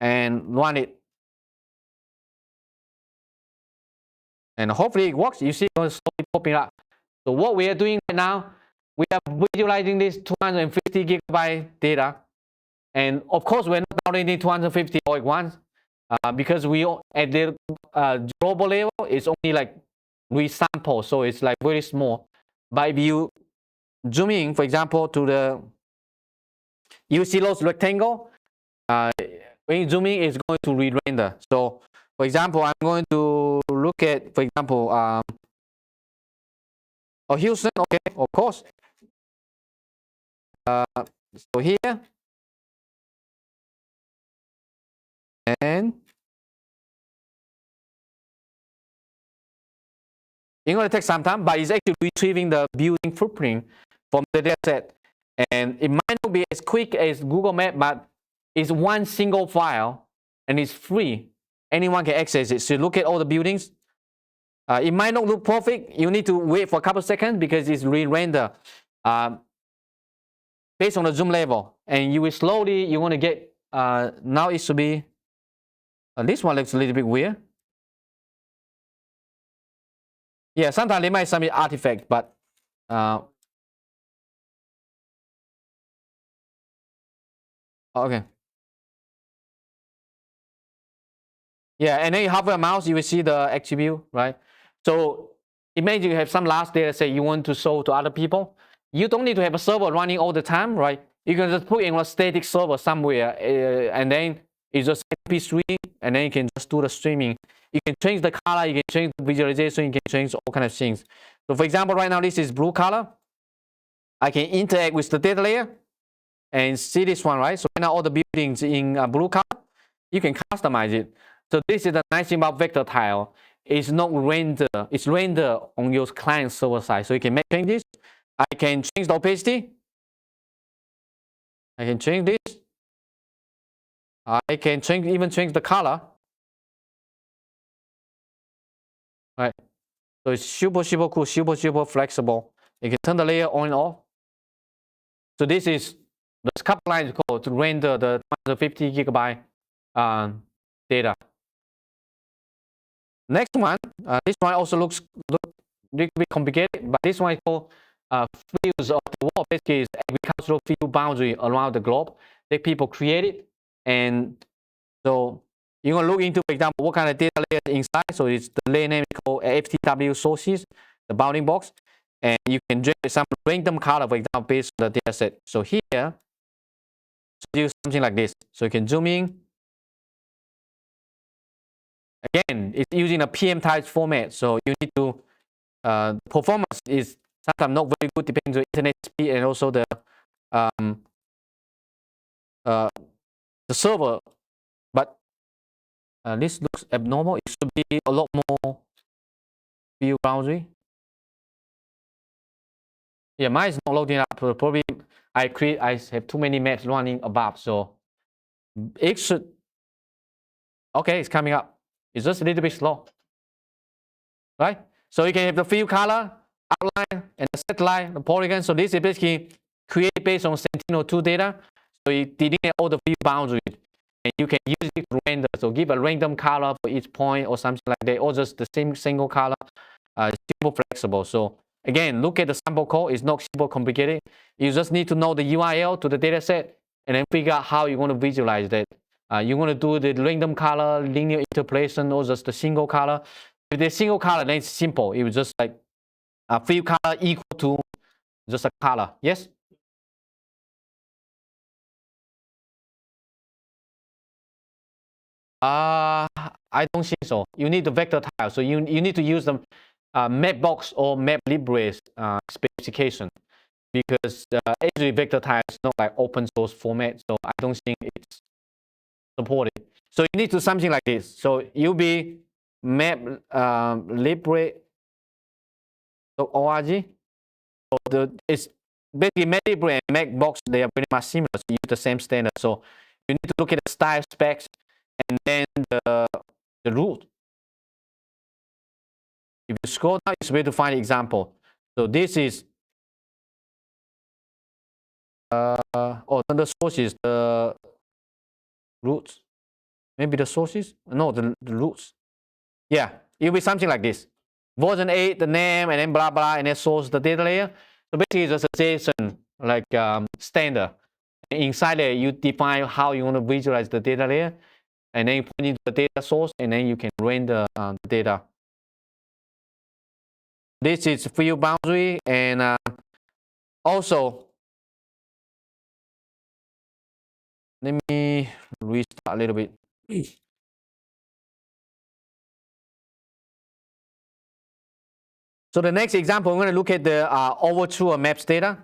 Speaker 1: and run it. And hopefully it works. You see it slowly popping up. So what we are doing right now, we are visualizing this 250 gigabyte data. And of course, we're not downloading 250 all at once because we at the global level, it's only like we sample, so it's like very small. But if you zoom in, for example, to the, you see those rectangle, when you zoom in, it's going to re-render. So for example, I'm going to look at, for example, Houston, okay, of course. So here, and it's going to take some time, but it's actually retrieving the building footprint from the dataset. And it might not be as quick as Google Maps, but it's one single file, and it's free. Anyone can access it. So look at all the buildings. It might not look perfect. You need to wait for a couple of seconds because it's re-render based on the zoom level. And you will slowly, you want to get, now it should be, this one looks a little bit weird. Yeah, sometimes they might submit artifact, but okay. Yeah, and then you hover a mouse, you will see the attribute, right? So imagine you have some large data set you want to show to other people. You don't need to have a server running all the time, right? You can just put in a static server somewhere, and then it's just MP3, and then you can just do the streaming. You can change the color, you can change the visualization, you can change all kinds of things. So for example, right now this is blue color. I can interact with the data layer and see this one, right? So right now all the buildings in blue color, you can customize it. So this is the nice thing about vector tile. It's not render, it's render on your client server side. So you can make changes. I can change the opacity. I can change this. I can even change the color. Right. So it's super cool, super flexible. You can turn the layer on and off. So this is the couple lines code to render the 250 gigabyte data. Next one, this one also looks a little bit complicated, but this one is called fields of the world. Basically, is agricultural field boundary around the globe that people created, and so you're gonna look into, for example, what kind of data layer inside. So it's the layer name is called FTW sources, the bounding box, and you can generate some random color, for example, based on the data set. So here, do something like this. So you can zoom in. Again, it's using a PMTiles format, so you need to performance is sometimes not very good, depending on internet speed and also the server. But this looks abnormal. It should be a lot more view boundary. Yeah, mine is not loading up. Probably I have too many maps running above, so it should. Okay, it's coming up. It's just a little bit slow, right? So you can have the field color, outline, and the set line, the polygon. So this is basically created based on Sentinel-2 data. So it delineates all the field boundaries, and you can use it to render. So give a random color for each point or something like that, or just the same single color. Super flexible. So again, look at the sample code. It's not super complicated. You just need to know the URL to the data set and then figure out how you want to visualize that. You want to do the random color, linear interpolation, or just the single color. If the single color, then it's simple. It was just like a field color equal to just a color. Yes? I don't think so. You need the vector tile. So you need to use the Mapbox or MapLibre specification, because actually vector tile is not like open source format, so I don't think it's supported. So you need to do something like this. So you'll be MapLibre.org. So it's basically MapLibre and Mapbox, they are pretty much similar. So you use the same standard. So you need to look at the style specs and then the root. If you scroll down, it's way to find the example. So this is the sources, the roots. Maybe the sources? No, the roots. Yeah, it'll be something like this. Version 8, the name, and then blah blah, and then source, the data layer. So basically, it's just a JSON like standard. And inside there, you define how you want to visualize the data layer, and then you put into the data source, and then you can render the data. This is field boundary, and also, let me restart a little bit. So the next example, I'm going to look at the overture maps data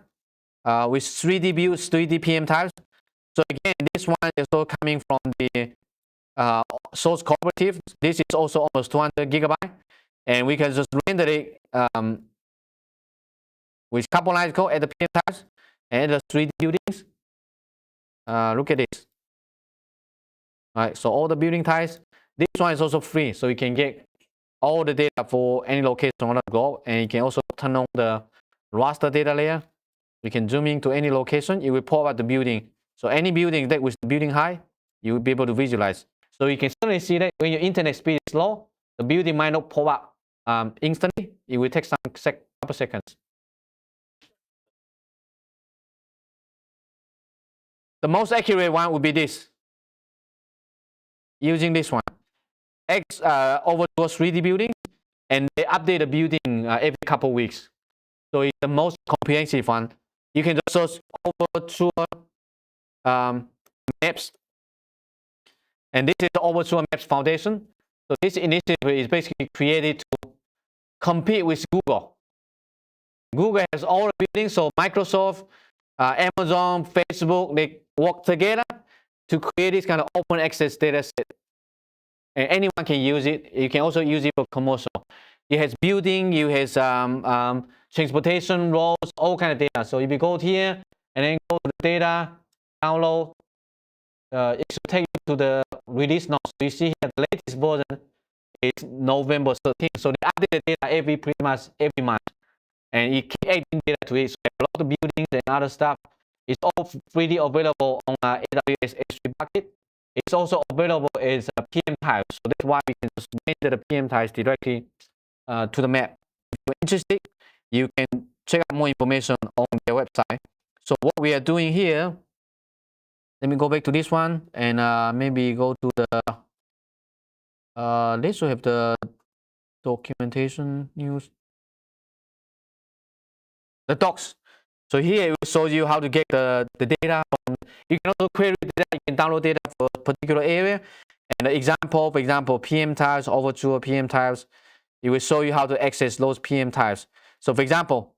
Speaker 1: with 3D views, 3D PMTiles. So again, this one is also coming from the source cooperative. This is also almost 200 gigabyte, and we can just render it with a couple lines code at the PMTiles and the 3D buildings. Look at this. All right, so all the building types. This one is also free, so you can get all the data for any location on the globe, and you can also turn on the raster data layer. You can zoom into any location. It will pop up the building. So any building that with the building height, you will be able to visualize. So you can certainly see that when your internet speed is low, the building might not pop up instantly. It will take some couple seconds. The most accurate one would be this. Using this one. Over to a 3D building, and they update the building every couple of weeks. So it's the most comprehensive one. You can just search overture maps, and this is the overture maps foundation. So this initiative is basically created to compete with Google. Google has all the buildings, so Microsoft, Amazon, Facebook, they work together to create this kind of open access data set. And anyone can use it. You can also use it for commercial. It has building, it has transportation, roads, all kind of data. So if you go here and then go to the data, download, it should take you to the release note. So you see here the latest version is November 13th. So they update the data pretty much every month, and it keep adding data to it. So a lot of buildings and other stuff. It's all freely available on AWS S3 bucket. It's also available as PMTiles. So that's why we can just render the PMTiles directly to the map. If you're interested, you can check out more information on their website. So what we are doing here, let me go back to this one and maybe go to the, they should have the documentation news, the docs. So here it shows you how to get the data. You can also query data, you can download data for a particular area. And the example, for example, PMTiles, Overture PMTiles, it will show you how to access those PMTiles. So for example,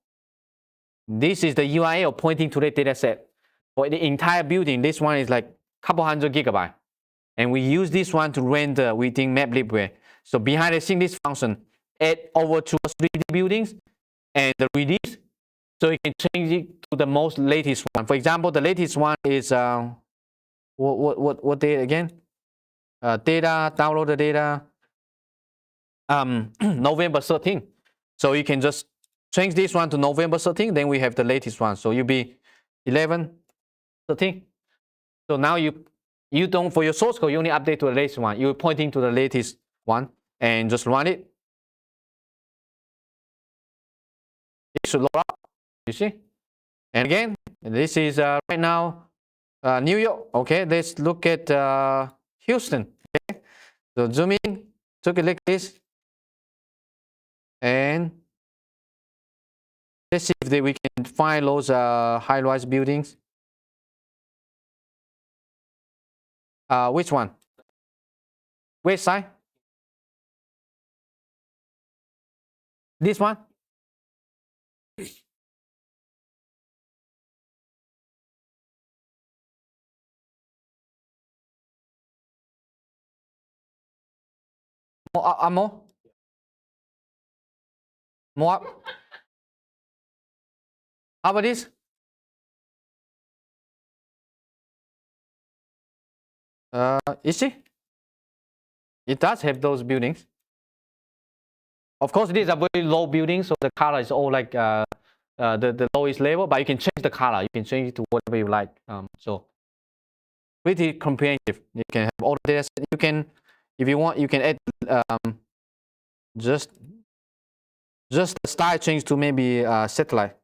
Speaker 1: this is the URL pointing to the data set. For the entire building, this one is like a couple hundred gigabytes. And we use this one to render within MapLibre. So behind the scene, this function add over to 3D buildings and the release. So you can change it to the most latest one. For example, the latest one is what date again? Data, download the data. November 13th. So you can just change this one to November 13th. Then we have the latest one. So you'll be 11, 13. So now you don't, for your source code, you only update to the latest one. You're pointing to the latest one and just run it. It should load up, you see? And again, this is right now New York. Okay, let's look at Houston. Okay, so zoom in, take a look at this, and let's see if we can find those high-rise buildings. Which one? West side? This one? More? More? More up? How about this? You see? It does have those buildings. Of course, these are very low buildings, so the color is all like the lowest level, but you can change the color. You can change it to whatever you like. So pretty comprehensive. You can have all the data. You can, if you want, you can add just the style change to maybe satellite,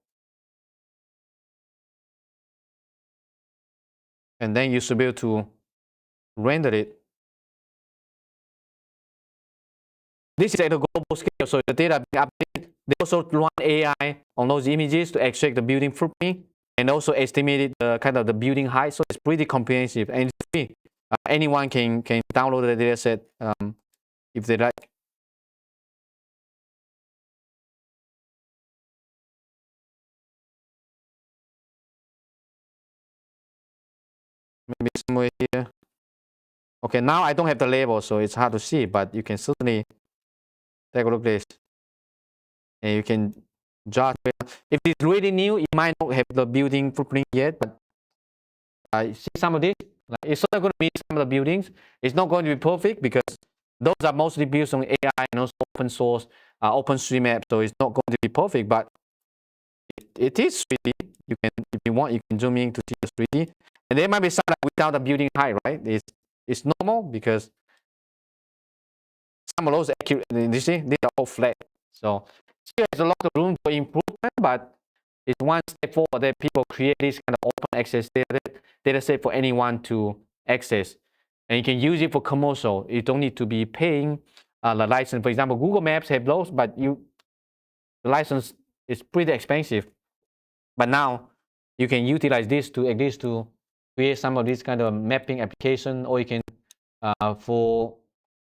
Speaker 1: and then you should be able to render it. This is at a global scale, so the data being updated. They also run AI on those images to extract the building footprint and also estimated the kind of the building height. So it's pretty comprehensive and it's free. Anyone can download the data set if they like. Maybe somewhere here. Okay, now I don't have the label, so it's hard to see, but you can certainly take a look at this. And you can judge. If it's really new, it might not have the building footprint yet, but see some of this. Like, it's not going to be some of the buildings. It's not going to be perfect because those are mostly built on AI and also open source, OpenStreetMap. So it's not going to be perfect, but it is 3D. You can, if you want, you can zoom in to see the 3D. And there might be some without the building height, right? It's normal because some of those accurate. You see, these are all flat. So still has a lot of room for improvement, but it's one step forward that people create this kind of open access data set for anyone to access. And you can use it for commercial. You don't need to be paying the license. For example, Google Maps have those, but the license is pretty expensive. But now you can utilize this to at least to create some of this kind of mapping application, or you can for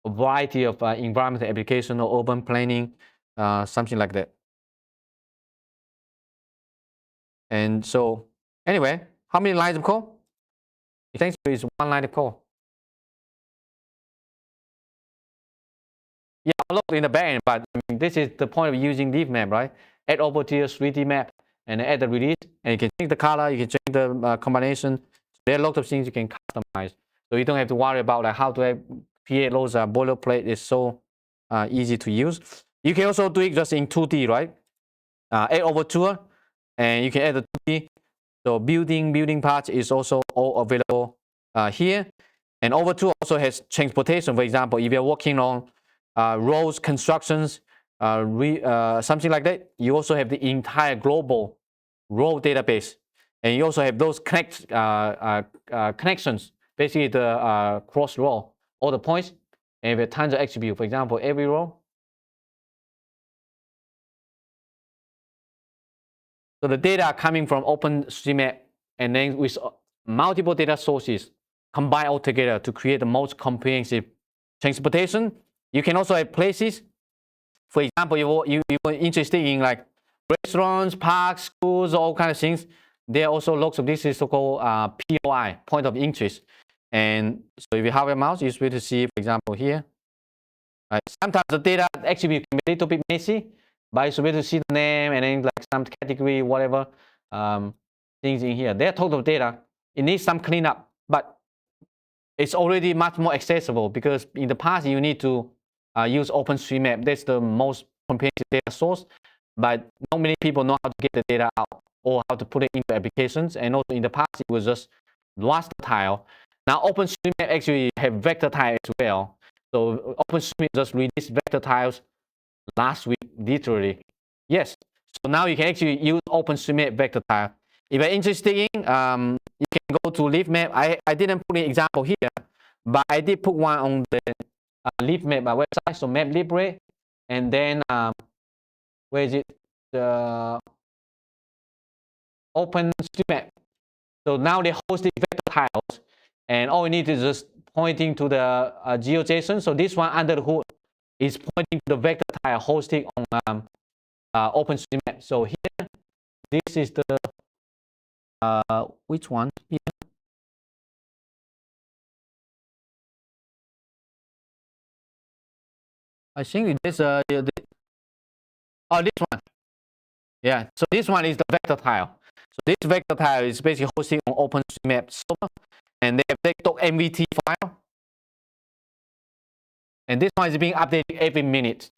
Speaker 1: a variety of environmental application or urban planning, something like that. And so anyway, how many lines of code? Essentially, it's one line of code. Yeah, I'll look in the backend, but I mean, this is the point of using Leafmap, right? Add over to your 3D map and add the release, and you can change the color, you can change the combination. There are a lot of things you can customize. So you don't have to worry about like how to create those boilerplate. It's so easy to use. You can also do it just in 2D, right? Add over tour, and you can add the 2D. So building parts is also all available here. And over tour also has transportation. For example, if you're working on roads, constructions, something like that, you also have the entire global road database. And you also have those connections, basically the cross row, all the points, and with tons of attributes. For example, every row. So the data are coming from OpenStreetMap, and then with multiple data sources combined all together to create the most comprehensive transportation. You can also have places. For example, you were interested in like restaurants, parks, schools, all kind of things. There are also lots of this is so-called POI, point of interest. And so if you have a mouse, you're able to see, for example, here. Sometimes the data actually can be a little bit messy, but it's able to see the name and then like some category, whatever things in here. They're total data. It needs some cleanup, but it's already much more accessible because in the past you need to use OpenStreetMap. That's the most comprehensive data source, but not many people know how to get the data out or how to put it into applications. And also in the past it was just raster tile. Now OpenStreetMap actually have vector tile as well. So OpenStreetMap just released vector tiles last week, literally. Yes. So now you can actually use OpenStreetMap vector tile. If you're interested in, you can go to Leafmap. I didn't put an example here, but I did put one on the Leafmap website. So MapLibre, and then where is it? The OpenStreetMap. So now they hosted vector tiles, and all you need is just pointing to the GeoJSON. So this one under the hood is pointing to the vector tile hosted on OpenStreetMap. So here, this is the which one here? I think it's oh, this one. Yeah. So this one is the vector tile. So this vector tile is basically hosted on OpenStreetMap server, and they have .mvt file. And this one is being updated every minute.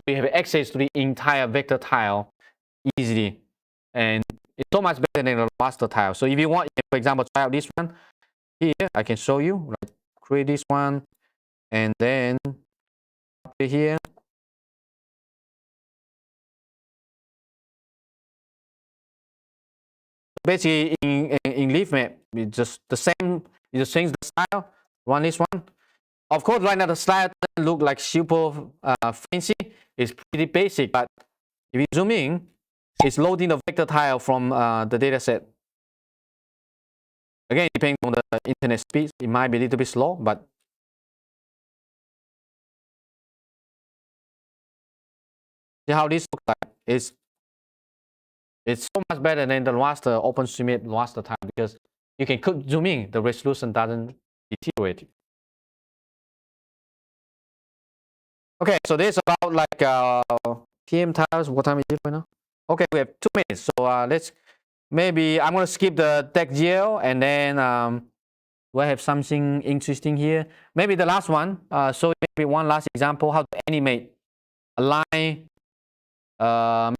Speaker 1: We have access to the entire vector tile easily, and it's so much better than the raster tile. So if you want, for example, try out this one here, I can show you. Like create this one, and then here. Basically, in Leafmap, it's just the same. You just change the style. Run this one. Of course, right now the style doesn't look like super fancy. It's pretty basic, but if you zoom in, it's loading the vector tile from the dataset. Again, depending on the internet speed, it might be a little bit slow, but see how this looks like. It's so much better than the raster OpenStreetMap raster tile because you can zoom in, the resolution doesn't deteriorate. Okay, so this is about like PMTiles. What time is it right now? Okay, we have 2 minutes. So let's maybe I'm gonna skip the deck.gl and then we have something interesting here. Maybe the last one. So maybe one last example how to animate a line.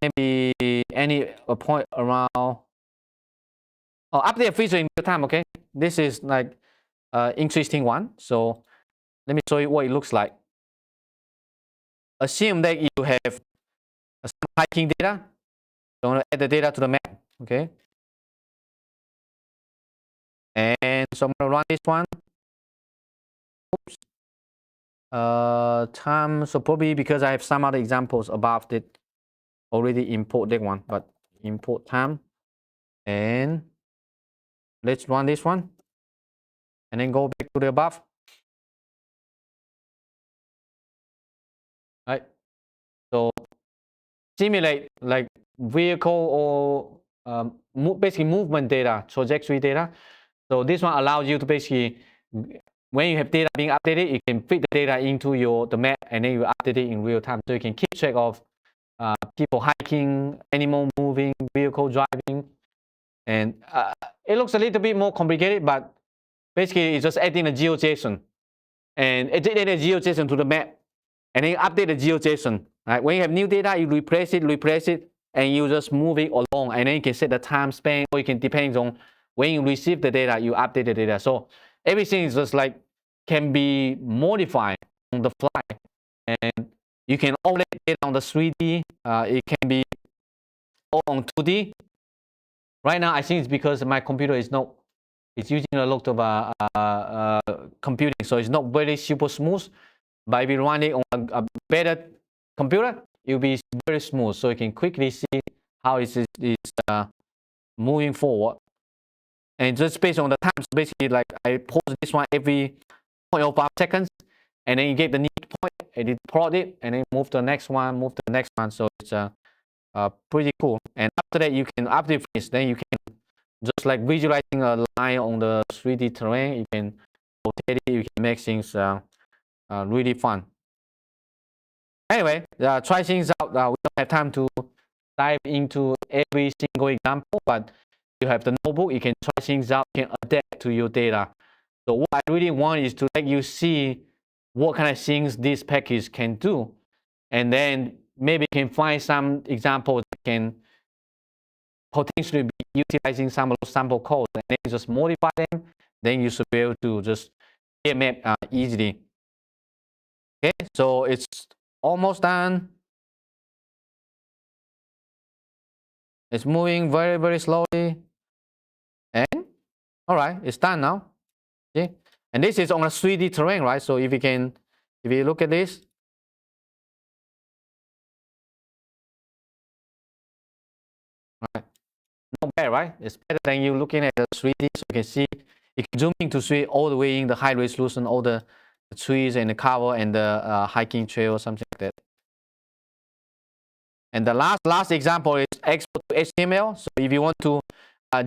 Speaker 1: Maybe any point around. Oh, update feature in real time. Okay, this is like interesting one. So let me show you what it looks like. Assume that you have some hiking data. So I'm going to add the data to the map. Okay. And so I'm going to run this one. Oops. Time. So probably because I have some other examples above it, already import that one, but import time. And let's run this one. And then go back to the above. Right. So simulate like vehicle or basically movement data, trajectory data. So this one allows you to basically, when you have data being updated, you can feed the data into the map and then you update it in real time. So you can keep track of people hiking, animal moving, vehicle driving. And it looks a little bit more complicated, but basically it's just adding a GeoJSON and adding a GeoJSON to the map, and then update the GeoJSON. Right? When you have new data, you replace it, and you just move it along, and then you can set the time span, or you can depend on when you receive the data, you update the data. So everything is just like can be modified on the fly, and you can overlay data on the 3D. It can be on 2D. Right now, I think it's because my computer is not. It's using a lot of computing, so it's not very super smooth. But if you run it on a better computer, it will be very smooth, so you can quickly see how it is moving forward. And just based on the time, so basically, like I pause this one every 0.05 seconds, and then you get the new point, and you plot it, and then move to the next one, move to the next one. So it's pretty cool. And after that, you can update this. Then you can just like visualizing a line on the 3D terrain. You can rotate it. You can make things really fun. Anyway, try things out. We don't have time to dive into every single example, but you have the notebook. You can try things out. You can adapt to your data. So what I really want is to let you see what kind of things this package can do, and then maybe you can find some examples that can potentially be utilizing some of those sample codes, and then just modify them. Then you should be able to just get map easily. Okay, so it's almost done. It's moving very, very slowly. And all right, it's done now. Okay, and this is on a 3D terrain, right? So if you look at this, right, not bad, right? It's better than you looking at the 3D. So you can see, you can zoom into 3D all the way in the high resolution, all the trees and the cover and the hiking trail or something like that. And the last example is export to HTML. So if you want to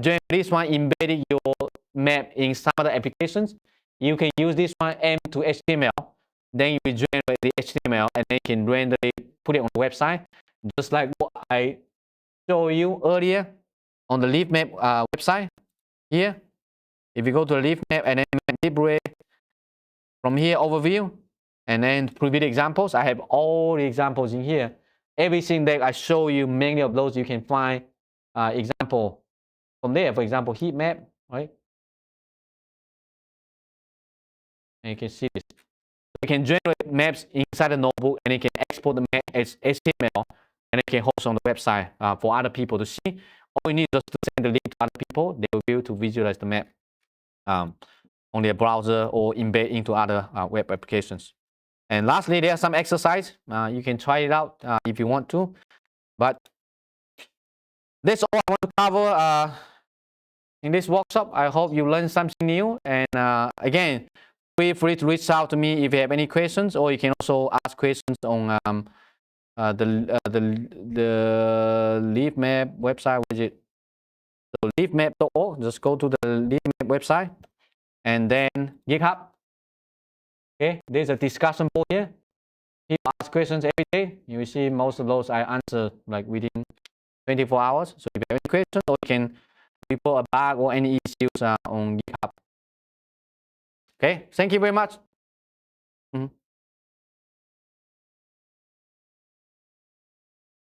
Speaker 1: join this one, embedding your map in some other applications, you can use this one M to HTML. Then you will generate the HTML, and then you can render it, put it on the website, just like what I showed you earlier on the Leafmap website here. If you go to the Leafmap and then MapLibre, from here overview, and then preview examples, I have all the examples in here. Everything that I show you, many of those you can find example from there. For example, heat map, right? And you can see this. You can generate maps inside the notebook, and you can export the map as HTML, and you can host on the website for other people to see. All you need is to send the link to other people. They will be able to visualize the map on their browser or embed into other web applications. And lastly, there are some exercise. You can try it out if you want to. But that's all I want to cover in this workshop. I hope you learned something new. And again, feel free to reach out to me if you have any questions, or you can also ask questions on the Leafmap website. What is it? So leafmap.org. Just go to the Leafmap website, and then GitHub. Okay, there's a discussion board here. People ask questions every day. You will see most of those I answer like within 24 hours. So if you have any questions, or you can report a bug or any issues on GitHub. Okay, thank you very much.